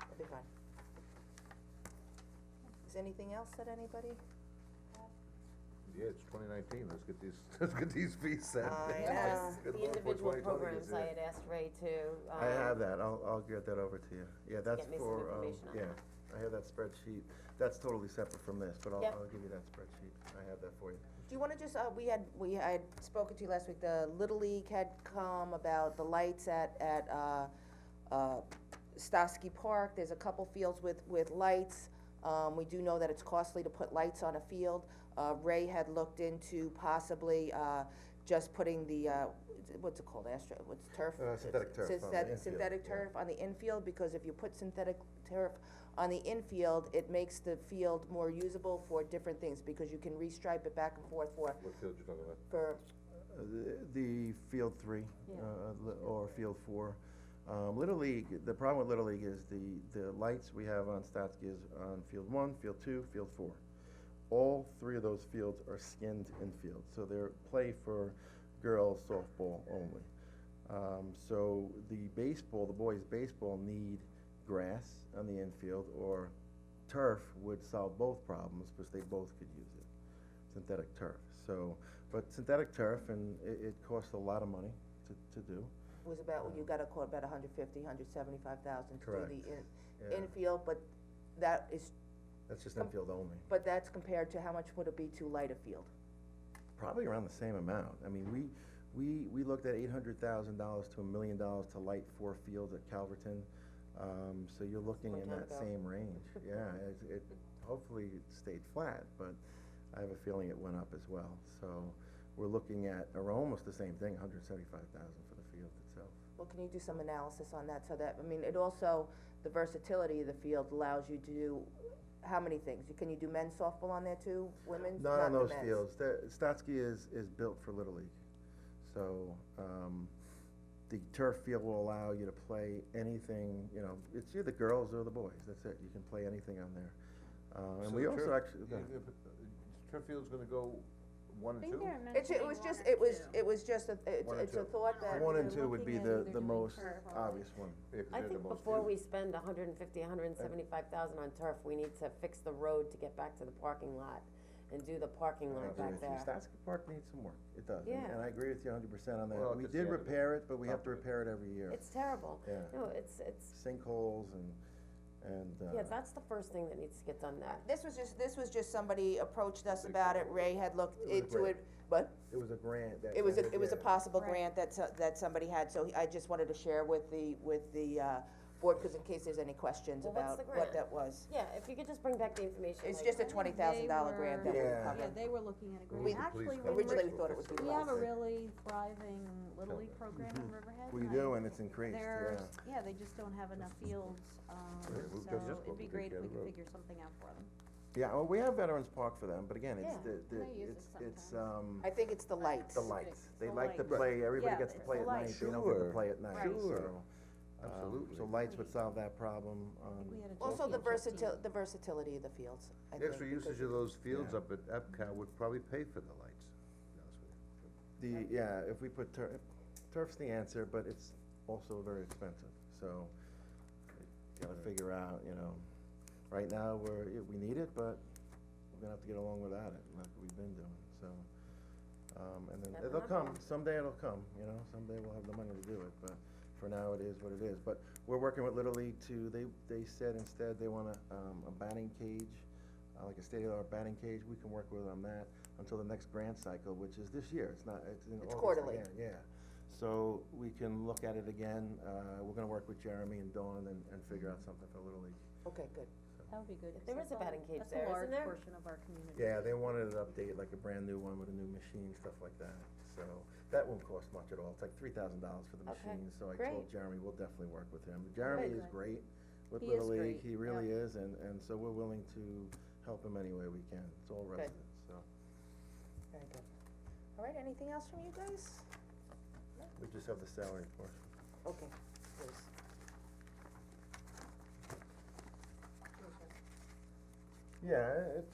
that'll be fine. Is anything else that anybody? Yeah, it's 2019, let's get these fees set. I Yes, know. Good the Lord, before individual 2020 programs, gets I here. had asked Ray to, I have that, I'll get that over to you. Yeah, that's get me some for, information on yeah, I have that spreadsheet. That's totally separate from this, but Yep. I'll give you that spreadsheet. I have that for you. Do you wanna just, we had spoken to you last week, the Little League had come about the lights at Stosky Park, there's a couple fields with lights. We do know that it's costly to put lights on a field. Ray had looked into possibly, just putting the, what's it called, what's turf? Synthetic turf on the infield, Synthetic yeah. turf on the infield, because if you put synthetic turf on the infield, it makes the field more usable for different things, because you can restripe it back and forth for, What field you talking about? for, The Field 3, Yeah. or Field 4. Little League, the problem with Little League is the lights we have on Stotsky is on Field 1, Field 2, Field 4. all three of those fields are skinned infields, so they're play for girls softball only. So the baseball, the boys' baseball need grass on the infield, or turf would solve both problems, because they both could use it, synthetic turf. So, but synthetic turf, and it costs a lot of money to do. It was about, you gotta call about $150,000, $175,000 to do Correct. the Yeah. infield, but that is, That's just infield only. but that's compared to how much would it be to light a field? Probably around the same amount. I mean, we looked at $800,000 to $1 million to light 4 fields at Calverton. So you're looking Long in time that ago. same range. Yeah, it hopefully it stayed flat, but I have a feeling it went up as well. So we're looking at, or almost the same thing, $175,000 for the field itself. Well, can you do some analysis on that, so that, I mean, it also, the versatility of the field allows you to do how many things? Can you do men's softball on there too, women's? Not on the those men's. fields. Stotsky is built for Little League. So, the turf field will allow you to play anything, you know, it's either girls or the boys, that's it. You can play anything on there. And we also actually, Turf field's gonna go 1 and 2? It was just a thought that. 1 and 2 would be looking at either the doing most turf or obvious one. I think before we spend $150,000, $175,000 on turf, we need to fix the road to get back to the parking lot and do the parking lot back there. Stotsky Park needs some work, it does. Yeah. And I agree with you 100% on that. Well, We it's did the end of it. repair it, but we have to repair it every year. It's terrible. Yeah. No, it's, Sinkholes and, yeah, that's the first thing that needs to get done that. This was just somebody approached us about it, Ray had looked It was a into grant. it, but it was a grant that. it was a yeah. possible Right. grant that somebody had, so I just wanted to share with the board, cause in case there's any questions Well, what's about the what grant? that was. Yeah, if you could just bring back the information. It's like- just a $20,000 grant that we Yeah. covered. Yeah, they were looking at a We- grant. Actually, Please, Originally, we thought it would be we have a less. really thriving Little League program in Riverhead. We and do, I- and it's increased, They're, yeah. they just don't have enough fields, we've so just it'd what be we great if did we down the could road. figure something out for them. Yeah, well, we have Veterans Park for them, but again, it's Yeah. They use it it's, I think it's the lights. the lights. They The like to lights. play, everybody Yeah, gets to it's play the at night, lights. they don't get to Sure. play at night, Right. Sure. so. Absolutely. So lights would solve that problem. We had a Also, the championship team. versatility of the fields, I think. Extra because usage of those fields Yeah. up at EPCA would probably pay for the lights, to be honest with you. If we put turf's the answer, but it's also very expensive, so you gotta figure out, you know, right now, we need it, but we're gonna have to get along without it, like we've been doing, so. And then Never it'll know. come, someday it'll come, you know, someday we'll have the money to do it, but for now, it is what it is. But we're working with Little League too, they said instead they want a batting cage, like a state-of-the-art batting cage, we can work with on that until the next grant cycle, which is this year, it's in It's August quarterly. again, yeah. So we can look at it again, we're gonna work with Jeremy and Dawn and figure out something for Little League. Okay, good. That would be good. There 'cause is a that's batting cage that's there, isn't a large there? portion of our community. Yeah, they wanted an update, like a brand new one with a new machine, stuff like that, so that won't cost much at all, it's like $3,000 for the Okay, machine, so I great. told Jeremy, we'll definitely work with him. Jeremy is Good. great with He Little is League, great, he really yeah. is, and so we're willing to help him any way we can, it's all Good. residents, so. Very good. All right, anything else from you guys? We just have the salary portion. Okay, please. Yeah,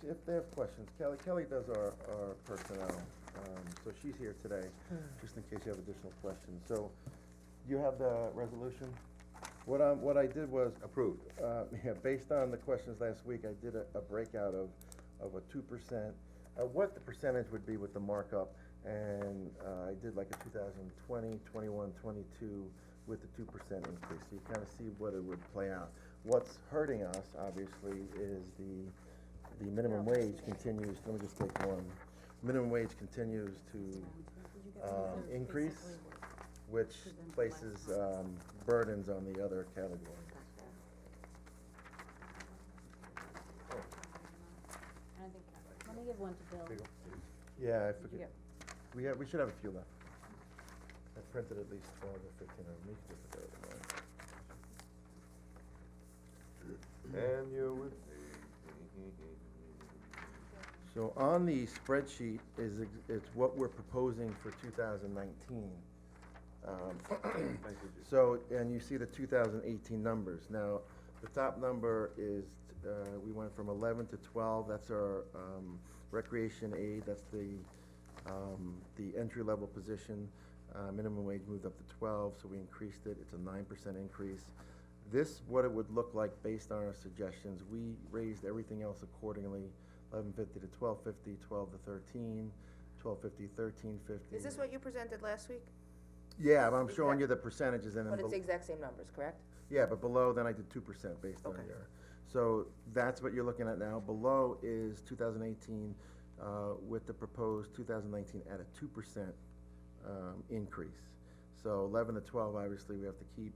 if they have questions, Kelly does our personnel, so she's here today, just in case you have additional questions. So, you have the resolution? What I did was. Approved. Yeah, based on the questions last week, I did a breakout of a 2%, what the percentage would be with the markup, and, I did like a 2020, 21, 22 with the 2% increase, so you kinda see what it would play out. What's hurting us, obviously, is the minimum wage continues, let me just take one. Minimum wage continues to, increase, which places, burdens on the other categories. I think, let me give one to Bill. Yeah, I Did you forget, get- we should have a few left. I printed at least 12 or 15 of them, we can just go over mine. And you're with. So on the spreadsheet it's what we're proposing for 2019. So, and you see the 2018 numbers. Now, The top number is, we went from 11 to 12, that's our, recreation aid, that's the entry-level position. Minimum wage moved up to 12, so we increased it, it's a 9% increase. This, what it would look like based on our suggestions, we raised everything else accordingly, 11.50 to 12.50, 12 to 13, 12.50, 13.50. Is this what you presented last week? Yeah, but I'm showing you the percentages and then. But it's the exact same numbers, correct? Yeah, but below, then I did 2% based on Okay. your, so that's what you're looking at now. Below is 2018, with the proposed 2019 at a 2%, increase. So 11 to 12, obviously, we have to keep,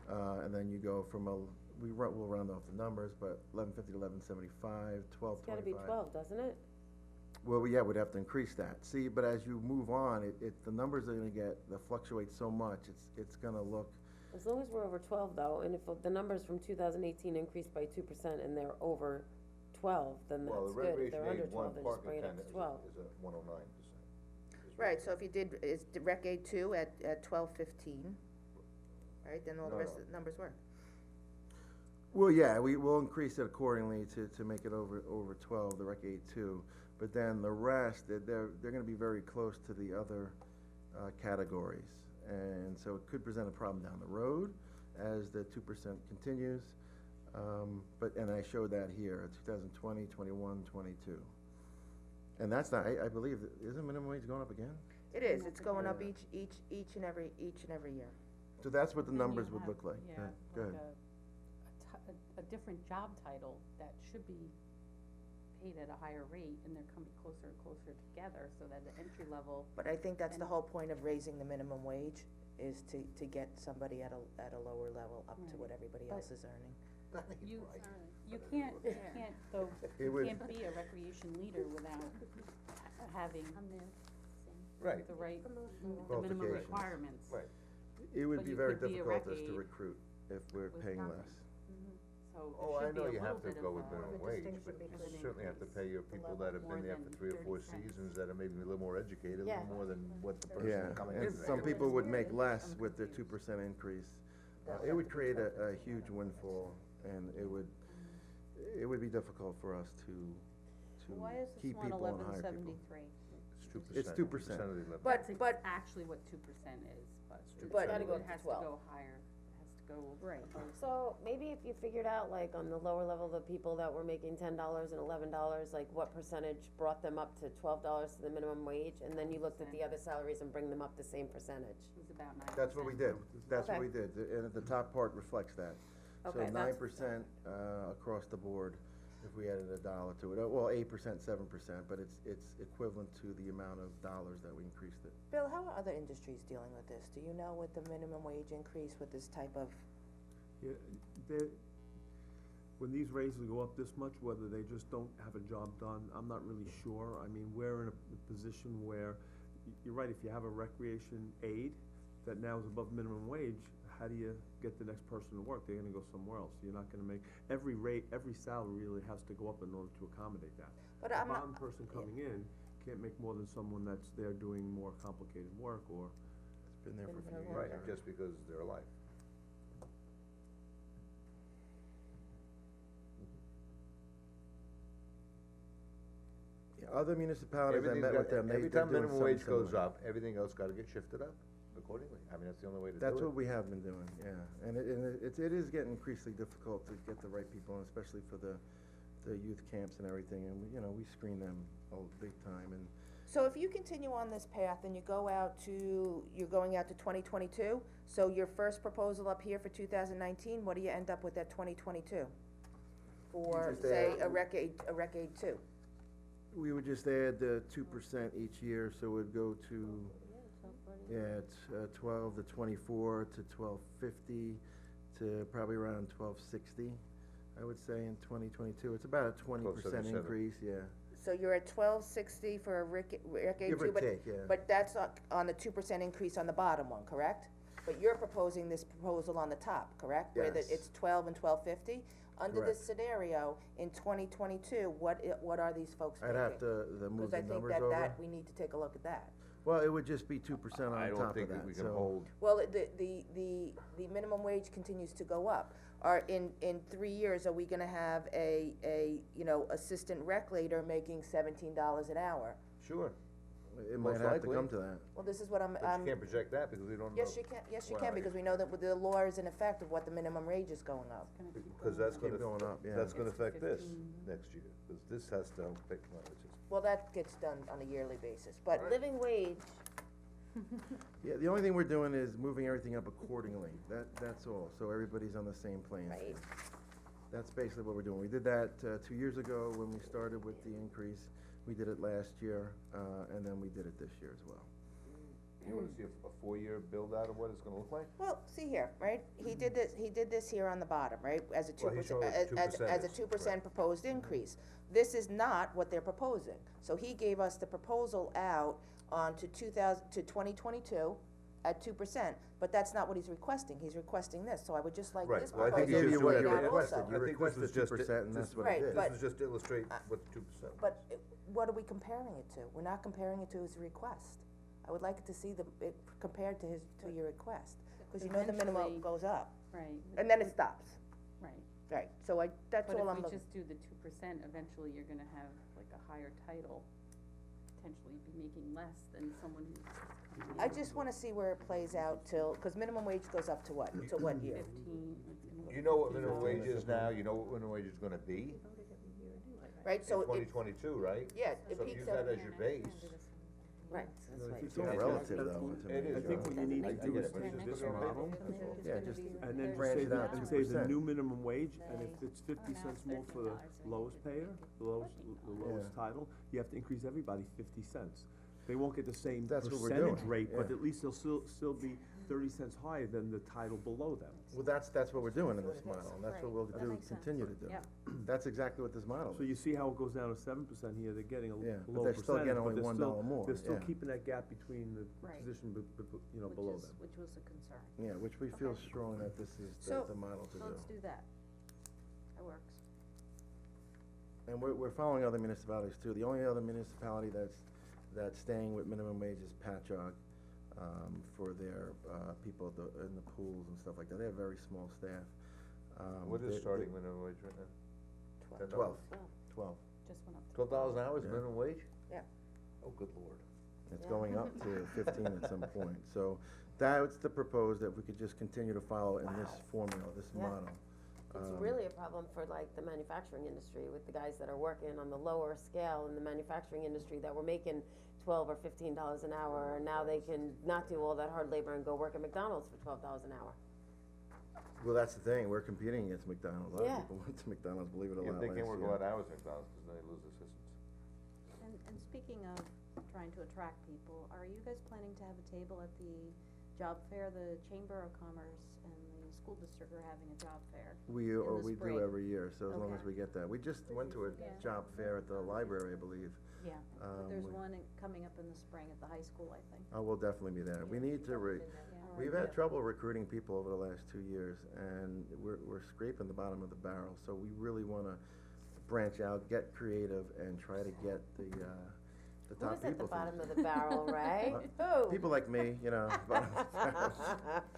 and then you go from we'll round off the numbers, but 11.50 to 11.75, 12.25. It's gotta be 12, doesn't it? Well, yeah, we'd have to increase that. See, but as you move on, the numbers are gonna they fluctuate so much, it's gonna look, As long as we're over 12 though, and if the numbers from 2018 increased by 2% and they're over 12, then Well, that's the good. If recreation they're under aid, 12, one then park just bring it up attendant to 12. is a 109%. Right, so if you did, is the Rec Aid 2 at 12.15, right, then all the No, rest no. of the numbers work. well, yeah, we will increase it accordingly to make it over 12, the Rec Aid 2. But then the rest, they're gonna be very close to the other, categories. And so it could present a problem down the road as the 2% continues. And I showed that here, 2020, 21, 22. And that's not, I believe, isn't minimum wage going up again? It is, it's going up each and every year. So that's what the Then you numbers would have, look like. Yeah, Go like ahead. a different job title that should be paid at a higher rate, and they're coming closer and closer together, so that the entry level. But I think that's the And- whole point of raising the minimum wage, is to get somebody at a lower level up to Right. what everybody But- else is earning. You can't though, It you would- can't be a recreation leader without having Right. the right, the minimum Qualifications. requirements. Right. It would But be you very could be a difficult rec as to aide recruit if we're with paying nothing. less. So Oh, there I should be know a you have little to bit go of with a, minimum the wage, distinction but you between certainly have to pay your people that have been there for 3 or 4 seasons, that are maybe a little more educated, a Yeah. little more than what the Yeah, person coming and in. some people would make less with their 2% increase. It would create a huge windfall, and it would be difficult for us to Why is this keep one people and hire people. 1173? It's 2%. It's 2%. Of the limit. But, actually what 2% is, but But- it Gotta go up to has to 12. go higher, it has to go Right. above. So maybe if you figured out, like, on the lower level, the people that were making $10 and $11, like, what percentage brought them up to $12 to the minimum wage, and then you looked at the other salaries and bring them up the same percentage. It was about 9%. That's what we did, that's what Okay. we did, and the top part reflects that. So Okay, 9%, across the board, if we added $1 to it, well, 8%, 7%, but it's equivalent to the amount of dollars that we increased it. Bill, how are other industries dealing with this? Do you know with the minimum wage increase with this type of, Yeah, when these raises go up this much, whether they just don't have a job done, I'm not really sure. I mean, we're in a position where, you're right, if you have a recreation aid that now is above minimum wage, how do you get the next person to work? They're gonna go somewhere else. You're not gonna make, every salary really has to go up in order to accommodate that. but A I'm not, bottom person coming in can't make more than someone that's there doing more complicated work, or It's been there for a few years. Right, just because they're alive. Yeah, other municipalities, I Everything's met got- with them, every they're time doing minimum something wage goes similar. up, everything else gotta get shifted up accordingly. I mean, that's the only way to do it. That's what we have been doing, yeah, and it is getting increasingly difficult to get the right people, and especially for the youth camps and everything, and we screen them all big time, and so if you continue on this path and you go out to, you're going out to 2022, so your first proposal up here for 2019, what do you end up with at 2022? For, Just say, add- a Rec Aid 2? we would just add the 2% each year, so it would go to, yeah, it's 12 to 24 to 1250 to probably around 1260, I would say, in 2022. It's about a 20% 1277. increase, yeah. So you're at 1260 for a Rec Aid 2, Give or but, take, yeah. but that's on the 2% increase on the bottom one, correct? But you're proposing this proposal on the top, correct? Where Yes. it's 12 and 1250? Under this Correct. scenario, in 2022, what are these folks making? I'd have to move Because the I think numbers over. that we need to take a look at that. Well, it would just be 2% I on don't top of think that, that we can so. hold, Well, the minimum wage continues to go up. In 3 years, are we gonna have a, you know, assistant rec leader making $17 an hour? sure, It might most have to likely. come to that. Well, this is what but you can't project that because we don't know. yes, you can, Well, because we know that with the law is in effect of what the minimum wage is going up. Because that's Keep gonna, going up, yeah. that's gonna affect this next year, because this has to help pick, well, it's just. Well, that gets done on a yearly basis, but Living wage, Yeah, the only thing we're doing is moving everything up accordingly, that's all, so everybody's on the same playing right, field. That's basically what we're doing. We did that, 2 years ago when we started with the increase. We did it last year, and then we did it this year as well. You wanna see a 4-year build out of what it's gonna look like? well, see here, right? He did this here on the bottom, right, as a Well, he 2%, showed what as a 2% is, 2% proposed increase. This is not what they're proposing. So he gave us the proposal out on to 2022 at 2%, but that's not what he's requesting. He's requesting this, so I would just like Right, this well, I proposal think to you be just do out what you also. requested. You I think this requested was just 2%, and that's what Right, it did. but- This was just to illustrate what the 2%. But what are we comparing it to? We're not comparing it to his request. I would like to see it compared to your request, because you know the minimum Eventually- goes up, Right. and then it stops. Right. Right, so that's all I'm But if we looking. just do the 2%, eventually you're gonna have like a higher title, potentially be making less than someone who's coming in. I just wanna see where it plays out till, cause minimum wage goes up to what, to what year? 15, it's gonna go You know what 15 minimum wage dollars. is now, you know what minimum wage is gonna be Right, so in it, 2022, right? yeah, it So if peaks you use at, that as your base, right, so No, that's if why. you It's all take- relative that's- though, to It me. is, I think what you need I to do get is it, but take just this put it on model, paper. Yeah, just and then just branch say it the, out and say the 2%. new minimum wage, and if it's 50 cents more for the lowest payer, the lowest Yeah. title, you have to increase everybody 50 cents. They won't get the same That's what we're percentage doing, rate, but yeah. at least they'll still be 30 cents higher than the title below them. Well, that's what we're doing in this model, and that's what we'll That do, makes sense. continue to do. Yep. That's exactly what this model So is. you see how it goes down to 7% here, they're getting a Yeah, but low they're still percentage, getting but only they're $1 still, more, they're still yeah. keeping that gap between the Right. position below them. Which was a concern. Yeah, which we feel strong that this is So- the model to do. Let's do that. That works. And we're following other municipalities too. The only other municipality that's staying with minimum wage is Patchogue, for their, people in the pools and stuff like that. They have very small staff. What is they- starting minimum wage right now? $10? 12. 12. Just went up to. $12 an hour is Yeah. minimum wage? Yeah. Oh, good lord. It's Yeah. going up to 15 at some point. So that's the proposed, that we could just continue to follow in this formula, this Yeah. model. It's really a problem for like the manufacturing industry with the guys that are working on the lower scale in the manufacturing industry that were making $12 or $15 an hour, and now they can not do all that hard labor and go work at McDonald's for $12 an hour. Well, that's the thing, we're competing against McDonald's. A lot Yeah. of people went to McDonald's, believe it or Yeah, not, they last can't work a year. lot of hours at McDonald's because they lose assistants. And speaking of trying to attract people, are you guys planning to have a table at the job fair? The Chamber of Commerce and the school district are having a job fair. We in the do spring. every year, so as long as Okay. we get that. We just went to a Yeah. job fair at the library, I believe. Yeah, but there's we- one coming up in the spring at the high school, I think. Oh, we'll definitely be there. We need to Yeah. we've had trouble recruiting people over the last 2 years, and we're scraping the bottom of the barrel, so we really wanna branch out, get creative, and try to get the top Who's people. at the for bottom this. of the barrel, right? Who? People like me, you know, bottom of the barrel.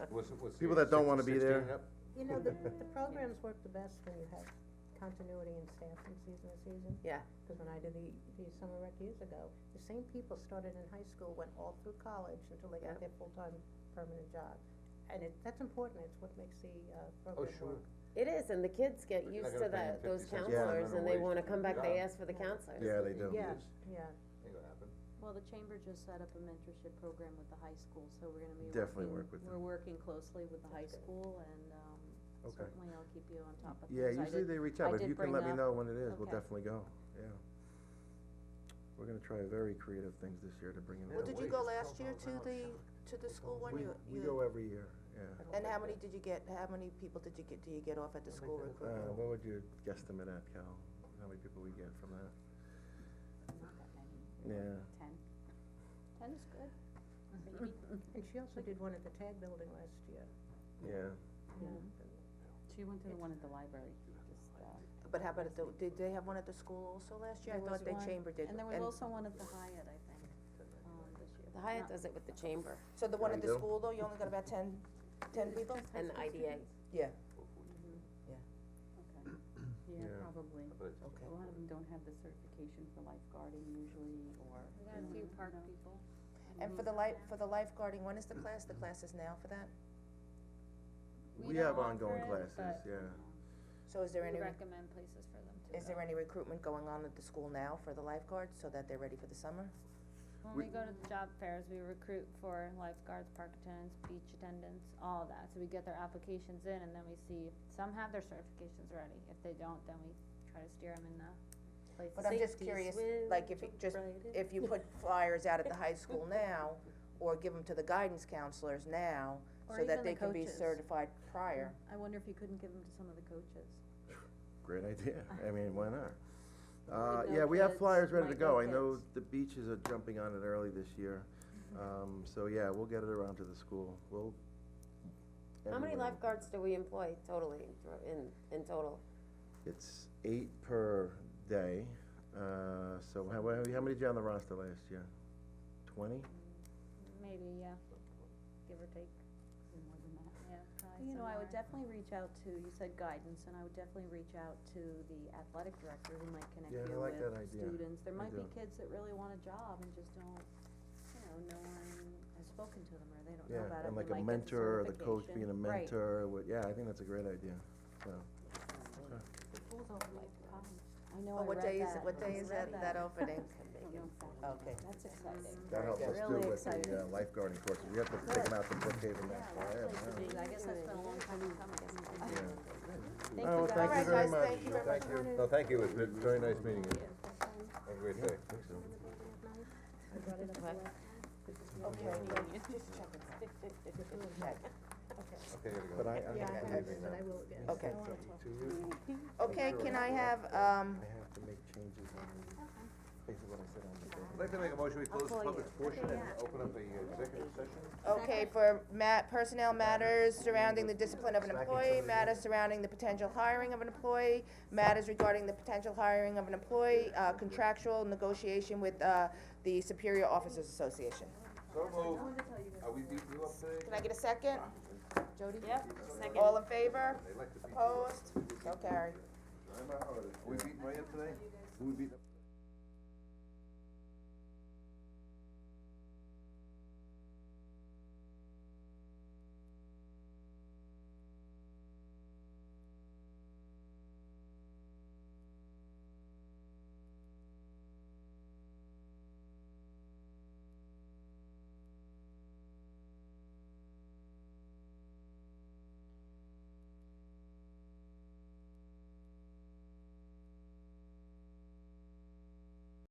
What's People the that don't wanna 16 be there. up? You know, the programs work the best when you have continuity in staff from season to season. Yeah. Cause when I did the summer rec years ago, the same people started in high school, went all through college until they got Yep. their full-time permanent job. And that's important, it's what makes the, program work. sure. It is, and the kids get But you're used not to gonna pay that, them those 50 cents Yeah, counselors, and they minimum wanna wage come back, they job. ask for the counselors. Yeah, they do. Yeah, yeah. Ain't gonna happen. Well, the chamber just set up a mentorship program with the high school, so we're gonna be Definitely working, work with them. we're working closely with the high school, and, Okay. certainly I'll keep you on top of things. Yeah, I usually did- they reach I out, but did if you can bring let me up- know when it is, we'll Okay. definitely go, yeah. We're gonna try very creative things this year to bring in. Well, did you go last year to the school one? We go every year, yeah. And how many people do you get off at the school recruitment? What would you guesstimate at, Cal? How many people we get from that? Not that many, Yeah. 10. 10 is good. And she also did one at the Tag Building last year. Yeah. She went to the one at the library, just, But how about did they have one at the school also last year? I There thought was the one, chamber did. And there was also one at the Hyatt, I think, this year. The Hyatt does it with the chamber So the one Yeah, at you the do? school though, you only got about 10 people? and the IDA. Yeah, Okay. Yeah, Yeah. probably. okay. A lot of them don't have the certification for lifeguarding usually, or. We got a few park people. And for the lifeguarding, when is the class? The class is now for that? We don't have offer ongoing it, classes, but yeah. So is there We any, recommend places for them to is there any recruitment going on at the school now for the lifeguards, so that they're ready for the summer? When We- we go to the job fairs, we recruit for lifeguards, park attendants, beach attendants, all of that. So we get their applications in and then we see, some have their certifications ready. If they don't, then we try to steer them in the places. But I'm just curious, like if you just, if you put flyers out at the high school now, or give them to the guidance counselors now, Or so that even they the can be coaches. certified prior. I wonder if you couldn't give them to some of the coaches. Great idea, I mean, why not? With no Yeah, we have kids, flyers ready to might know go, I know kids. the beaches are jumping on it early this year. So yeah, we'll get it around to the school, we'll. How many everywhere. lifeguards do we employ totally, in total? It's 8 per day, so how many did you have on the roster last year? 20? Maybe, yeah, give or take. More than that. Yeah, probably You know, I would somewhere. definitely reach out to, you said guidance, and I would definitely reach out to the athletic director who might connect Yeah, I you like with that idea. students. There I might be do. kids that really want a job and just don't, no one has spoken to them, or they don't know Yeah, about it. and They like a might get mentor, or the coach certification. being a Right. mentor, yeah, I think that's a great idea, so. The pool's open like college. I know, Oh, I what read day is that. it, what day I is read that opening? Okay. That's exciting. That helps us Really too with the exciting. lifeguarding courses, we have to take them out to Brookhaven, Yeah, Mass. that place would be, I guess that's been a long time in coming. Thank Oh, you, guys. thank you very guys, much. thank you very much. No, thank you, it's been very nice meeting you. Have a great day. Okay, just check it out. Check. Okay, gotta go. But I Yeah, have I to have leave it, now. but I will again. Okay. To you, Okay, can I have, I have to make changes on basically what I said on the day. I'd like to make a motion, we close the public portion and open up a executive session. okay, for personnel matters surrounding the discipline of an employee, matters surrounding the potential hiring of an employee, matters regarding the potential hiring of an employee, contractual negotiation with, the Superior Officers Association. So moved. Are we beating you up today? Can I get a second? Jody? Yep, second. All in favor? They like to beat you up. Opposed? So carried. Are we beating Ray up today? Who we beating up?